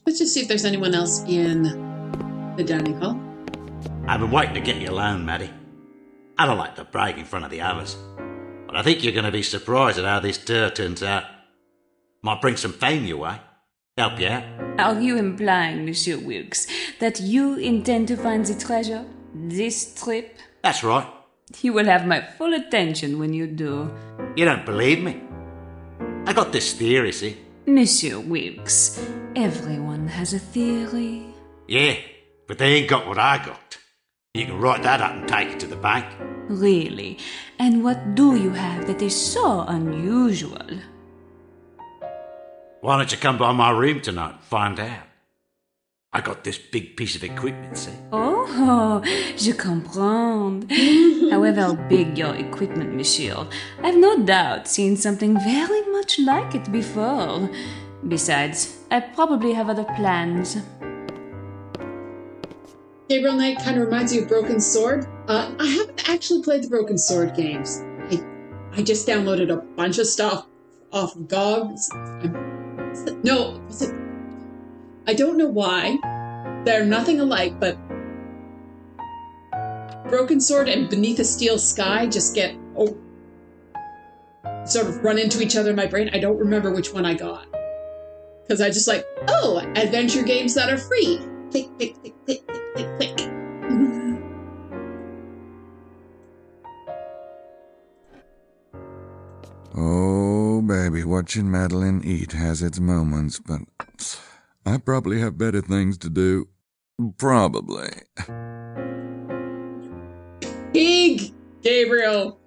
Let's just see if there's anyone else in the dining hall. I've been waiting to get you alone, Maddie. I don't like to brag in front of the others, but I think you're going to be surprised at how this tour turns out. Might bring some fame your way. Help you out. Are you implying, Monsieur Wilkes, that you intend to find the treasure this trip? That's right. You will have my full attention when you do. You don't believe me? I got this theory, see? Monsieur Wilkes, everyone has a theory. Yeah, but they ain't got what I got. You can write that up and take it to the bank. Really? And what do you have that is so unusual? Why don't you come by my room tonight and find out? I got this big piece of equipment, see? Oh, je comprends. However big your equipment, monsieur, I've no doubt seen something very much like it before. Besides, I probably have other plans. Gabriel Knight kind of reminds you of Broken Sword. I haven't actually played the Broken Sword games. I just downloaded a bunch of stuff off of GOG. I don't know why. They're nothing alike, but Broken Sword and Beneath a Steel Sky just get sort of run into each other in my brain. I don't remember which one I got. Because I just like, adventure games that are free. Click, click, click, click, click, click, click. Oh, baby, watching Madeline eat has its moments, but I probably have better things to do. Probably. Big Gabriel.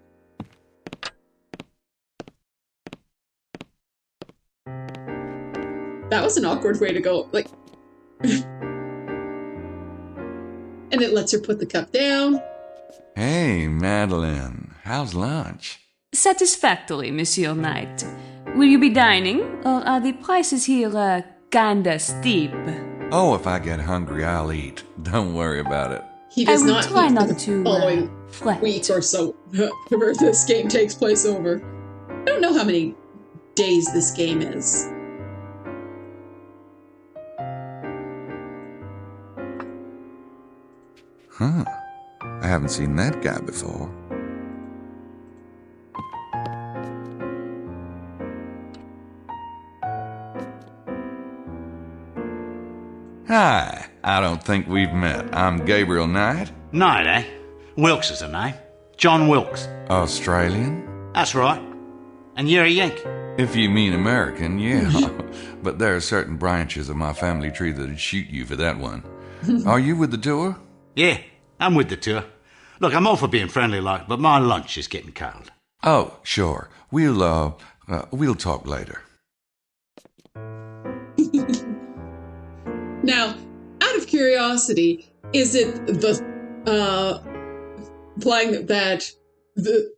That was an awkward way to go. Like, and it lets her put the cup down. Hey, Madeline, how's lunch? Satisfactory, Monsieur Knight. Will you be dining, or are the prices here, kinda steep? Oh, if I get hungry, I'll eat. Don't worry about it. He does I will not try eat not for to, the following fret. week or so, whenever this game takes place over. I don't know how many days this game is. Huh. I haven't seen that guy before. Hi, I don't think we've met. I'm Gabriel Knight. Knight, eh? Wilkes is the name. John Wilkes. Australian? That's right. And you're a Yank. If you mean American, yeah. But there are certain branches of my family tree that'd shoot you for that one. Are you with the tour? Yeah, I'm with the tour. Look, I'm all for being friendly like, but my lunch is getting cold. Oh, sure. We'll talk later. Now, out of curiosity, is it the implying that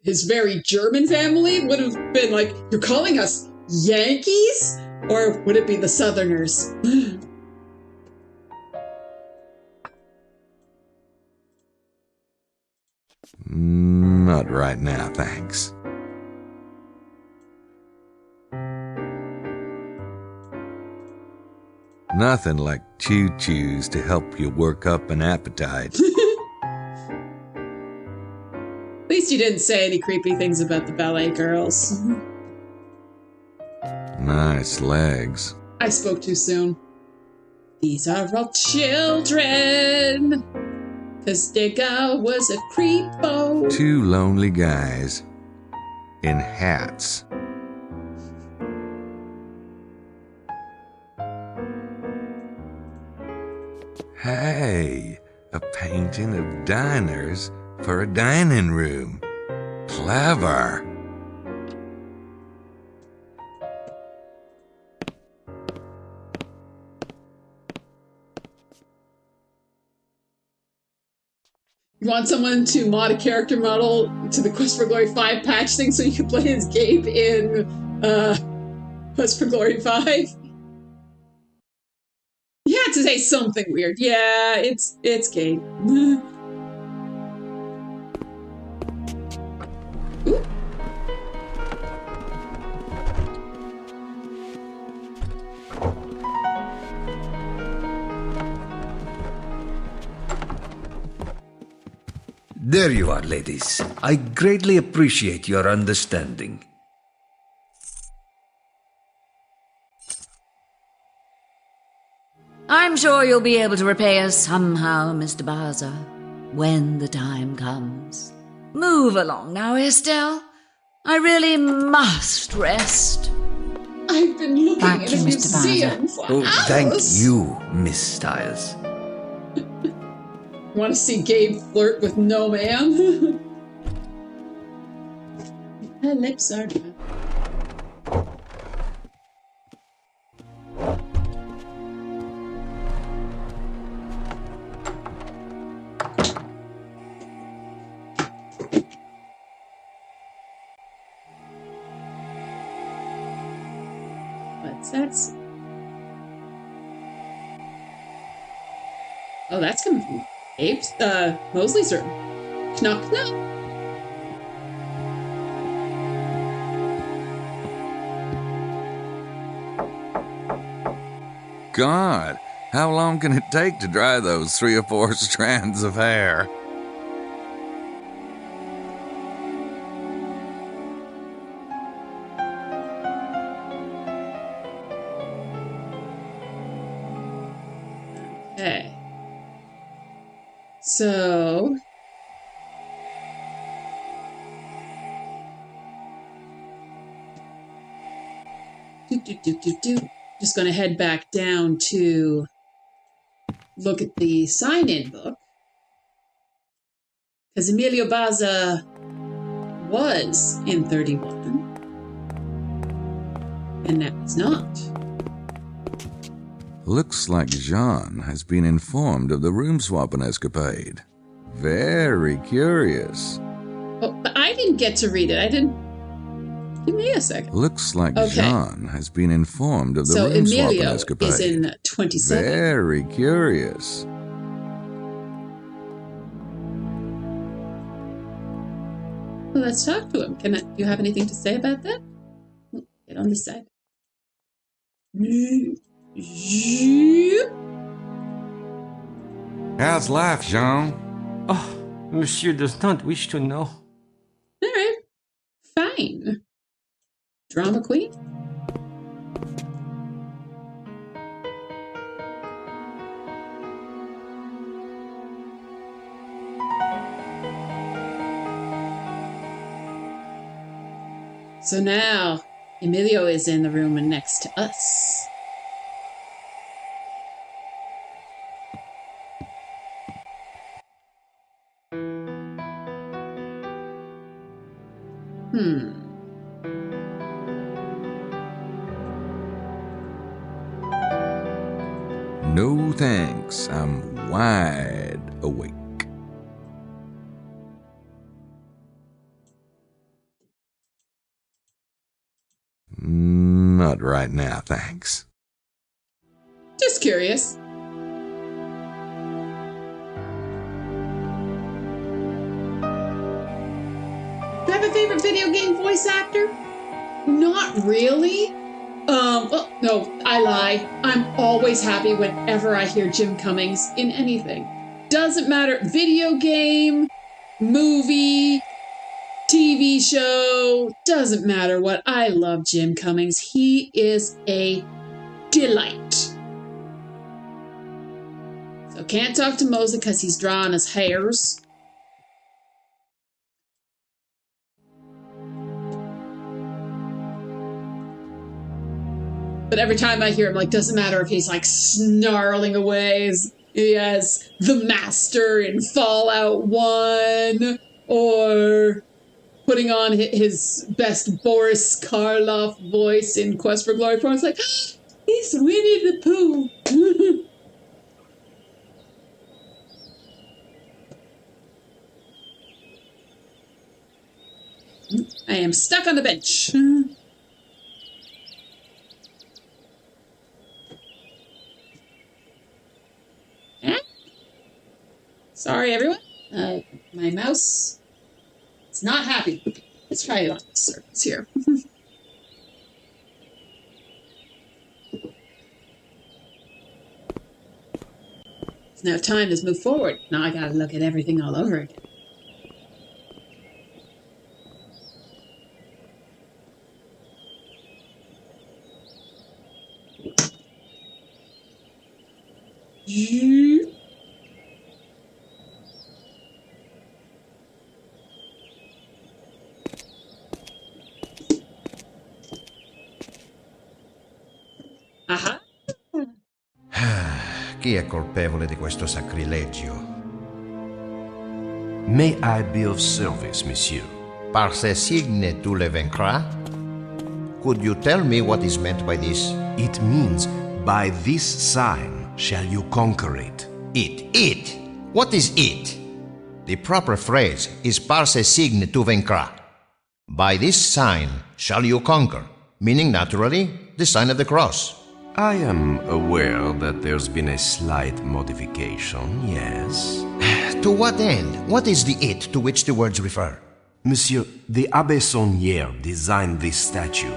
his very German family would have been like, you're calling us Yankees? Or would it be the Southerners? Not right now, thanks. Nothing like choo-choos to help you work up an appetite. At least you didn't say any creepy things about the ballet girls. Nice legs. I spoke too soon. These are all children. Cause Digga was a creepo. Two lonely guys in hats. Hey, a painting of diners for a dining room. Clever. You want someone to mod a character model to the Quest for Glory 5 patch thing so you can play as Gabe in Quest for Glory 5? You had to say something weird. Yeah, it's Gabe. Ooh. There you are, ladies. I greatly appreciate your understanding. sure you'll be able to repay us somehow, Mr. Baza, when the time comes. Move along now, Estelle. I really must rest. I've been looking Thank at you, a Mr. museum for Oh, hours. thank you, Miss Styles. Want to see Gabe flirt with no man? Her lips are dry. What's that? Oh, that's coming from Abe's, Mosley's room. Knock, knock. God, how long can it take to dry those 3 or 4 strands of hair? Okay. So. Just going to head back down to look at the sign-in book. Because Emilio Baza was in 31. And now it's not. Looks like Jean has been informed of the room swapping escapade. Very curious. Oh, but I didn't get to read it. I didn't. Give me a second. Looks like Okay. Jean has been informed of the So room swapping Emilio escapade. is in 27. Very curious. Well, let's talk to him. Do you have anything to say about that? Get on this side. How's life, Jean? Oh, Monsieur does not wish to know. All right. Fine. Drama queen? So now, Emilio is in the room next to us. No thanks. I'm wide awake. Not right now, thanks. Just curious. Do you have a favorite video game voice actor? Not really. Well, no, I lie. I'm always happy whenever I hear Jim Cummings in anything. Doesn't matter, video game, movie, TV show, doesn't matter what. I love Jim Cummings. He is a delight. So can't talk to Mosley because he's drawing his hairs. But every time I hear him, like, doesn't matter if he's like snarling away. He has the master in Fallout 1, or putting on his best Boris Karloff voice in Quest for Glory 4. It's like, he's Winnie the Pooh. I am stuck on the bench. Sorry, everyone. My mouse is not happy. Let's try it on the surface here. It's now time to move forward. Now I gotta look at everything all over again. Aha. Chi è colpevole di questo sacrilegio? May I be of service, monsieur? Par ce signe tu le vaincras? Could you tell me what is meant by this? It means, by this sign shall you conquer it. It. What is it? The proper phrase is par ce signe tu vaincras. By this sign shall you conquer, meaning naturally the sign of the cross. I am aware that there's been a slight modification, yes. To what end? What is the it to which the words refer? Monsieur, the Abbé Saunière designed this statue.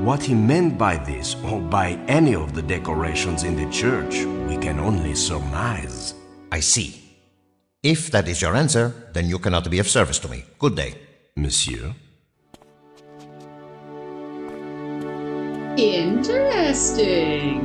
What he meant by this, or by any of the decorations in the church, we can only surmise. I see. If that is your answer, then you cannot be of service to me. Good day. Monsieur? Interesting.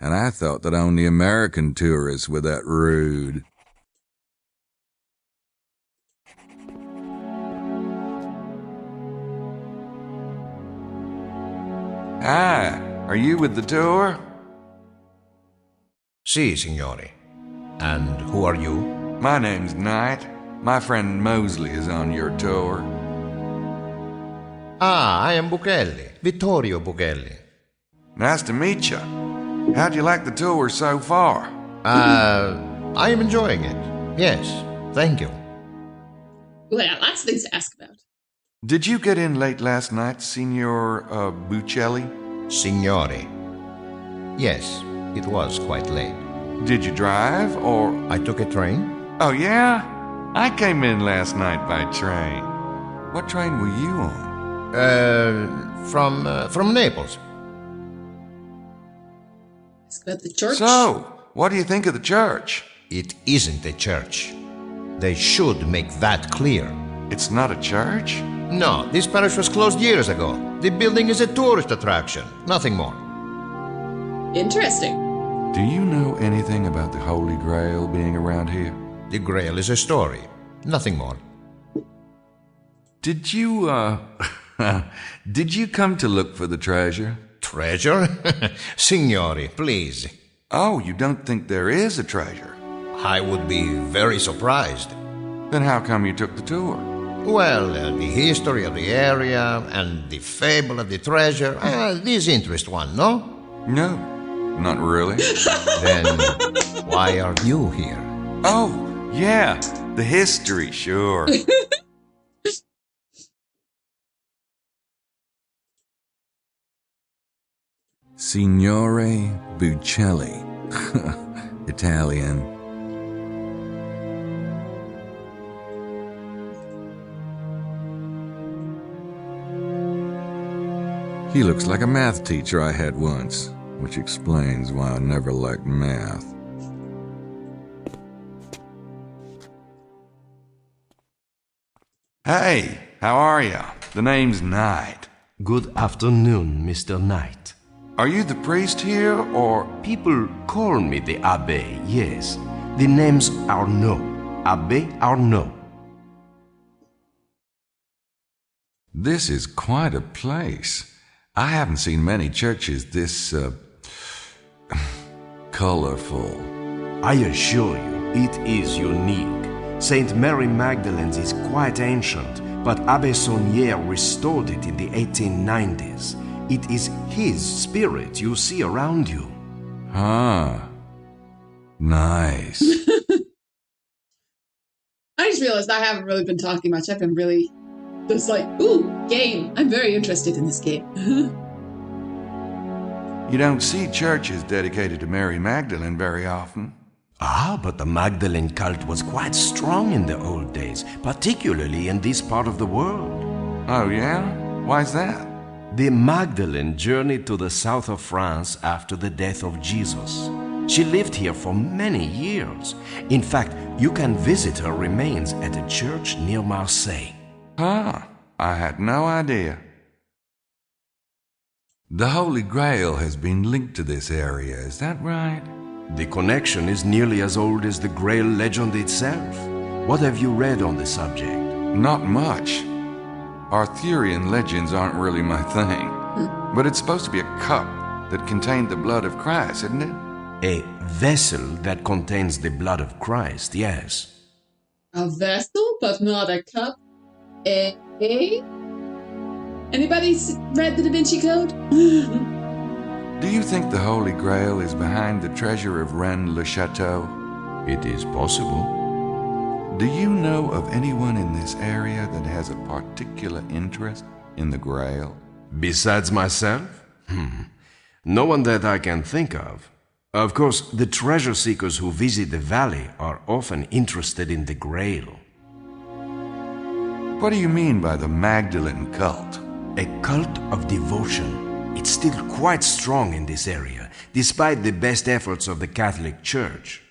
And I thought that only American tourists were that rude. Hi, are you with the tour? Si, signore. And who are you? My name's Knight. My friend Mosley is on your tour. Ah, I am Buchelli. Vittorio Buchelli. Nice to meet you. How'd you like the tour so far? I am enjoying it. Yes, thank you. Well, yeah, lots of things to ask about. Did you get in late last night, Signor Buccelli? Signore. Yes, it was quite late. Did you drive, or...? I took a train. Oh, yeah? I came in last night by train. What train were you on? From Naples. Ask about the church. So, what do you think of the church? It isn't a church. They should make that clear. It's not a church? No, this parish was closed years ago. The building is a tourist attraction, nothing more. Interesting. Do you know anything about the Holy Grail being around here? The Grail is a story, nothing more. Did you, did you come to look for the treasure? Treasure? Signori, please. Oh, you don't think there is a treasure? I would be very surprised. Then how come you took the tour? Well, the history of the area and the fable of the treasure, these interest one, no? No, not really. Then why are you here? Oh, yeah, the history, sure. Signore Buccelli. Italian. He looks like a math teacher I had once, which explains why I never liked math. Hey, how are ya? The name's Knight. Good afternoon, Mr. Knight. Are you the priest here, or...? People call me the Abbé, yes. The name's Arnaud. Abbé Arnaud. This is quite a place. I haven't seen many churches this, colorful. I assure you, it is unique. Saint Mary Magdalene's is quite ancient, but Abbé Saunière restored it in the 1890s. It is his spirit you see around you. Ah, nice. I just realized I haven't really been talking much. I've been really just like, ooh, game. I'm very interested in this game. You don't see churches dedicated to Mary Magdalene very often. Ah, but the Magdalene cult was quite strong in the old days, particularly in this part of the world. Oh, yeah? Why's that? The Magdalene journeyed to the south of France after the death of Jesus. She lived here for many years. In fact, you can visit her remains at a church near Marseille. Ah, I had no idea. The Holy Grail has been linked to this area, is that right? The connection is nearly as old as the Grail legend itself. What have you read on the subject? Not much. Arthurian legends aren't really my thing. But it's supposed to be a cup that contained the blood of Christ, isn't it? A vessel that contains the blood of Christ, yes. A vessel, but not a cup? Eh? Anybody read the Da Vinci Code? Do you think the Holy Grail is behind the treasure of Rennes-le-Château? It is possible. Do you know of anyone in this area that has a particular interest in the Grail? Besides myself? No one that I can think of. Of course, the treasure seekers who visit the valley are often interested in the Grail. What do you mean by the Magdalene cult? A cult of devotion. It's still quite strong in this area, despite the best efforts of the Catholic Church.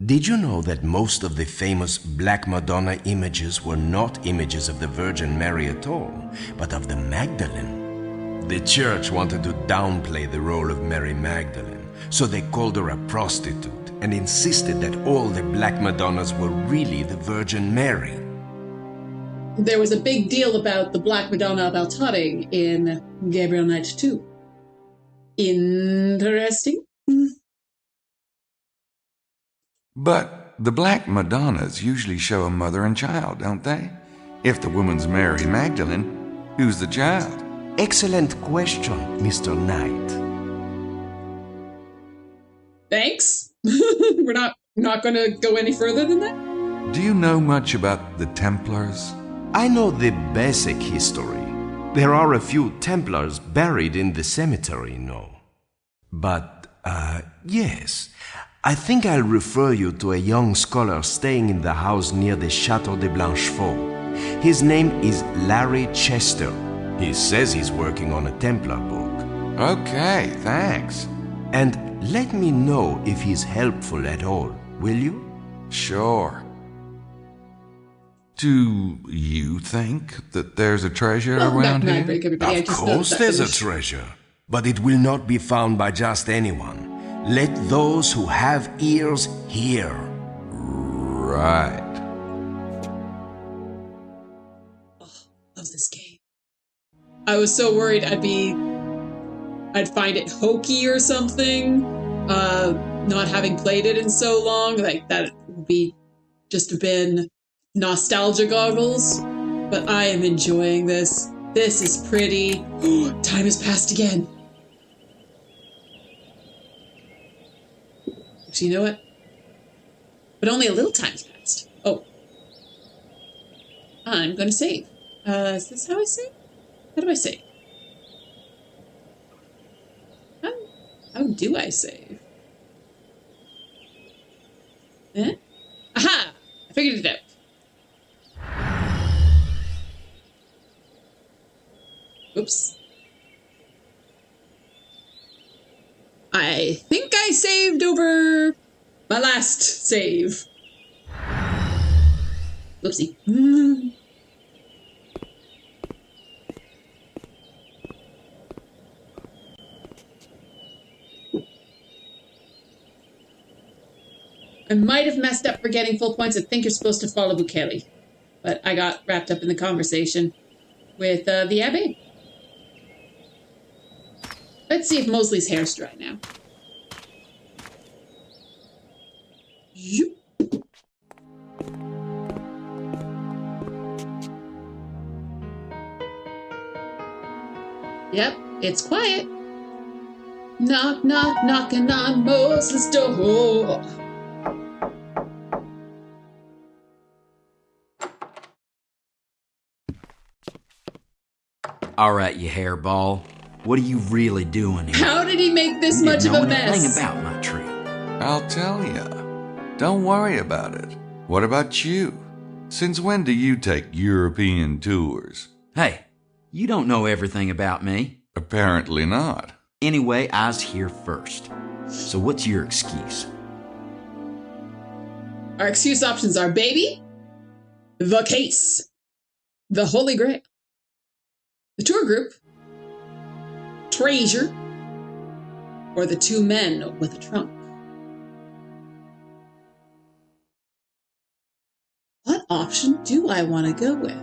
Did you know that most of the famous Black Madonna images were not images of the Virgin Mary at all, but of the Magdalene? The Church wanted to downplay the role of Mary Magdalene, so they called her a prostitute and insisted that all the Black Madonnas were really the Virgin Mary. There was a big deal about the Black Madonna of Altotting in Gabriel Knight 2. Interesting. But the Black Madonnas usually show a mother and child, don't they? If the woman's Mary Magdalene, who's the child? Excellent question, Mr. Knight. Thanks. We're not going to go any further than that? Do you know much about the Templars? I know the basic history. There are a few Templars buried in the cemetery, But, yes, I think I'll refer you to a young scholar staying in the house near the Château de Blanchefort. His name is Larry Chester. He says he's working on a Templar book. Okay, thanks. And let me know if he's helpful at all, will you? Sure. Do you think that there's a treasure around here? Of course there's a treasure, but it will not be found by just anyone. Let those who have ears hear. Right. Oh, love this game. I was so worried I'd find it hokey or something, not having played it in so long, like that would be just been nostalgia goggles, but I am enjoying this. This is pretty. Time has passed again. Actually, you know what? But only a little time's passed. Oh. I'm going to save. Is this how I save? How do I save? How do I save? Eh? Aha! I figured it out. Oops. I think I saved over my last save. Whoopsie. I might have messed up for getting full points. I think you're supposed to follow Bukele. But I got wrapped up in the conversation with the Abbé. Let's see if Mosley's hair's dry now. Yep, it's quiet. Knock, knock, knocking on Mosley's door. All right, you hairball. What are you really doing here? How did he make this much of a mess? Anything about my tree. I'll tell ya. Don't worry about it. What about you? Since when do you take European tours? Hey, you don't know everything about me. Apparently not. Anyway, I was here first. So what's your excuse? Our excuse options are baby, the case, the Holy Grail, the tour group, treasure, or the two men with a trunk. What option do I want to go with?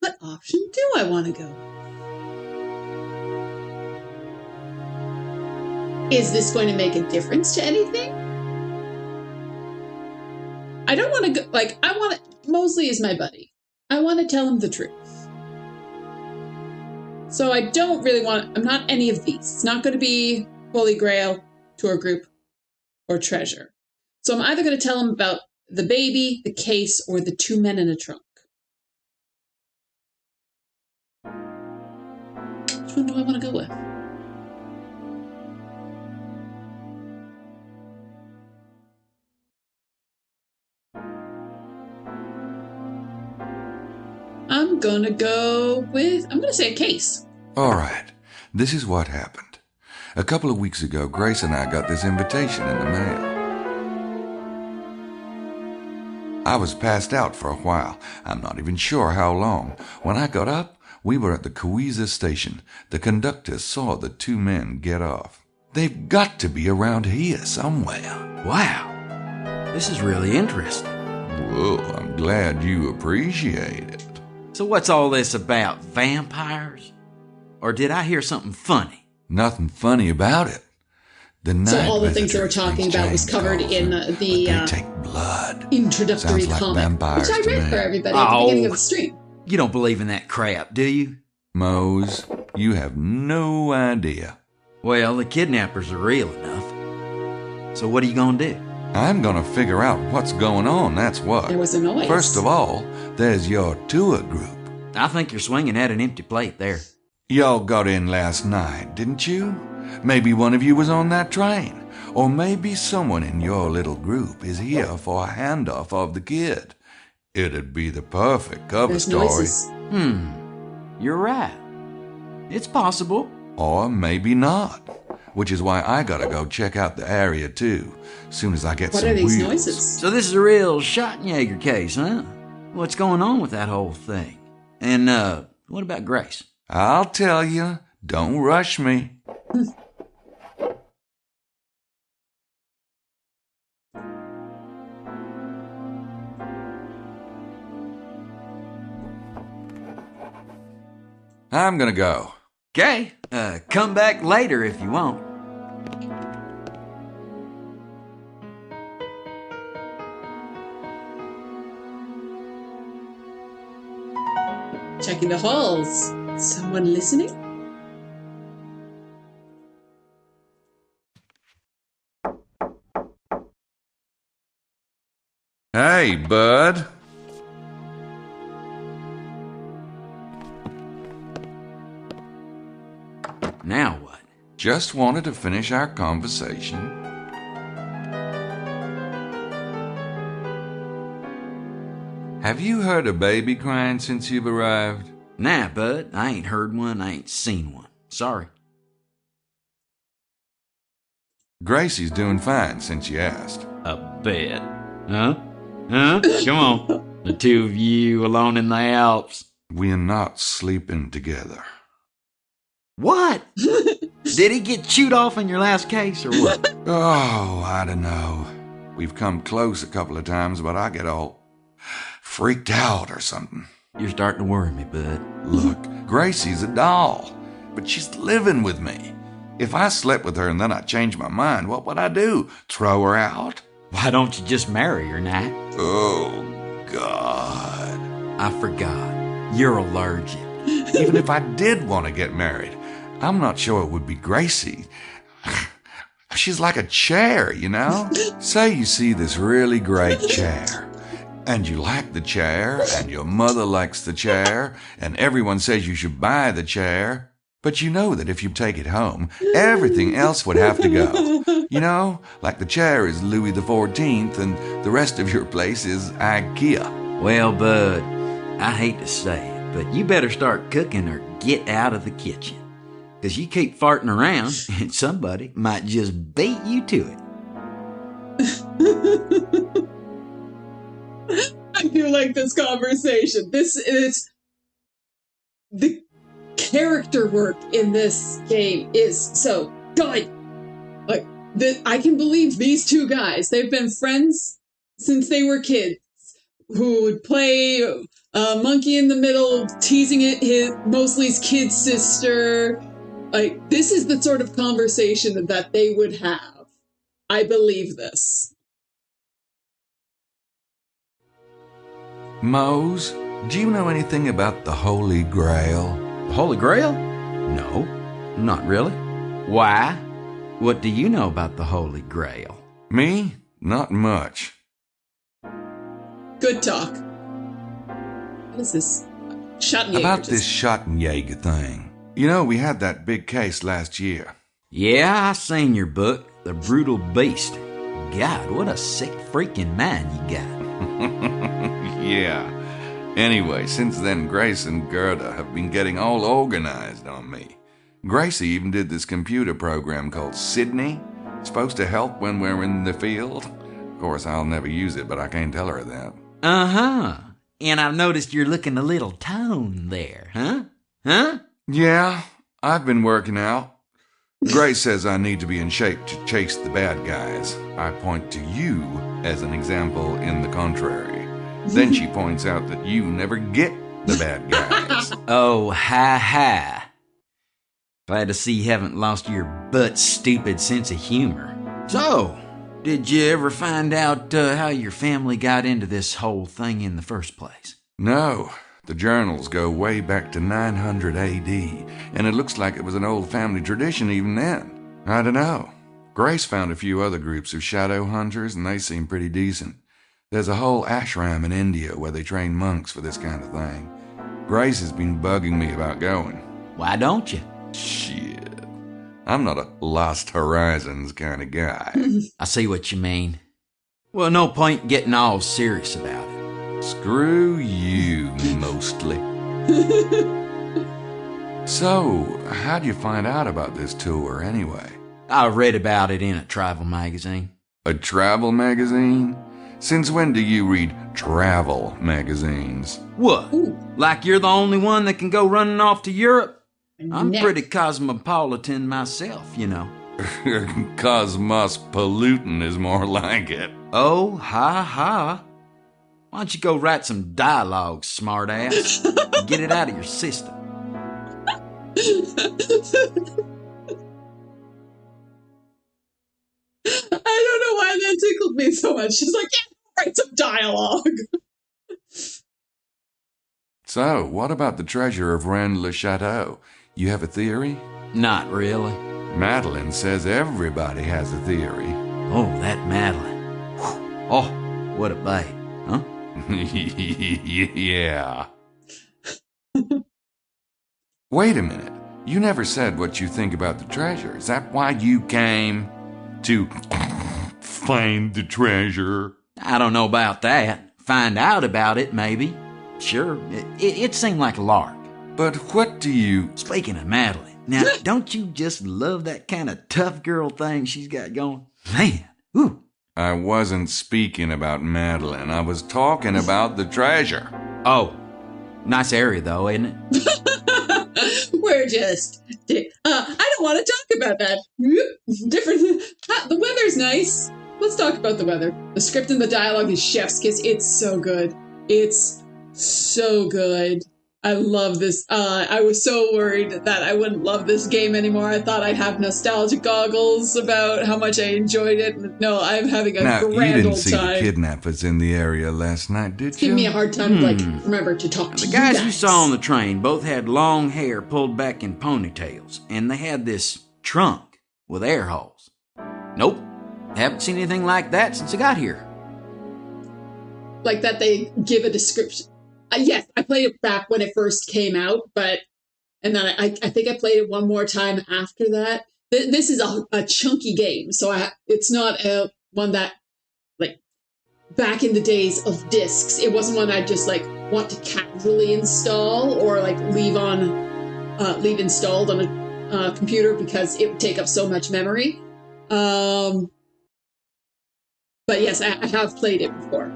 What option do I want to go with? Is this going to make a difference to anything? I don't want to go, Mosley is my buddy. I want to tell him the truth. So I don't really I'm not any of these. It's not going to be Holy Grail, tour group, or treasure. So I'm either going to tell him about the baby, the case, or the two men in a trunk. Which one do I want to go with? I'm going to say a case. All right, this is what happened. A couple of weeks ago, Grace and I got this invitation in the mail. I was passed out for a while. I'm not even sure how long. When I got up, we were at the Cowiza station. The conductor saw the two men get off. They've got to be around here somewhere. Wow, this is really interesting. Well, I'm glad you appreciate it. So what's all this about, vampires? Or did I hear something funny? Nothing funny about it. So all the things they were talking about was covered in the take blood. Introductory Sounds like comic, vampires which I read for everybody at the beginning of the stream. You don't believe in that crap, do you? Mose, you have no idea. Well, the kidnappers are real enough. So what are you gonna do? I'm gonna figure out what's going on, that's what. There was a noise. First of all, there's your tour group. I think you're swinging at an empty plate there. Y'all got in last night, didn't you? Maybe one of you was on that train. Or maybe someone in your little group is here for a handoff of the kid. It'd be the perfect cover story. Noises. You're right. It's possible. Or maybe not. Which is why I gotta go check out the area too, soon as I get some wheels. What are these noises? So this is a real Shattenjager case, huh? What's going on with that whole thing? And, what about Grace? I'll tell you. Don't rush me. I'm gonna go. Okay, come back later if you want. Checking the halls. Someone listening? Hey, bud. Now what? Just wanted to finish our conversation. Have you heard a baby crying since you've arrived? Nah, bud. I ain't heard one. I ain't seen one. Sorry. Gracie's doing fine since you asked. A bet. Huh? Huh? Come on. The two of you alone in the Alps. We're not sleeping together. What? Did he get chewed off in your last case or what? Oh, I don't know. We've come close a couple of times, but I get all freaked out or something. You're starting to worry me, bud. Look, Gracie's a doll, but she's living with me. If I slept with her and then I changed my mind, what would I do? Throw her out? Why don't you just marry her, Nat? Oh, God. I forgot. You're allergic. Even if I did want to get married, I'm not sure it would be Gracie. She's like a chair, you know? Say you see this really great chair, and you like the chair, and your mother likes the chair, and everyone says you should buy the chair, but you know that if you take it home, everything else would have to go. You know, like the chair is Louis XIV, and the rest of your place is IKEA. Well, bud, I hate to say it, But you better start cooking or get out of the kitchen. Because you keep farting around and somebody might just beat you to it. I do like this conversation. This is the character work in this game is so good. Like I can believe these two guys. They've been friends since they were kids. Who would play monkey in the middle, teasing Mosley's kid sister. Like this is the sort of conversation that they would have. I believe this. Mose, do you know anything about the Holy Grail? The Holy Grail? No, not really. Why? What do you know about the Holy Grail? Me? Not much. Good talk. What is this? Shattenjager. About this Shattenjager thing. You know, we had that big case last year. Yeah, I seen your book, The Brutal Beast. God, what a sick freaking mind you got. Yeah. Anyway, since then, Grace and Gerda have been getting all organized on me. Gracie even did this computer program called Sydney. It's supposed to help when we're in the field. Of course, I'll never use it, but I can't tell her that. Uh-huh. And I've noticed you're looking a little toned there, huh? Huh? Yeah, I've been working out. Grace says I need to be in shape to chase the bad guys. I point to you as an example in the contrary. Then she points out that you never get the bad guys. Oh, ha. Glad to see you haven't lost your butt-stupid sense of humor. So, did you ever find out how your family got into this whole thing in the first place? No. The journals go way back to 900 AD, and it looks like it was an old family tradition even then. I don't know. Grace found a few other groups of shadow hunters, and they seem pretty decent. There's a whole ashram in India where they train monks for this kind of thing. Grace has been bugging me about going. Why don't you? Shit. I'm not a Lost Horizons kind of guy. I see what you mean. Well, no point getting all serious about it. Screw you, mostly. So, how'd you find out about this tour, anyway? I read about it in a travel magazine. A travel magazine? Since when do you read travel magazines? What? Ooh. Like you're the only one that can go running off to Europe? I'm pretty cosmopolitan myself, you know. Cosmopolitan is more like it. Oh, ha. Why don't you go write some dialogue, smartass? Get it out of your system. I don't know why that tickled me so much. She's like, yeah, write some dialogue. So, what about the treasure of Rennes-le-Château? You have a theory? Not really. Madeline says everybody has a theory. Oh, that Madeline. Oh, what a babe, huh? Yeah. Wait a minute. You never said what you think about the treasure. Is that why you came to find the treasure? I don't know about that. Find out about it, maybe. Sure, it seemed like a lark. But what do you... Speaking of Madeline, now, don't you just love that kind of tough girl thing she's got going? Man, ooh. I wasn't speaking about Madeline. I was talking about the treasure. Oh, nice area, though, isn't it? We're just... I don't want to talk about that. Different... The weather's nice. Let's talk about the weather. The script and the dialogue is chef's kiss. It's so good. It's so good. I love this. I was so worried that I wouldn't love this game anymore. I thought I'd have nostalgic goggles about how much I enjoyed it. No, I'm having a grand old time. Now, you didn't see the kidnappers in the area last night, did you? Give me a hard time to, remember to talk to the you guys you saw on the train both had long hair pulled back in ponytails, and they had this trunk with air holes. Nope, haven't seen anything like that since I got here. Like that they give a description. Yes, I played it back when it first came out, and then I think I played it one more time after that. This is a chunky game, so it's not one that, like, back in the days of discs, it wasn't one I'd just, like, want to casually install or like leave installed on a computer because it would take up so much memory. But yes, I have played it before.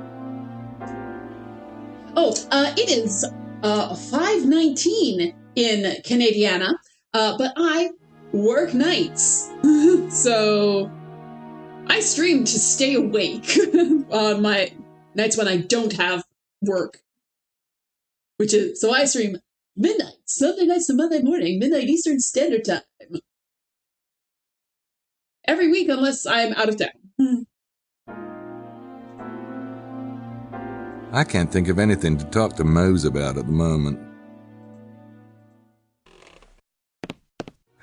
Oh, it is 5:19 in Canadiana, but I work nights, so I stream to stay awake on my nights when I don't have work, so I stream midnight, Sunday nights to Monday morning, midnight Eastern Standard Time, every week unless I'm out of town. I can't think of anything to talk to Mose about at the moment.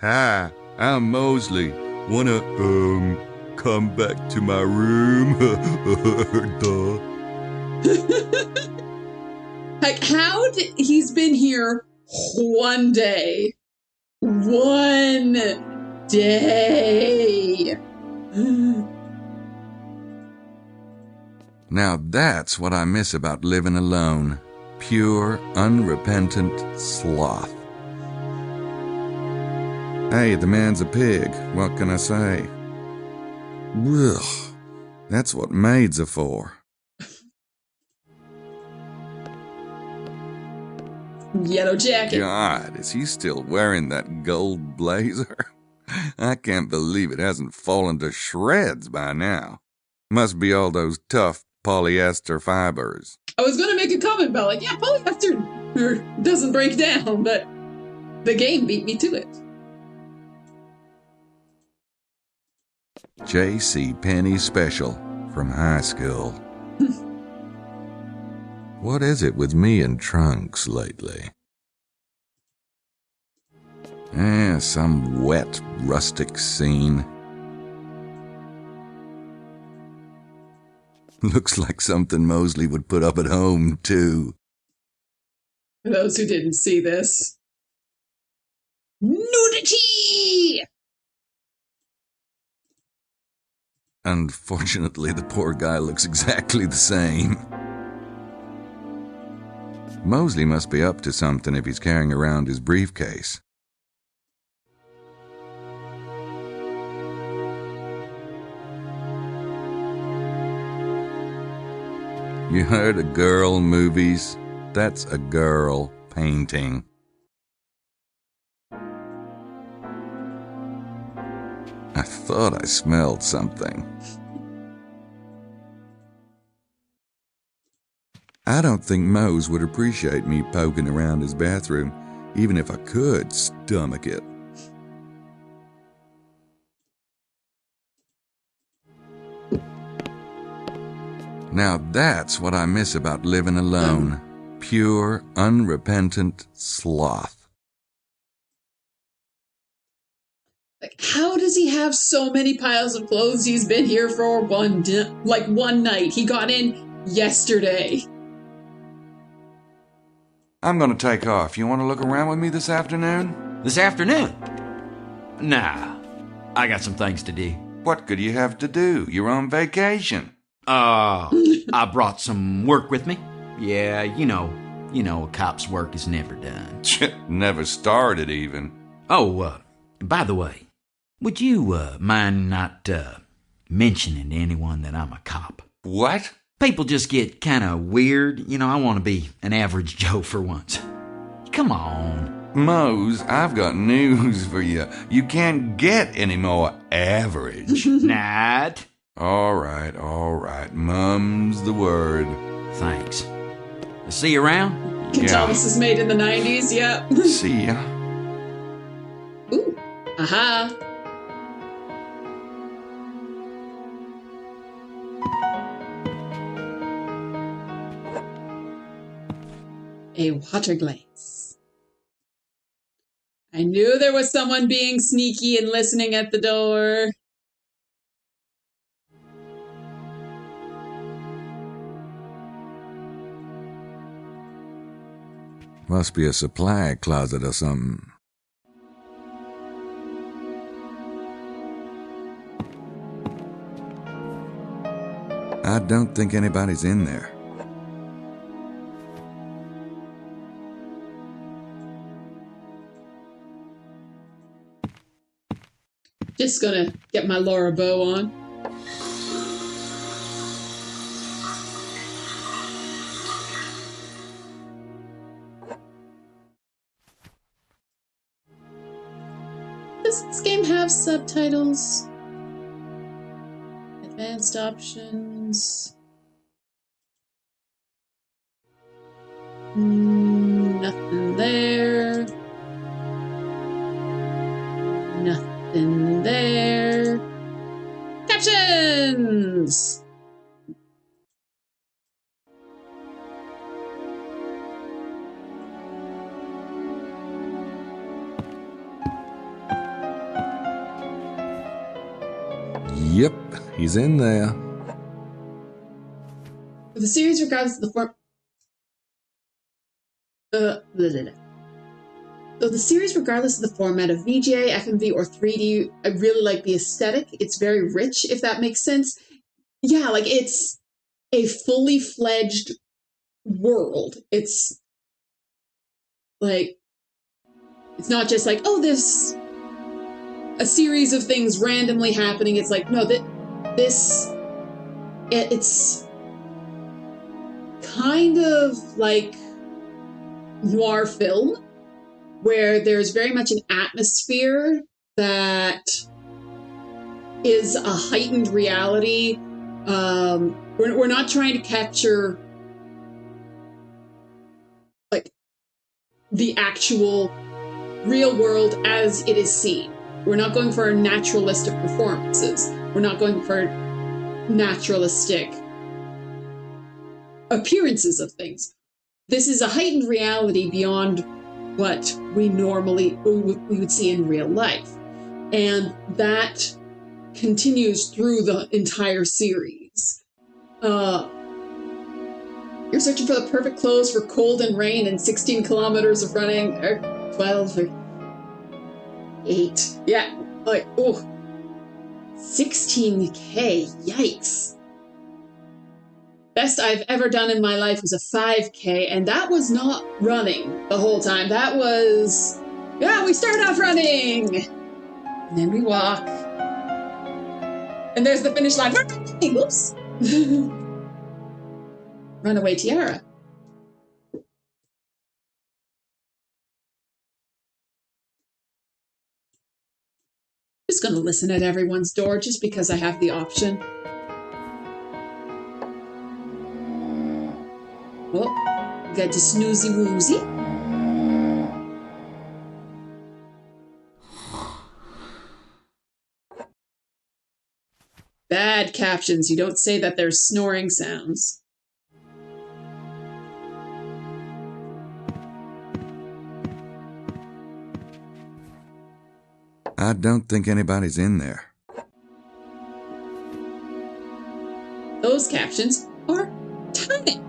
Hi, I'm Mosley. Wanna, come back to my room? Duh. Like, he's been here one day. One day. Now that's what I miss about living alone. Pure, unrepentant sloth. Hey, the man's a pig. What can I say? Ugh, that's what maids are for. Yellow jacket. God, is he still wearing that gold blazer? I can't believe it hasn't fallen to shreds by now. Must be all those tough polyester fibers. I was going to make a comment about, like, yeah, polyester doesn't break down, but the game beat me to it. J.C. Penney special from high school. What is it with me and trunks lately? Some wet, rustic scene. Looks like something Mosley would put up at home, too. For those who didn't see this. Nudity! Unfortunately, the poor guy looks exactly the same. Mosley must be up to something if he's carrying around his briefcase. You heard of girl movies? That's a girl painting. I thought I smelled something. I don't think Mose would appreciate me poking around his bathroom, even if I could stomach it. Now that's what I miss about living alone. Pure, unrepentant sloth. Like, how does he have so many piles of clothes? He's been here for one night. He got in yesterday. I'm gonna take off. You wanna look around with me this afternoon? This afternoon? Nah, I got some things to do. What could you have to do? You're on vacation. I brought some work with me. Yeah, you know, a cop's work is never done. Never started, even. Oh, by the way, would you mind not mentioning to anyone that I'm a cop? What? People just get kind of weird. I want to be an average Joe for once. Come on. Mose, I've got news for you. You can't get any more average. Not. All right. Mum's the word. Thanks. See you around? Can tell this is made in the 90s, yeah. See ya. Ooh. Aha. A water glaze. I knew there was someone being sneaky and listening at the door. Must be a supply closet or something. I don't think anybody's in there. Just gonna get my Laura bow on. Does this game have subtitles? Advanced options. Nothing there. Nothing there. Captions! Yep, he's in there. The series, regardless of the form. Though the series, regardless of the format of VGA, FMV, or 3D, I really like the aesthetic. It's very rich, if that makes sense. Yeah, like it's a fully fledged world. It's like, it's not just like, oh, there's a series of things randomly happening. It's like, no, it's kind of like noir film, where there's very much an atmosphere that is a heightened reality. We're not trying to capture like the actual real world as it is seen. We're not going for naturalistic performances. We're not going for naturalistic appearances of things. This is a heightened reality beyond what we would see in real life. And that continues through the entire series. You're searching for the perfect clothes for cold and rain and 16 kilometers of running, or 12 or 8. Yeah, like, oh, 16K, yikes. Best I've ever done in my life was a 5K, and that was not running the whole time. That was, yeah, we start off running, and then we walk, and there's the finish line. Whoops. Runaway tiara. Just gonna listen at everyone's door just because I have the option. Oh, got the snoozy woozy. Bad captions. You don't say that there's snoring sounds. I don't think anybody's in there. Those captions are tiny.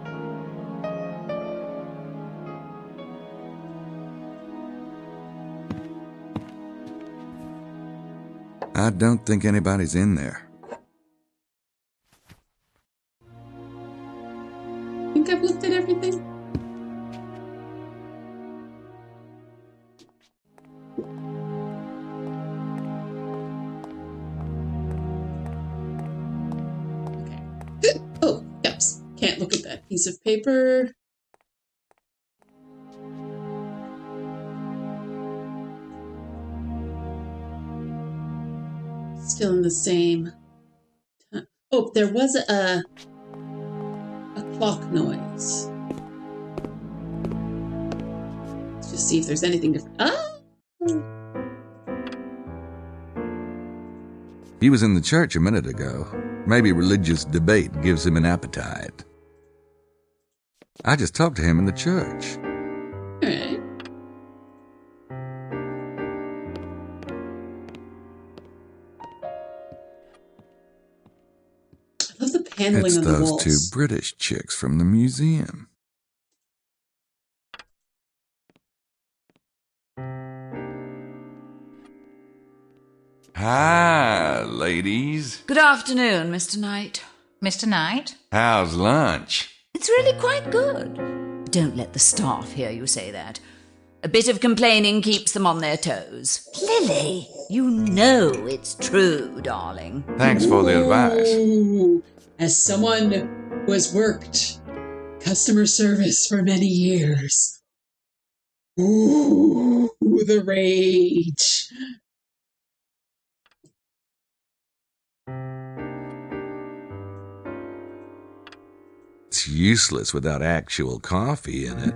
I don't think anybody's in there. Think I've looked at everything? Okay. Oh, yes. Can't look at that piece of paper. Still in the same. Oh, there was a clock noise. Let's just see if there's anything different. Oh! He was in the church a minute ago. Maybe religious debate gives him an appetite. I just talked to him in the church. All right. I love the paneling It's on the those walls. two British chicks from the museum. Hi, ladies. Good afternoon, Mr. Knight. Mr. Knight? How's lunch? It's really quite good. Don't let the staff hear you say that. A bit of complaining keeps them on their toes. Lily! You know it's true, darling. Thanks for the advice. Ooh, as someone who has worked customer service for many years. Ooh, the rage. It's useless without actual coffee in it.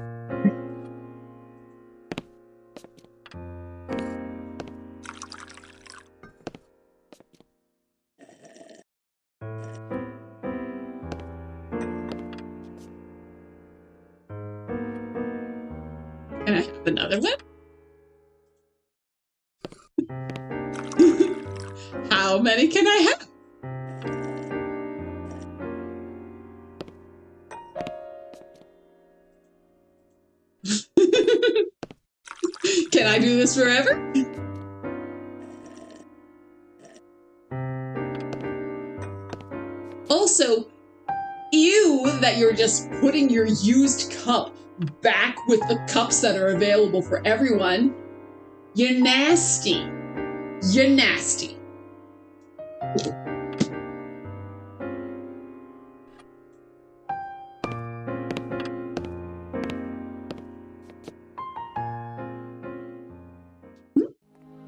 Can I have another one? How many can I have? Can I do this forever? Also, ew that you're just putting your used cup back with the cups that are available for everyone. You're nasty. You're nasty.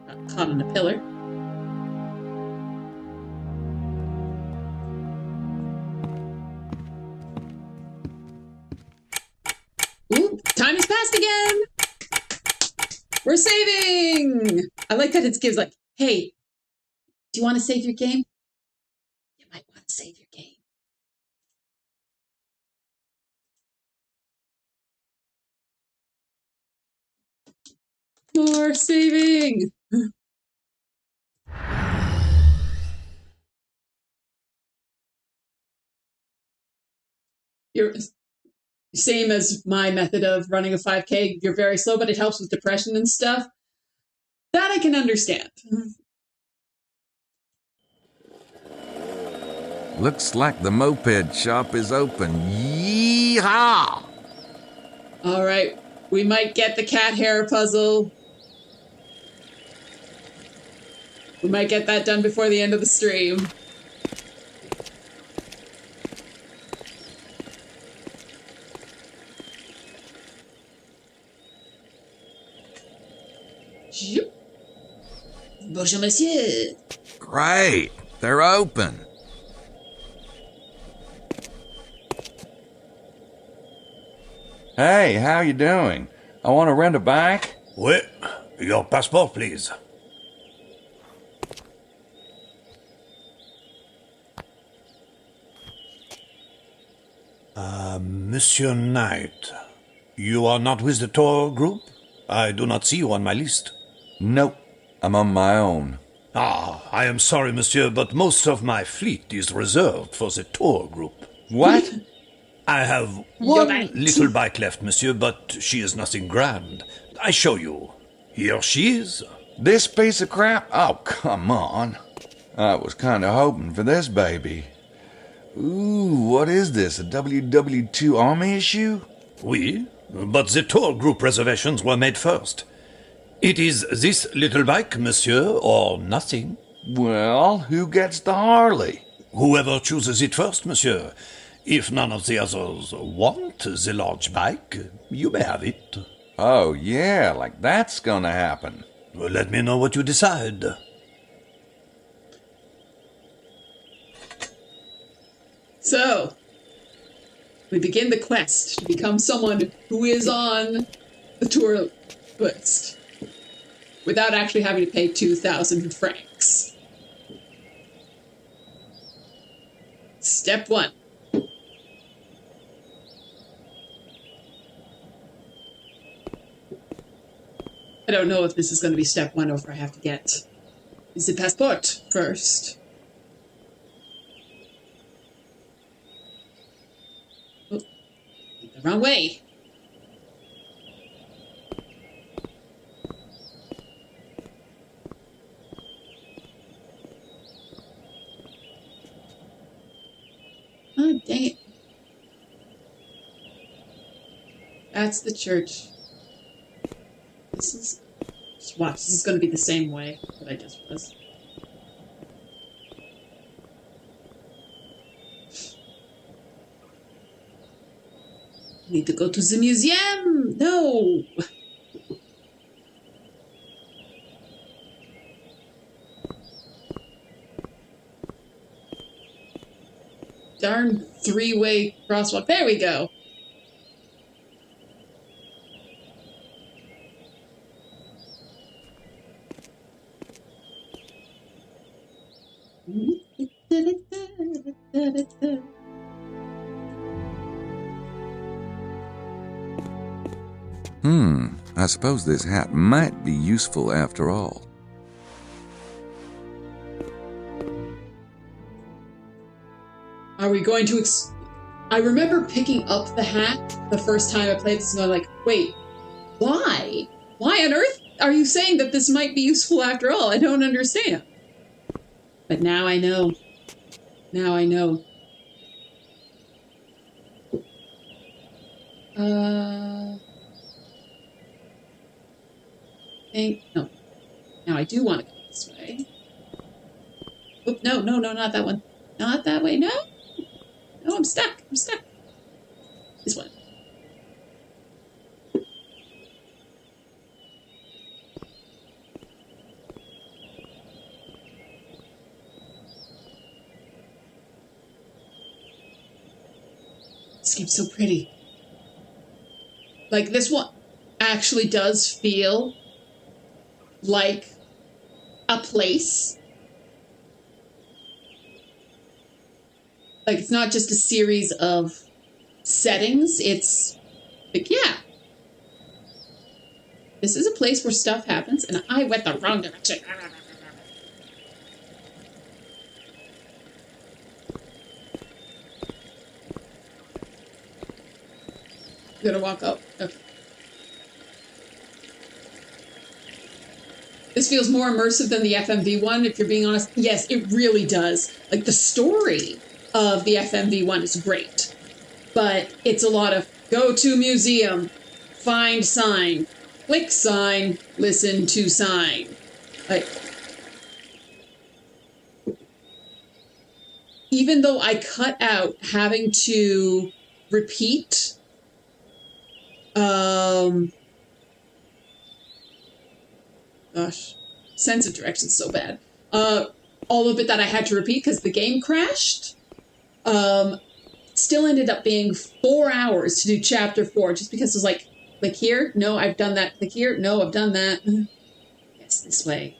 Got caught on a pillar. Ooh, time has passed again. We're saving. I like that it gives like, hey, do you want to save your game? You might want to save your game. More saving. You're same as my method of running a 5K. You're very slow, but it helps with depression and stuff. That I can understand. Looks like the moped shop is open. Yeehaw! All right, we might get the cat hair puzzle. We might get that done before the end of the stream. Bonjour, monsieur. Great, they're open. Hey, how you doing? I want to rent a bike. Oui, your passport, please. Monsieur Knight, you are not with the tour group? I do not see you on my list. Nope, I'm on my own. Ah, I am sorry, monsieur, but most of my fleet is reserved for the tour group. What? I have one little bike left, monsieur, but she is nothing grand. I show you. Here she is. This piece of crap? Oh, come on. I was kind of hoping for this baby. Ooh, what is this, a WW2 Army issue? Oui, but the tour group reservations were made first. It is this little bike, monsieur, or nothing. Well, who gets the Harley? Whoever chooses it first, monsieur. If none of the others want the large bike, you may have it. Oh, yeah, like that's gonna happen. Well, let me know what you decide. So, we begin the quest to become someone who is on the tour list without actually having to pay 2,000 francs. Step 1. I don't know if this is going to be step 1 or if I have to get the passport first. Oh, the wrong way. Oh, dang it. That's the church. This is... Just watch. This is going to be the same way that I just was. I need to go to the museum. No. Darn three-way crosswalk. There we go. I suppose this hat might be useful after all. Are we going to... I remember picking up the hat the first time I played this, and I'm like, wait, why? Why on earth are you saying that this might be useful after all? I don't understand. But now I know. Now I know. No. Now I do want to go this way. Oop, no, not that one. Not that way, no. No, I'm stuck. This one. This game's so pretty. Like, this one actually does feel like a place. Like, it's not just a series of settings. It's like, yeah. This is a place where stuff happens, and I went the wrong direction. I'm gonna walk up. Okay. This feels more immersive than the FMV one, if you're being honest. Yes, it really does. Like, the story of the FMV one is great, but it's a lot of go to museum, find sign, click sign, listen to sign. Like, even though I cut out having to repeat gosh, sense of direction's so bad. All of it that I had to repeat because the game crashed. Still ended up being 4 hours to do chapter 4, just because it was like, click here, no, I've done that. Click here, no, I've done that. Yes, this way.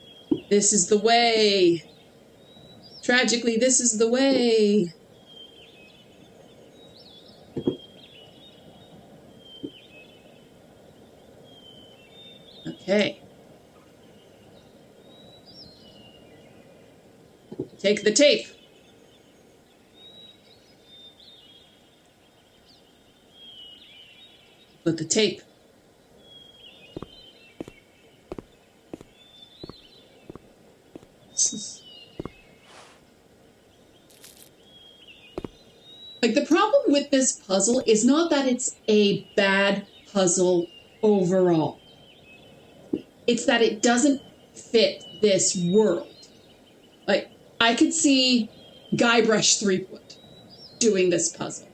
This is the way. Tragically, this is the way. Okay. Take the tape. Put the tape. Like, the problem with this puzzle is not that it's a bad puzzle overall. It's that it doesn't fit this world. Like, I could see Guybrush Threepwood doing this puzzle.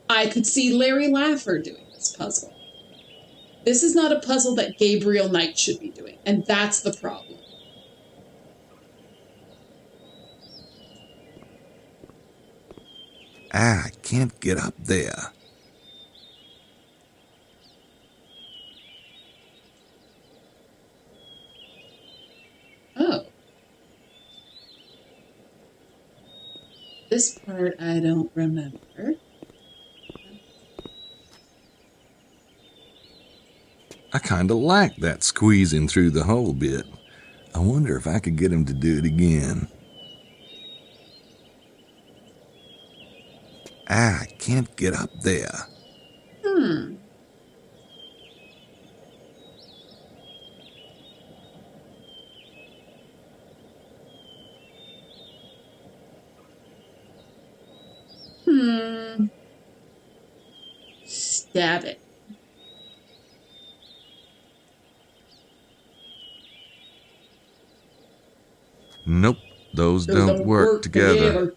I could see Larry Laffer doing this puzzle. This is not a puzzle that Gabriel Knight should be doing, and that's the problem. I can't get up there. Oh. This part I don't remember. I kinda like that squeezing through the hole bit. I wonder if I could get him to do it again. I can't get up there. Stab it. Nope, those don't work together.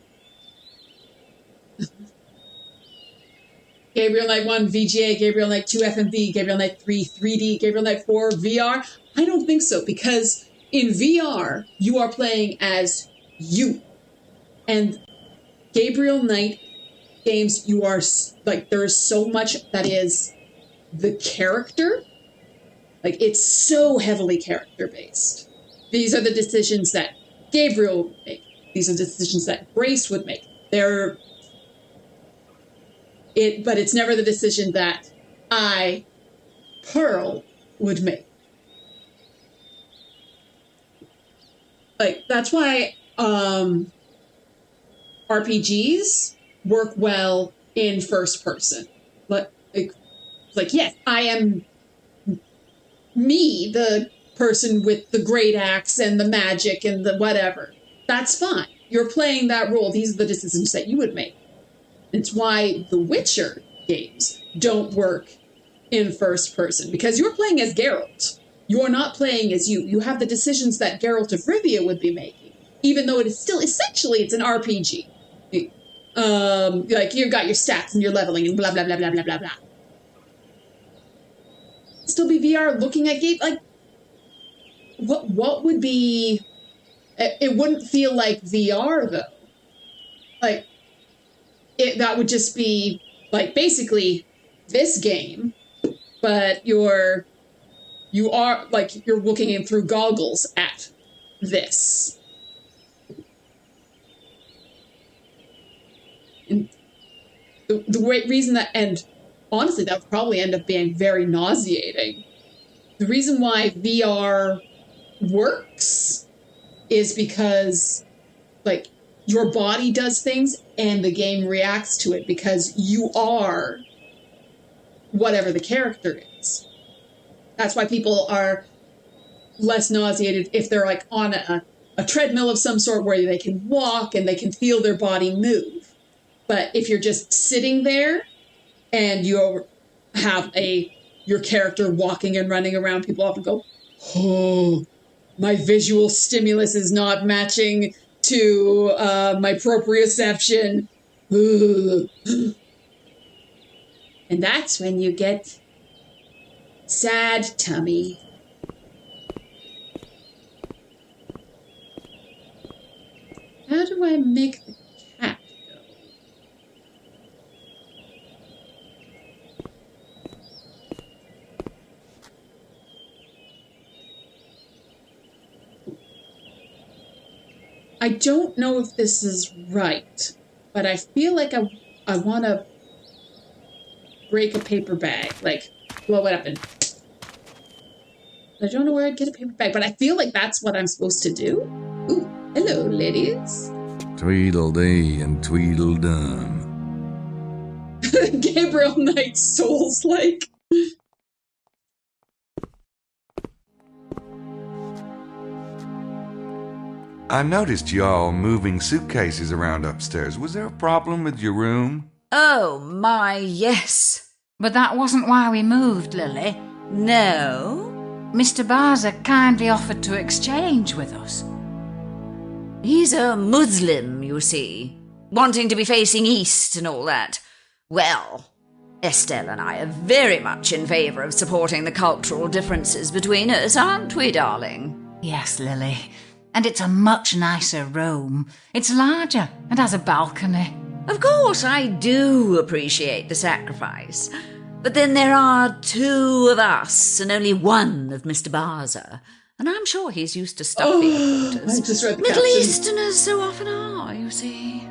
Gabriel Knight 1 VGA, Gabriel Knight 2 FMV, Gabriel Knight 3 3D, Gabriel Knight 4 VR? I don't think so, because in VR, you are playing as you. And Gabriel Knight games, you are, like, there is so much that is the character. Like, it's so heavily character-based. These are the decisions that Gabriel would make. These are the decisions that Grace would make. But it's never the decision that I, Pearl, would make. Like, that's why RPGs work well in first person. But like, yes, I am me, the person with the great axe and the magic and the whatever. That's fine. You're playing that role. These are the decisions that you would make. It's why the Witcher games don't work in first person, because you're playing as Geralt. You're not playing as you. You have the decisions that Geralt of Rivia would be making, even though it is still essentially it's an RPG. Like, you've got your stats and your leveling and blah blah blah blah blah blah blah. Still be VR looking at game, like, what would be, it wouldn't feel like VR though. Like, that would just be like basically this game, but you are like, you're looking in through goggles at this. And the reason that, and honestly, that would probably end up being very nauseating. The reason why VR works is because, like, your body does things and the game reacts to it because you are whatever the character is. That's why people are less nauseated if they're, like, on a treadmill of some sort where they can walk and they can feel their body move. But if you're just sitting there and you have your character walking and running around, people often go, oh, my visual stimulus is not matching to my proprioception. And that's when you get sad tummy. How do I make the cat go? I don't know if this is right, but I feel like I want to break a paper bag, like blow it up and... I don't know where I'd get a paper bag, but I feel like that's what I'm supposed to do. Ooh, hello, ladies. Tweedledee and Tweedledum. Gabriel Knight Souls-like. I noticed y'all moving suitcases around upstairs. Was there a problem with your room? Oh, my, yes. But that wasn't why we moved, Lily. No? Mr. Barza kindly offered to exchange with us. He's a Muslim, you see, wanting to be facing east and all that. Well, Estelle and I are very much in favour of supporting the cultural differences between us, aren't we, darling? Yes, Lily. And it's a much nicer room. It's larger and has a balcony. Of course, I do appreciate the sacrifice. But then there are two of us and only one of Mr. Barza. And I'm sure he's used to stuffy quarters. I just read the Middle caption. Easterners so often are, you see.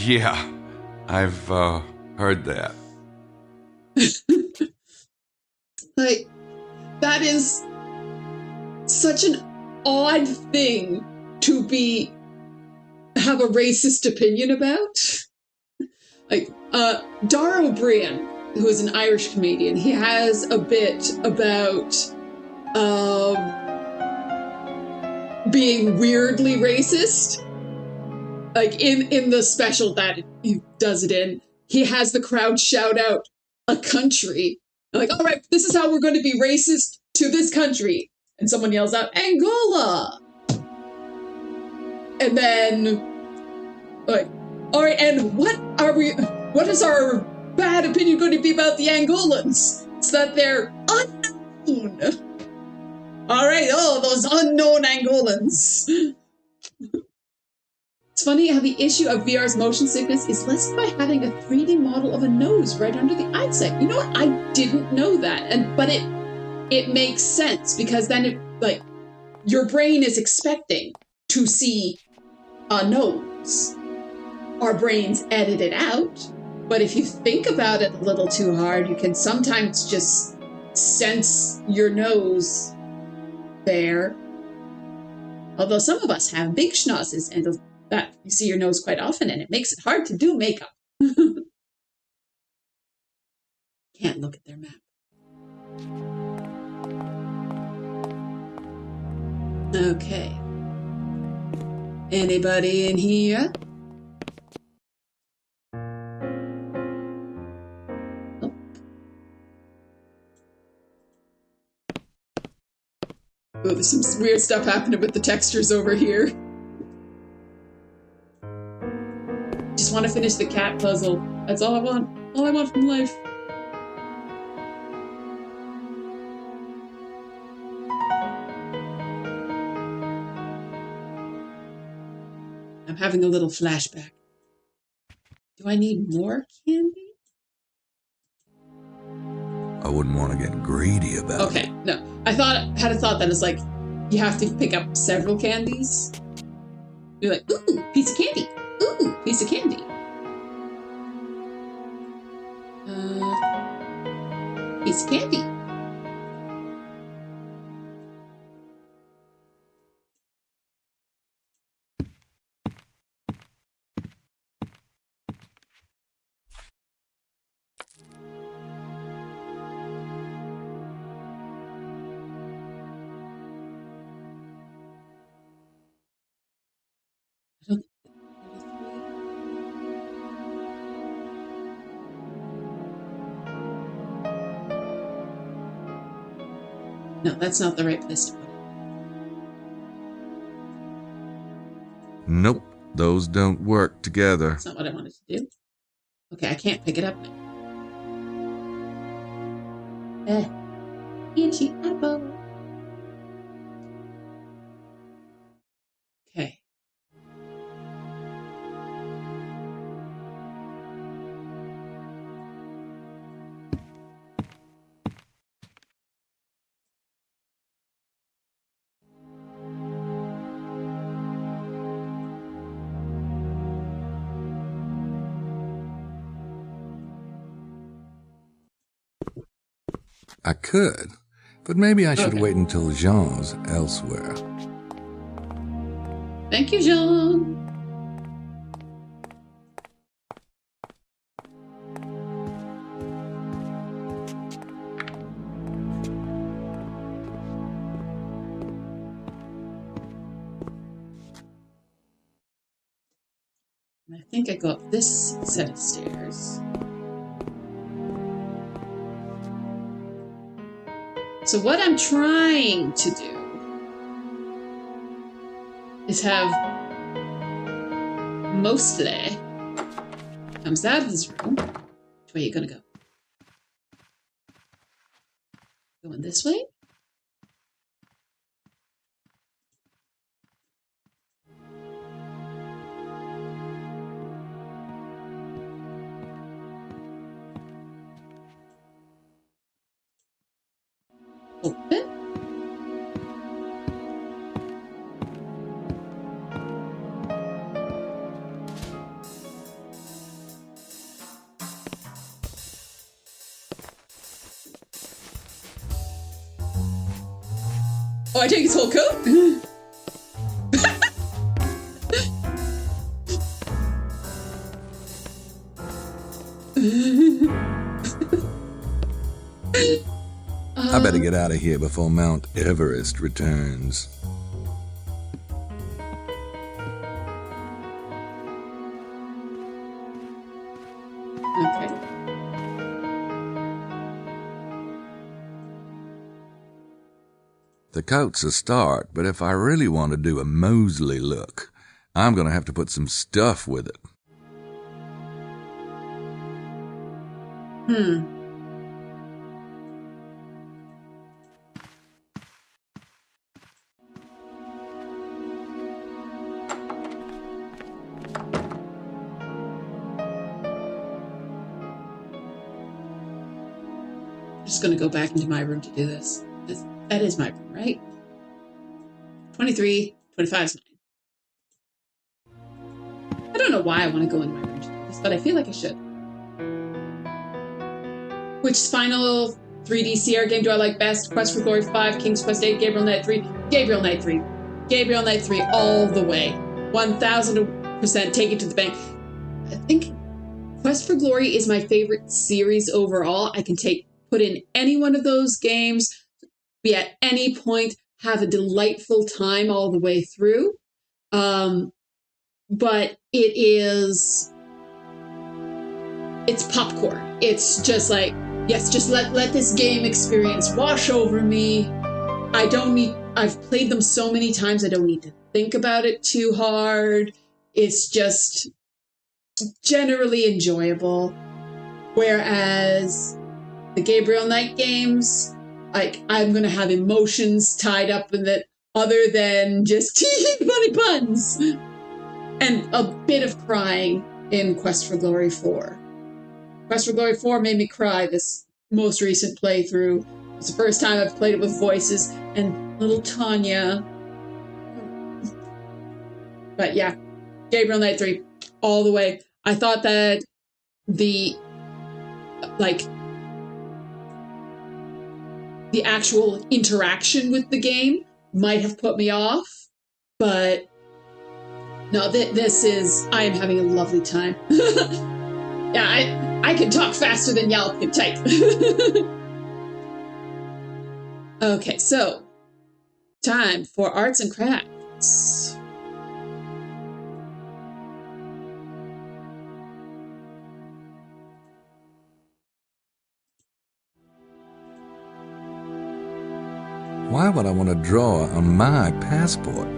Yeah, I've heard that. Like, that is such an odd thing to have a racist opinion about. Like, Dara O'Brien, who is an Irish comedian, he has a bit about being weirdly racist. Like, in the special that he does it in, he has the crowd shout out a country. Like, all right, this is how we're going to be racist to this country. And someone yells out, Angola! And then, like, all right, and what is our bad opinion going to be about the Angolans? It's that they're unknown. All right, those unknown Angolans. It's funny how the issue of VR's motion sickness is lessened by having a 3D model of a nose right under the eye sac. You know what? I didn't know that, but it makes sense because then your brain is expecting to see a nose. Our brains edit it out, but if you think about it a little too hard, you can sometimes just sense your nose there. Although some of us have big schnozzes and that you see your nose quite often, and it makes it hard to do makeup. Can't look at their map. Okay. Anybody in here? Nope. Oh, there's some weird stuff happening with the textures over here. Just want to finish the cat puzzle. That's all I want. All I want from life. I'm having a little flashback. Do I need more candy? I wouldn't want to get greedy about it. Okay, no. I had a thought that it's like you have to pick up several candies. You're like, ooh, piece of candy. Ooh, piece of candy. Piece of candy. No, that's not the right place to put it. Nope, those don't work together. That's not what I wanted to do. Okay, I can't pick it up now. Itchy apple. Okay. I could, but maybe I should wait until Jean's elsewhere. Thank you, Jean. And I think I go up this set of stairs. So what I'm trying to do is have mostly comes out of this room. Which way are you gonna go? Going this way? Open. Oh, I take his whole coat? I better get out of here before Mount Everest returns. Okay. The coat's a start, but if I really want to do a Mosley look, I'm gonna have to put some stuff with it. I'm just going to go back into my room to do this. That is my room, right? 23, 25 is mine. I don't know why I want to go in my room to do this, but I feel like I should. Which final 3D CR game do I like best? Quest for Glory 5, King's Quest 8, Gabriel Knight 3. Gabriel Knight 3. Gabriel Knight 3 all the way. 1000% take it to the bank. I think Quest for Glory is my favorite series overall. I can put in any one of those games, be at any point, have a delightful time all the way through. But it's popcorn. It's just like, yes, just let this game experience wash over me. I've played them so many times, I don't need to think about it too hard. It's just generally enjoyable. Whereas the Gabriel Knight games, like, I'm going to have emotions tied up in it other than just funny puns. And a bit of crying in Quest for Glory 4. Quest for Glory 4 made me cry this most recent playthrough. It's the first time I've played it with voices and little Tanya. But yeah, Gabriel Knight 3, all the way. I thought that the actual interaction with the game might have put me off, but no, I am having a lovely time. Yeah, I can talk faster than y'all can type. Okay, so time for arts and crafts. Why would I want to draw on my passport?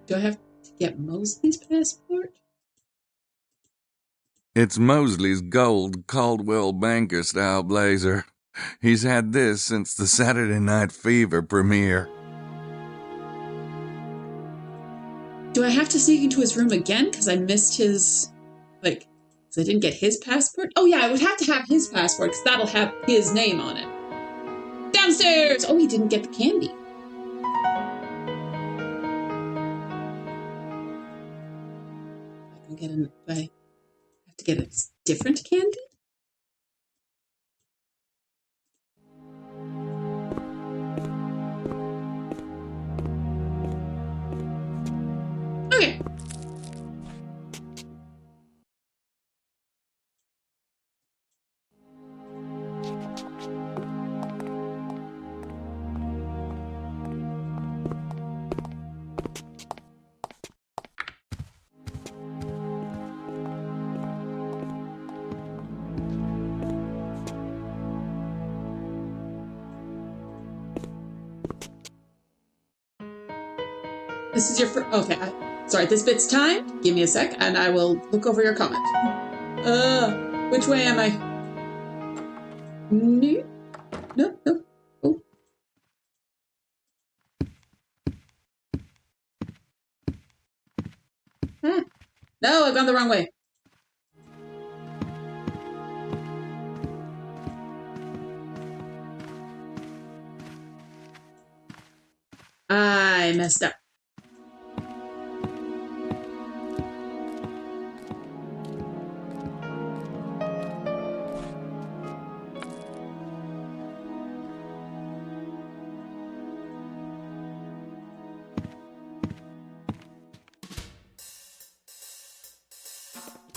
Do I have to get Mosley's passport? It's Mosley's gold Caldwell Banker style blazer. He's had this since the Saturday Night Fever premiere. Do I have to sneak into his room again because I missed his, because I didn't get his passport? Oh yeah, I would have to have his passport because that'll have his name on it. Downstairs! Oh, he didn't get the candy. Do I have to get a different candy? Okay. This is your first. Okay, sorry, this bit's time. Give me a sec, and I will look over your comment. Which way am I? No. Oh. No, I've gone the wrong way. I messed up.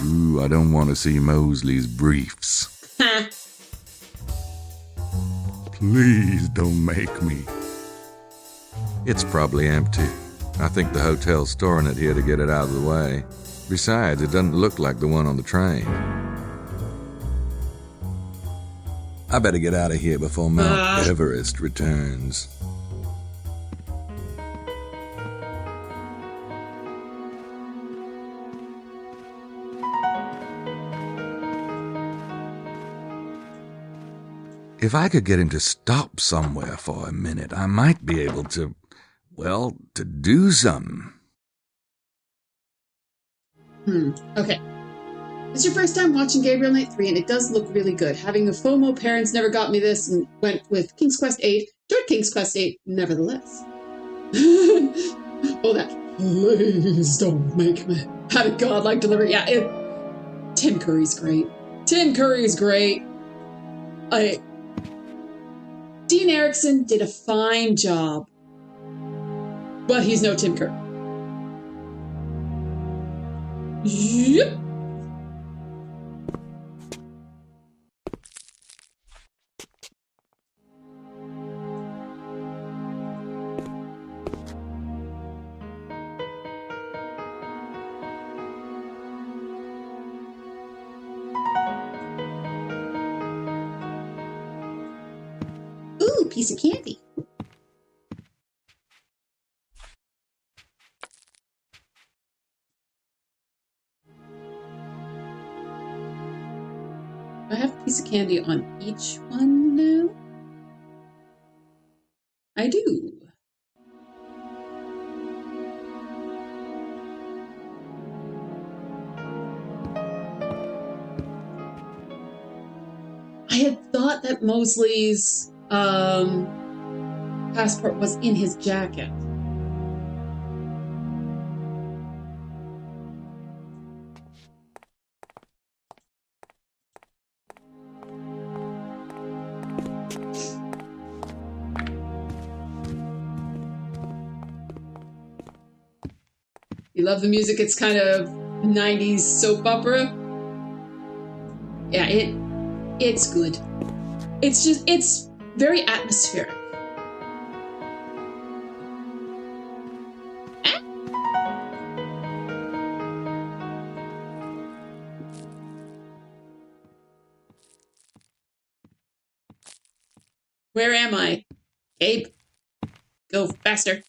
Ooh, I don't want to see Mosley's briefs. Please don't make me. It's probably empty. I think the hotel's storing it here to get it out of the way. Besides, it doesn't look like the one on the train. I better get out of here before Mount Everest returns. If I could get him to stop somewhere for a minute, I might be able to, well, to do something. Okay. It's your first time watching Gabriel Knight 3, and it does look really good. Having the FOMO parents never got me this and went with King's Quest 8. Enjoyed King's Quest 8, nevertheless. Oh, that. Please don't make me. Had a godlike delivery. Yeah, Tim Curry's great. Tim Curry's great. Dean Erickson did a fine job, but he's no Tim Curry. Yep. Ooh, piece of candy. I have a piece of candy on each one now? I do. I had thought that Mosley's passport was in his jacket. You love the music? It's kind of 90s soap opera. Yeah, it's good. It's very atmospheric. Where am I? Gabe, go faster.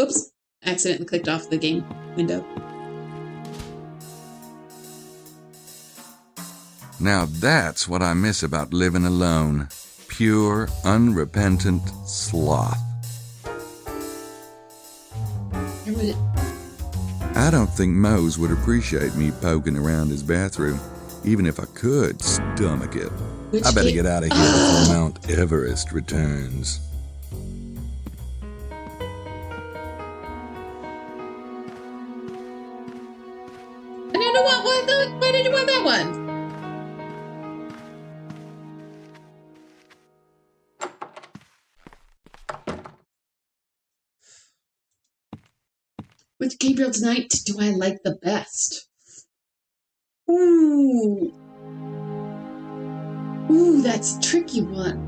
Oops, accidentally clicked off the game window. Now that's what I miss about living alone. Pure, unrepentant sloth. I don't think Mose would appreciate me poking around his bathroom, even if I could stomach it. I better get out of here before Mount Everest returns. I didn't want one. Why did you want that one? Which Gabriel tonight do I like the best? Ooh, that's a tricky one.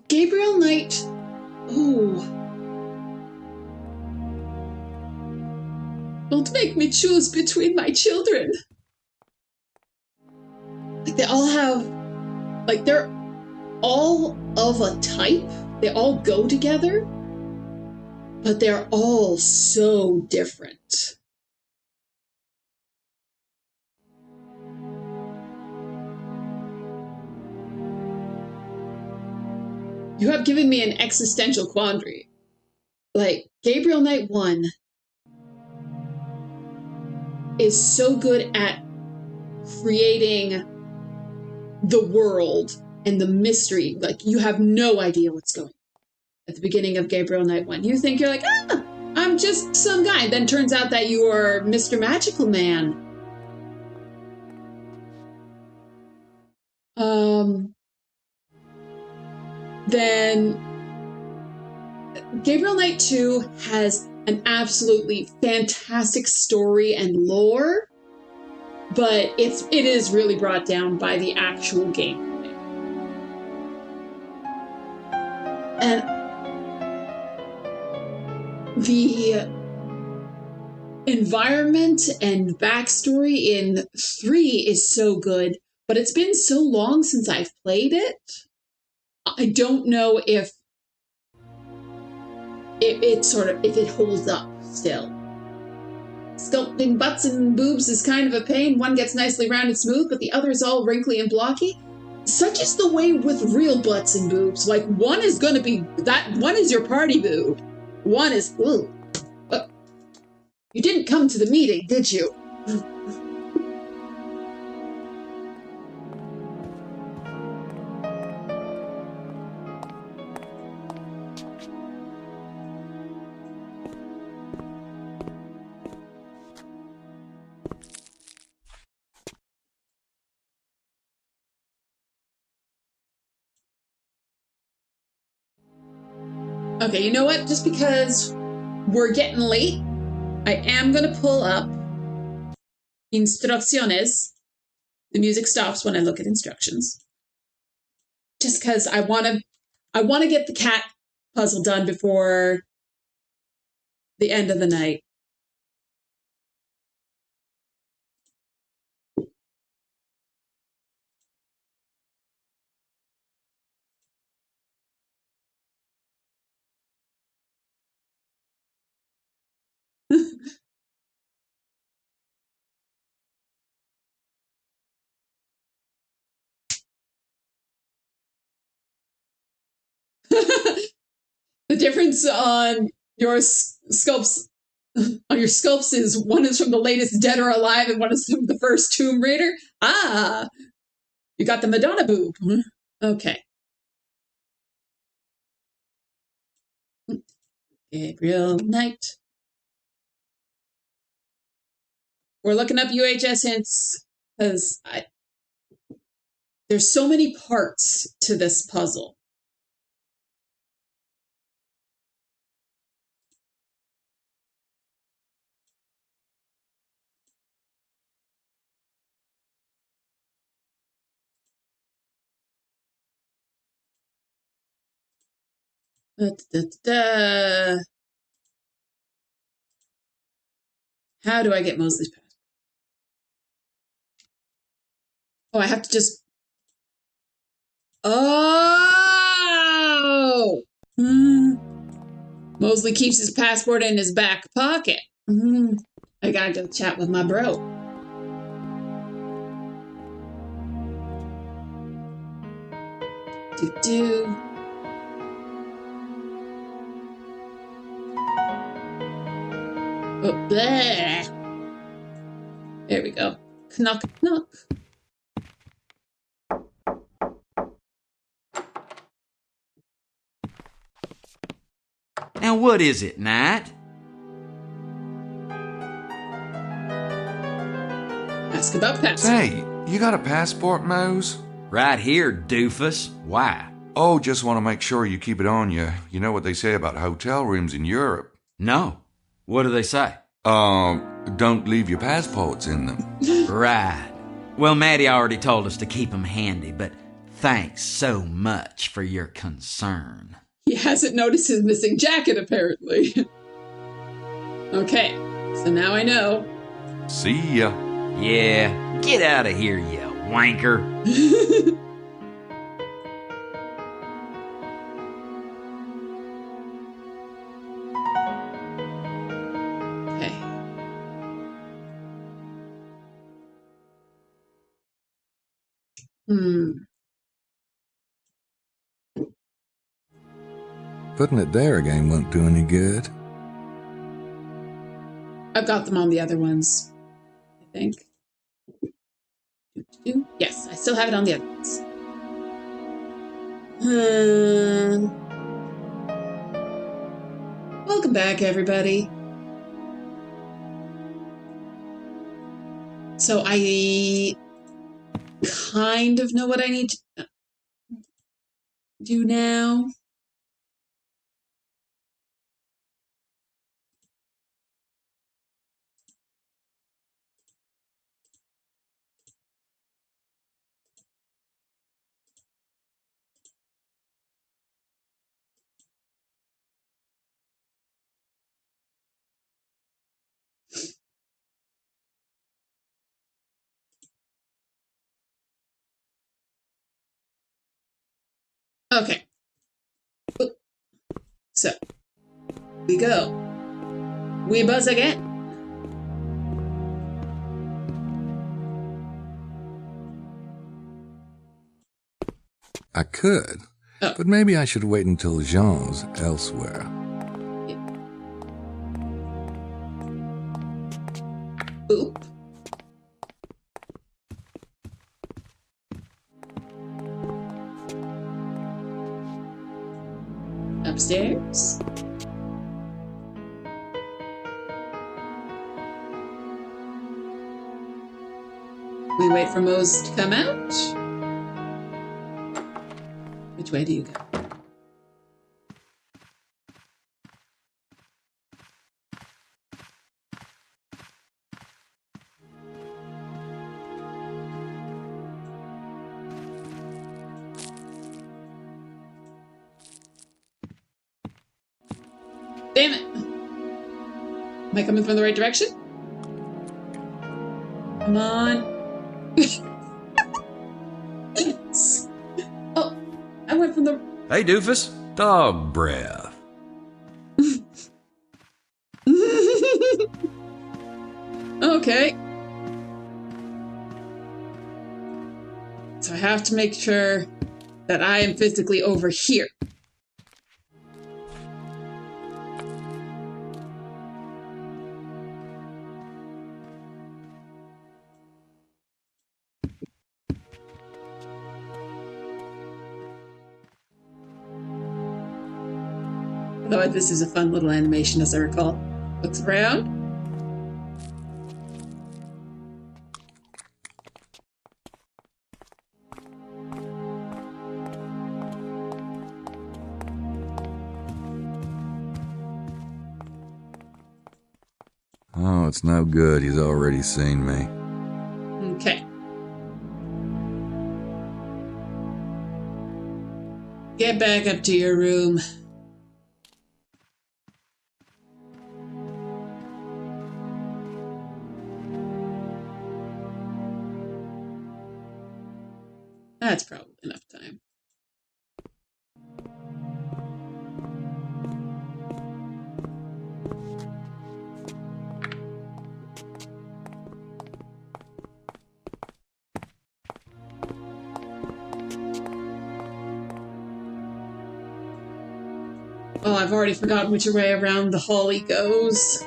Gabriel Knight. Ooh. Don't make me choose between my children. Like they all have, like they're all of a type. They all go together, but they're all so different. You have given me an existential quandary. Like, Gabriel Knight 1 is so good at creating the world and the mystery. Like, you have no idea what's going on at the beginning of Gabriel Knight 1. You think you're like, I'm just some guy. Then turns out that you are Mr. Magical Man. Then Gabriel Knight 2 has an absolutely fantastic story and lore, but it is really brought down by the actual gameplay. And the environment and backstory in 3 is so good, but it's been so long since I've played it. I don't know if it holds up still. Sculpting butts and boobs is kind of a pain. One gets nicely round and smooth, but the other is all wrinkly and blocky. Such is the way with real butts and boobs. Like, one is going to be that one is your party boob. One is, ooh. You didn't come to the meeting, did you? Okay, you know what? Just because we're getting late, I am going to pull up instrucciones. The music stops when I look at instructions. Just because I want to get the cat puzzle done before the end of the night. The difference on your sculpts is one is from the latest Dead or Alive and one is from the first Tomb Raider. Ah, you got the Madonna boob. Okay. Gabriel Knight. We're looking up UHS hints because there's so many parts to this puzzle. How do I get Mosley's passport? Oh, I have to just... Oh! Mosley keeps his passport in his back pocket. I gotta go chat with my bro. Do-do. Oh, bleh. There we go. Knock, knock. Now what is it, Knight? Ask about passport. Say, you got a passport, Mose? Right here, doofus. Why? Oh, just want to make sure you keep it on you. You know what they say about hotel rooms in Europe? No. What do they say? Don't leave your passports in them. Right. Well, Maddie already told us to keep them handy, but thanks so much for your concern. He hasn't noticed his missing jacket, apparently. Okay, so now I know. See ya. Yeah, get out of here, you wanker. Okay. Putting it there again won't do any good. I've got them on the other ones, I think. Yes, I still have it on the other ones. Welcome back, everybody. So I kind of know what I need to do now. Okay. So, we go. We buzz again. I could, but maybe I should wait until Jean's elsewhere. Oop. Upstairs. We wait for Mose to come out. Which way do you go? Damn it! Am I coming from the right direction? Come on. Oh, I went from the... Hey, doofus. Dog breath. Okay. So I have to make sure that I am physically over here. Though this is a fun little animation, as I recall. Looks around. Oh, it's no good. He's already seen me. Okay. Get back up to your room. That's probably enough time. Oh, I've already forgotten which way around the holly goes.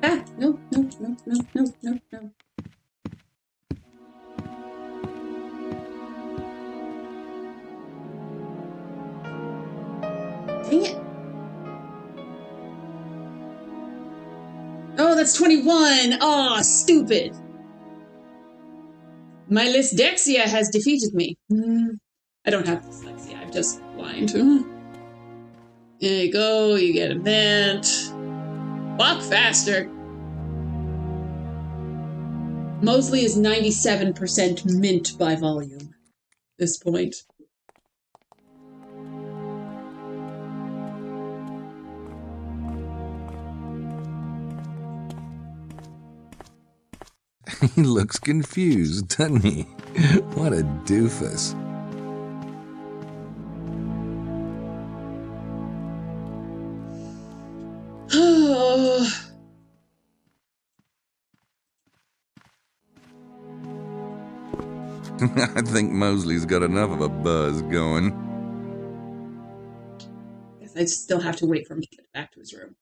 Ah, no. Dang it. Oh, that's 21. Oh, stupid. My dyslexia has defeated me. I don't have dyslexia. I'm just blind. There you go. You get a vent. Walk faster. Mosley is 97% mint by volume at this point. He looks confused, doesn't he? What a doofus. I think Mosley's got enough of a buzz going. Guess I still have to wait for him to get back to his room.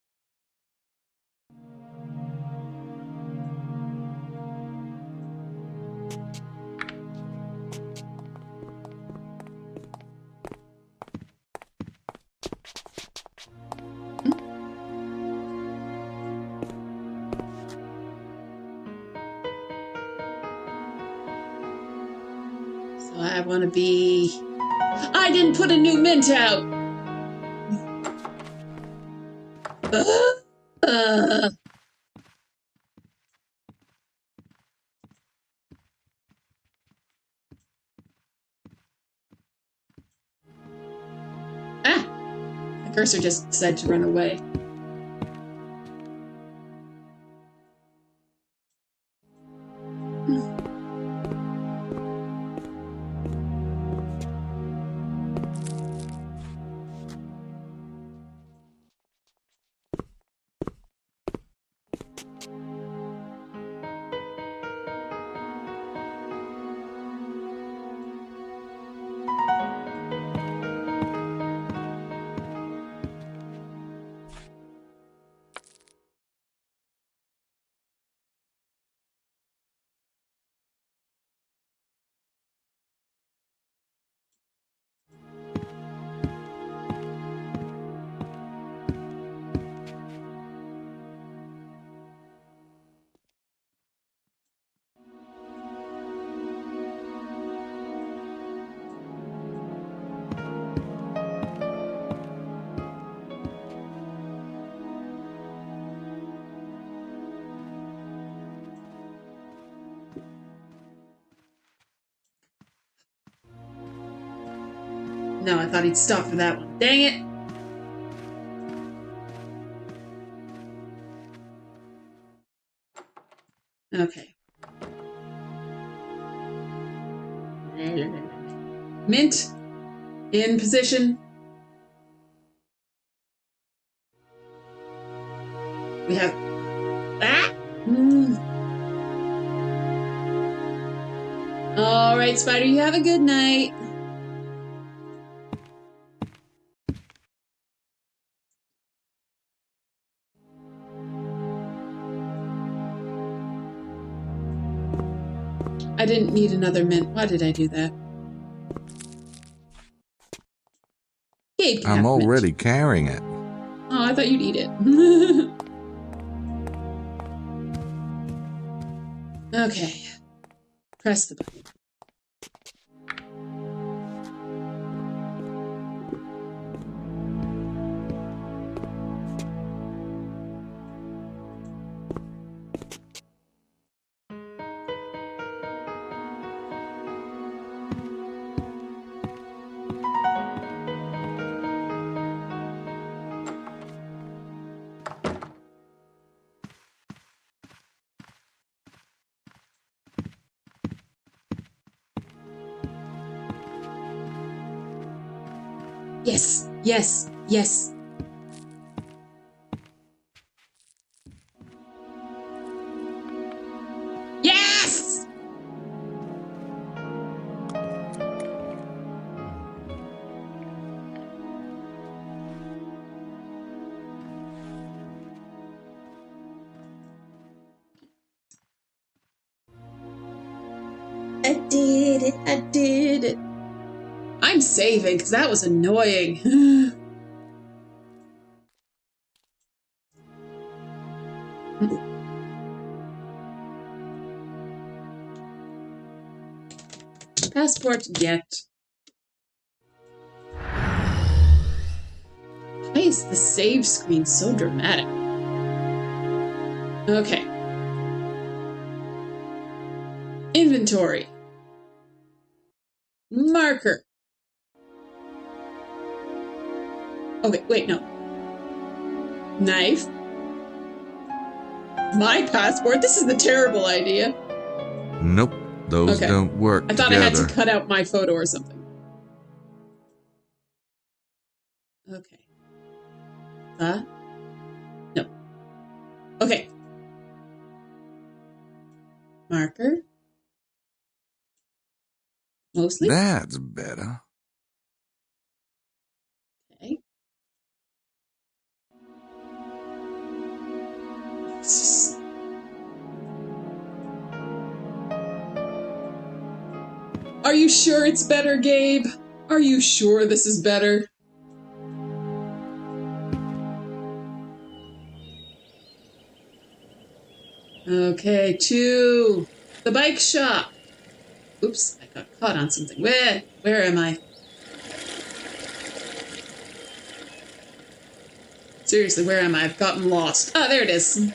So I want to be... I didn't put a new mint out! Ah! The cursor just decided to run away. No, I thought he'd stop for that one. Dang it! Okay. Mint in position. We have that. All right, Spider, you have a good night. I didn't need another mint. Why did I do that? Gabe can I'm have a mint. already carrying it. Oh, I thought you'd eat it. Okay. Press the button. Yes, yes, yes. Yes! I did it, I did it. I'm saving because that was annoying. Passport get. Why is the save screen so dramatic? Okay. Inventory. Marker. Okay, wait, no. Knife. My passport? This is the terrible idea. Nope, those Okay. don't work I thought together. I had to cut out my photo or something. Okay. No. Okay. Marker. Mostly. That's better. Okay. Are you sure it's better, Gabe? Are you sure this is better? Okay, to the bike shop. Oops, I got caught on something. Where am I? Seriously, where am I? I've gotten lost. Ah, there it is.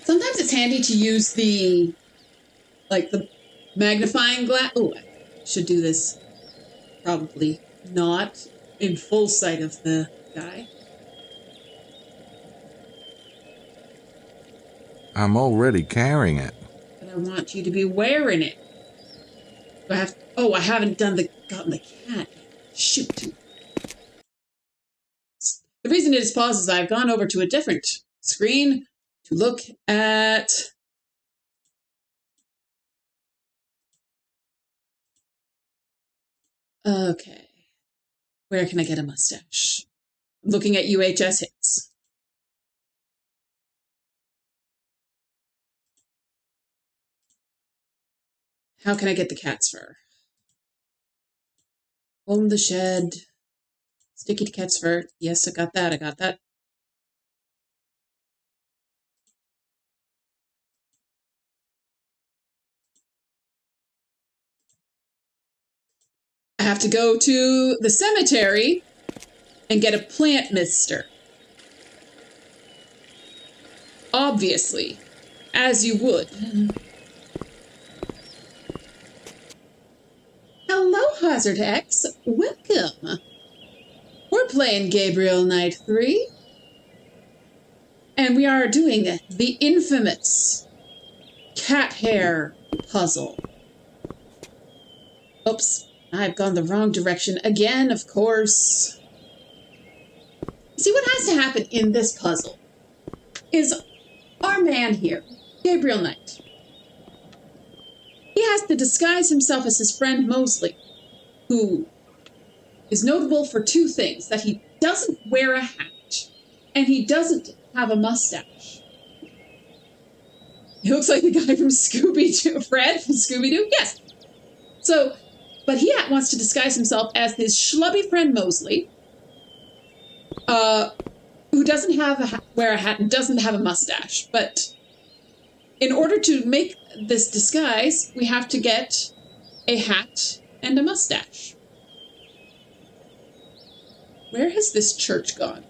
Sometimes it's handy to use the magnifying glass. Oh, I should do this. Probably not in full sight of the guy. I'm already carrying it. But I want you to be wearing it. Do I have... Oh, I haven't gotten the cat. Shoot. The reason it is paused is I've gone over to a different screen to look at... Okay. Where can I get a mustache? I'm looking at UHS hits. How can I get the cat's fur? Home the shed. Sticky to cat's fur. Yes, I got that. I have to go to the cemetery and get a plant mister. Obviously, as you would. Hello, Hazard X. Welcome. We're playing Gabriel Night 3. And we are doing the infamous cat hair puzzle. Oops, I've gone the wrong direction again, of course. See, what has to happen in this puzzle is our man here, Gabriel Knight. He has to disguise himself as his friend Mosley, who is notable for two things: that he doesn't wear a hat and he doesn't have a mustache. He looks like the guy from Scooby-Doo, Fred from Scooby-Doo. Yes. So, but he wants to disguise himself as his schlubby friend Mosley, who doesn't wear a hat and doesn't have a mustache. But in order to make this disguise, we have to get a hat and a mustache. Where has this church gone?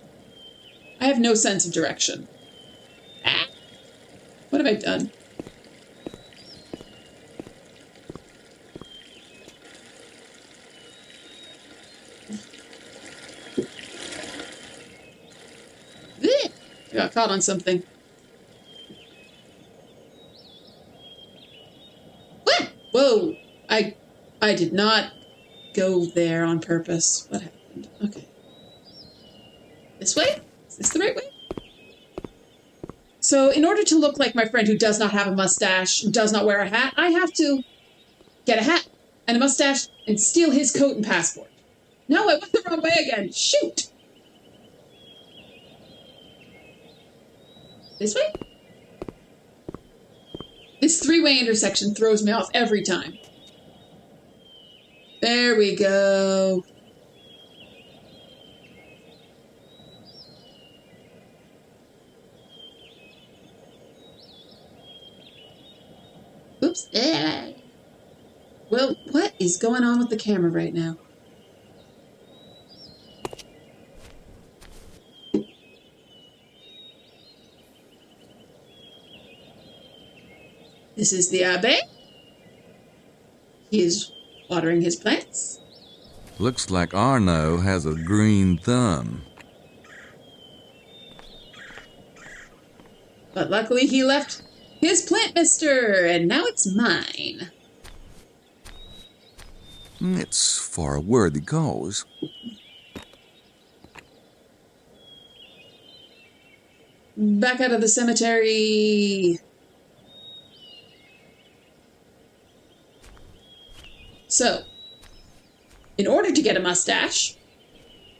I have no sense of direction. Ah, what have I done? I got caught on something. What? Whoa! I did not go there on purpose. What happened? Okay. This way? Is this the right way? So, in order to look like my friend who does not have a mustache, does not wear a hat, I have to get a hat and a mustache and steal his coat and passport. No, I went the wrong way again. Shoot! This way? This three-way intersection throws me off every time. There we go. Oops. Well, what is going on with the camera right now? This is the Abbé. He is watering his plants. Looks like Arno has a green thumb. But luckily he left his plant mister, and now it's mine. It's for a worthy cause. Back out of the cemetery. So, in order to get a mustache,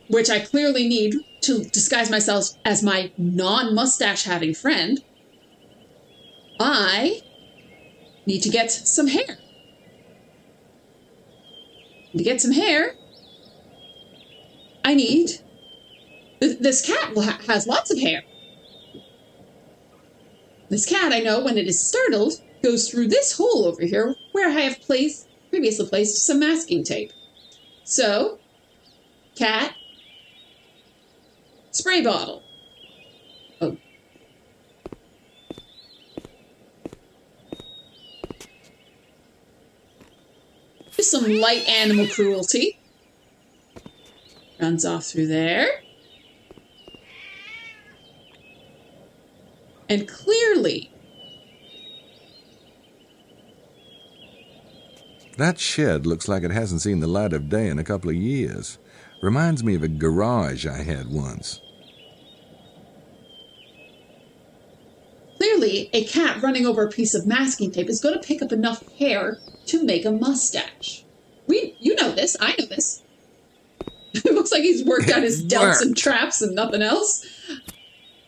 which I clearly need to disguise myself as my non-mustache having friend, I need to get some hair. To get some hair, I need... This cat has lots of hair. This cat, I know, when it is startled, goes through this hole over here where I have previously placed some masking tape. So, cat, spray bottle. Oh. Just some light animal cruelty. Runs off through there. And clearly, That shed looks like it hasn't seen the light of day in a couple of years. Reminds me of a garage I had once. Clearly, a cat running over a piece of masking tape is going to pick up enough hair to make a mustache. You know this. I know this. It looks like he's worked out his delts and traps and nothing else.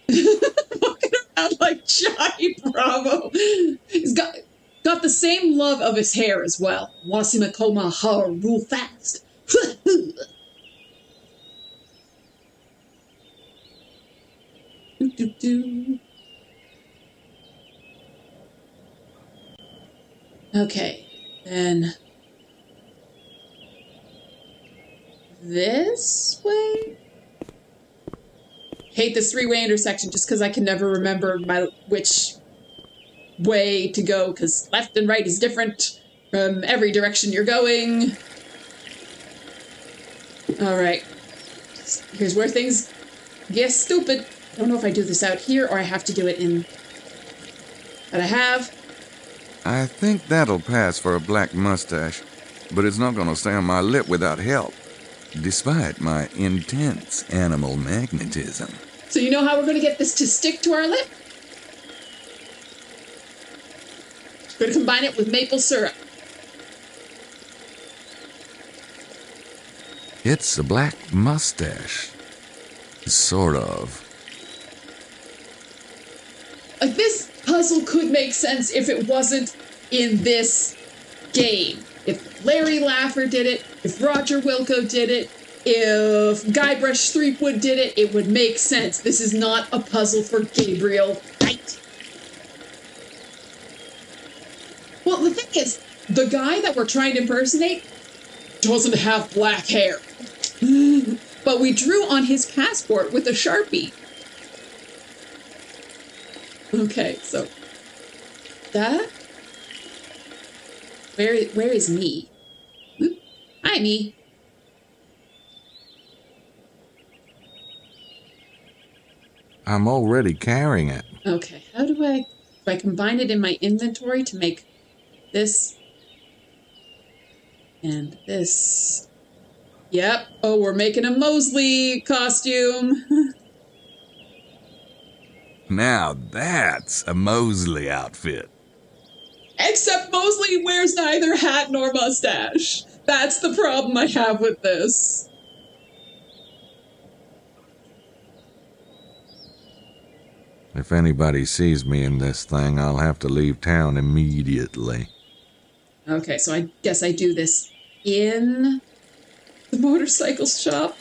Walking around like Johnny Bravo. He's got the same love of his hair as well. Want to see me comb my hair real fast. Okay, then this way? Hate this three-way intersection just because I can never remember which way to go, because left and right is different from every direction you're going. Alright. Here's where things get stupid. I don't know if I do this out here or I have to do it in... But I have. I think that'll pass for a black mustache, but it's not going to stay on my lip without help, despite my intense animal magnetism. So you know how we're going to get this to stick to our lip? We're going to combine it with maple syrup. It's a black mustache. Sort of. Like, this puzzle could make sense if it wasn't in this game. If Larry Laffer did it, if Roger Wilco did it, if Guybrush Threepwood did it, it would make sense. This is not a puzzle for Gabriel Knight. Well, the thing is, the guy that we're trying to impersonate doesn't have black hair. But we drew on his passport with a Sharpie. Okay, so that... Where is me? Hi, me. I'm already carrying it. Okay, how do I combine it in my inventory to make this and this? Yep. Oh, we're making a Mosley costume. Now that's a Mosley outfit. Except Mosley wears neither hat nor mustache. That's the problem I have with this. If anybody sees me in this thing, I'll have to leave town immediately. Okay, so I guess I do this in the motorcycle shop.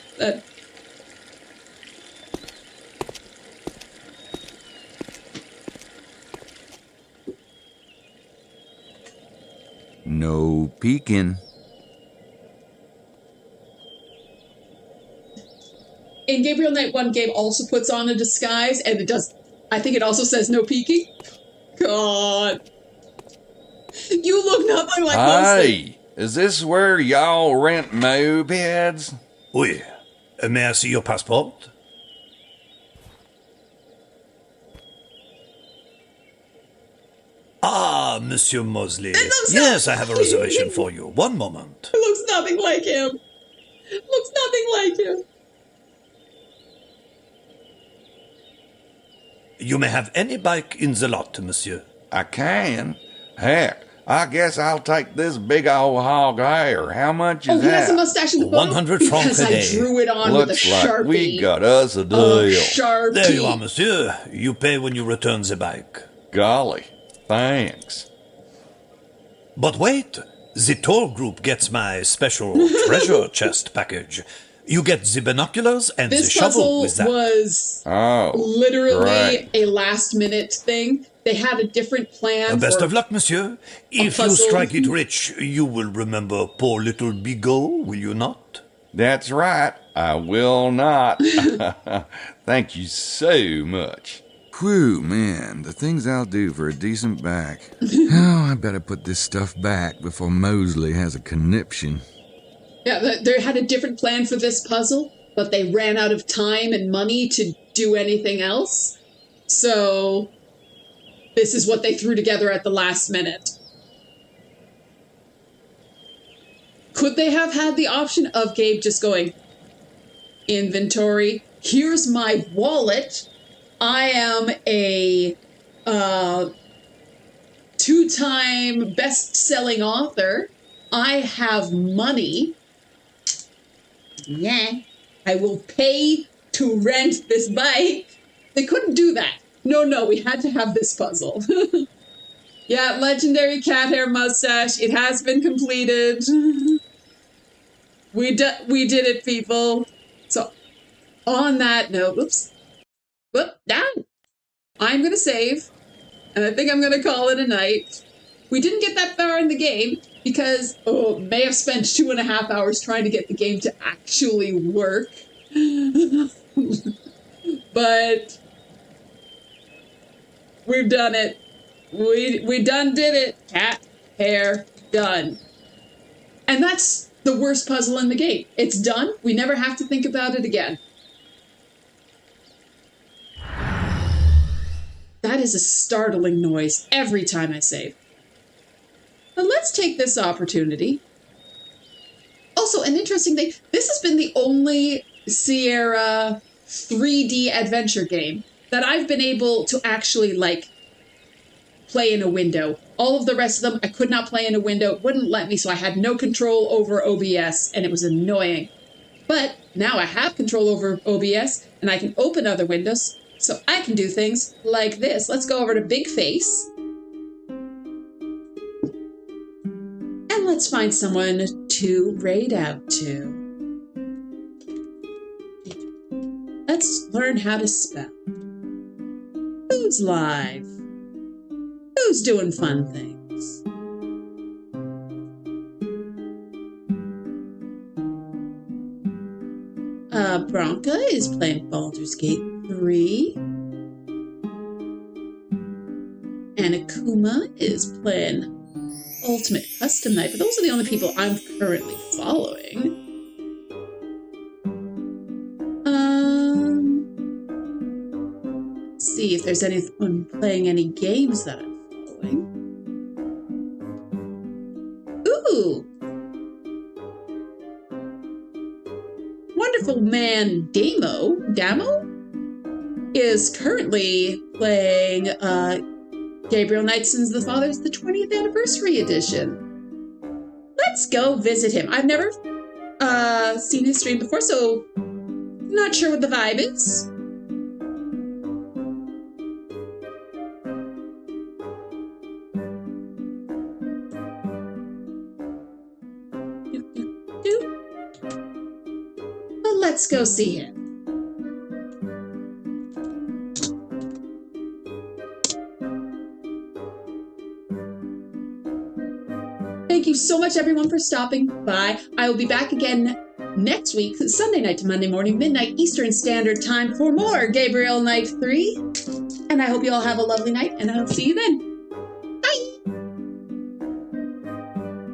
No peeking. In Gabriel Knight 1, Gabe also puts on a disguise, and it does... I think it also says no peeking. God. You look nothing like Mosley. Hey, is this where y'all rent mopeds? Oui. May I see your passport? Ah, Monsieur Mosley. Yes, I have a reservation for you. One moment. It looks nothing like him. Looks nothing like him. You may have any bike in the lot, monsieur. I can. Heck, I guess I'll take this big old hog hair. How much is he has that? a mustache in the photo? 100 francs a day. Because I drew it on Looks with a like Sharpie. we got us a deal. Sharpie. There you are, monsieur. You pay when you return the bike. Golly, thanks. But wait, the tour group gets my special treasure chest package. You get the binoculars and the shovel with that. This puzzle was literally a last-minute thing. They had a different plan. Best of luck, monsieur. If you strike it rich, you will remember poor little Bigot, will you not? That's right, I will not. Thank you so much. Whew, man, the things I'll do for a decent back. Oh, I better put this stuff back before Mosley has a conniption. Yeah, they had a different plan for this puzzle, but they ran out of time and money to do anything else. So, this is what they threw together at the last minute. Could they have had the option of Gabe just going, inventory, here's my wallet. I am a 2-time best-selling author. I have money. Yeah, I will pay to rent this bike. They couldn't do that. No, we had to have this puzzle. Yeah, legendary cat hair mustache. It has been completed. We did it, people. So, on that note, done. I'm going to save, and I think I'm going to call it a night. We didn't get that far in the game because, may have spent 2.5 hours trying to get the game to actually work. But we've done it. We done did it. Cat hair done. And that's the worst puzzle in the game. It's done. We never have to think about it again. That is a startling noise every time I save. But let's take this opportunity. Also, an interesting thing, this has been the only Sierra 3D adventure game that I've been able to actually, play in a window. All of the rest of them, I could not play in a window. It wouldn't let me, so I had no control over OBS, and it was annoying. But now I have control over OBS, and I can open other windows, so I can do things like this. Let's go over to Big Face. And let's find someone to raid out to. Let's learn how to spell. Who's live? Who's doing fun things? Bronca is playing Baldur's Gate 3. And Akuma is playing Ultimate Custom Night, but those are the only people I'm currently following. Let's see if there's anyone playing any games that I'm following. Ooh! Wonderful Man Damo is currently playing Gabriel Knightson's The Father's the 20th Anniversary Edition. Let's go visit him. I've never seen his stream before, so not sure what the vibe is. But let's go see him. Thank you so much, everyone, for stopping by. I will be back again next week, Sunday night to Monday morning, midnight Eastern Standard Time for more Gabriel Night 3. And I hope you all have a lovely night, and I'll see you then.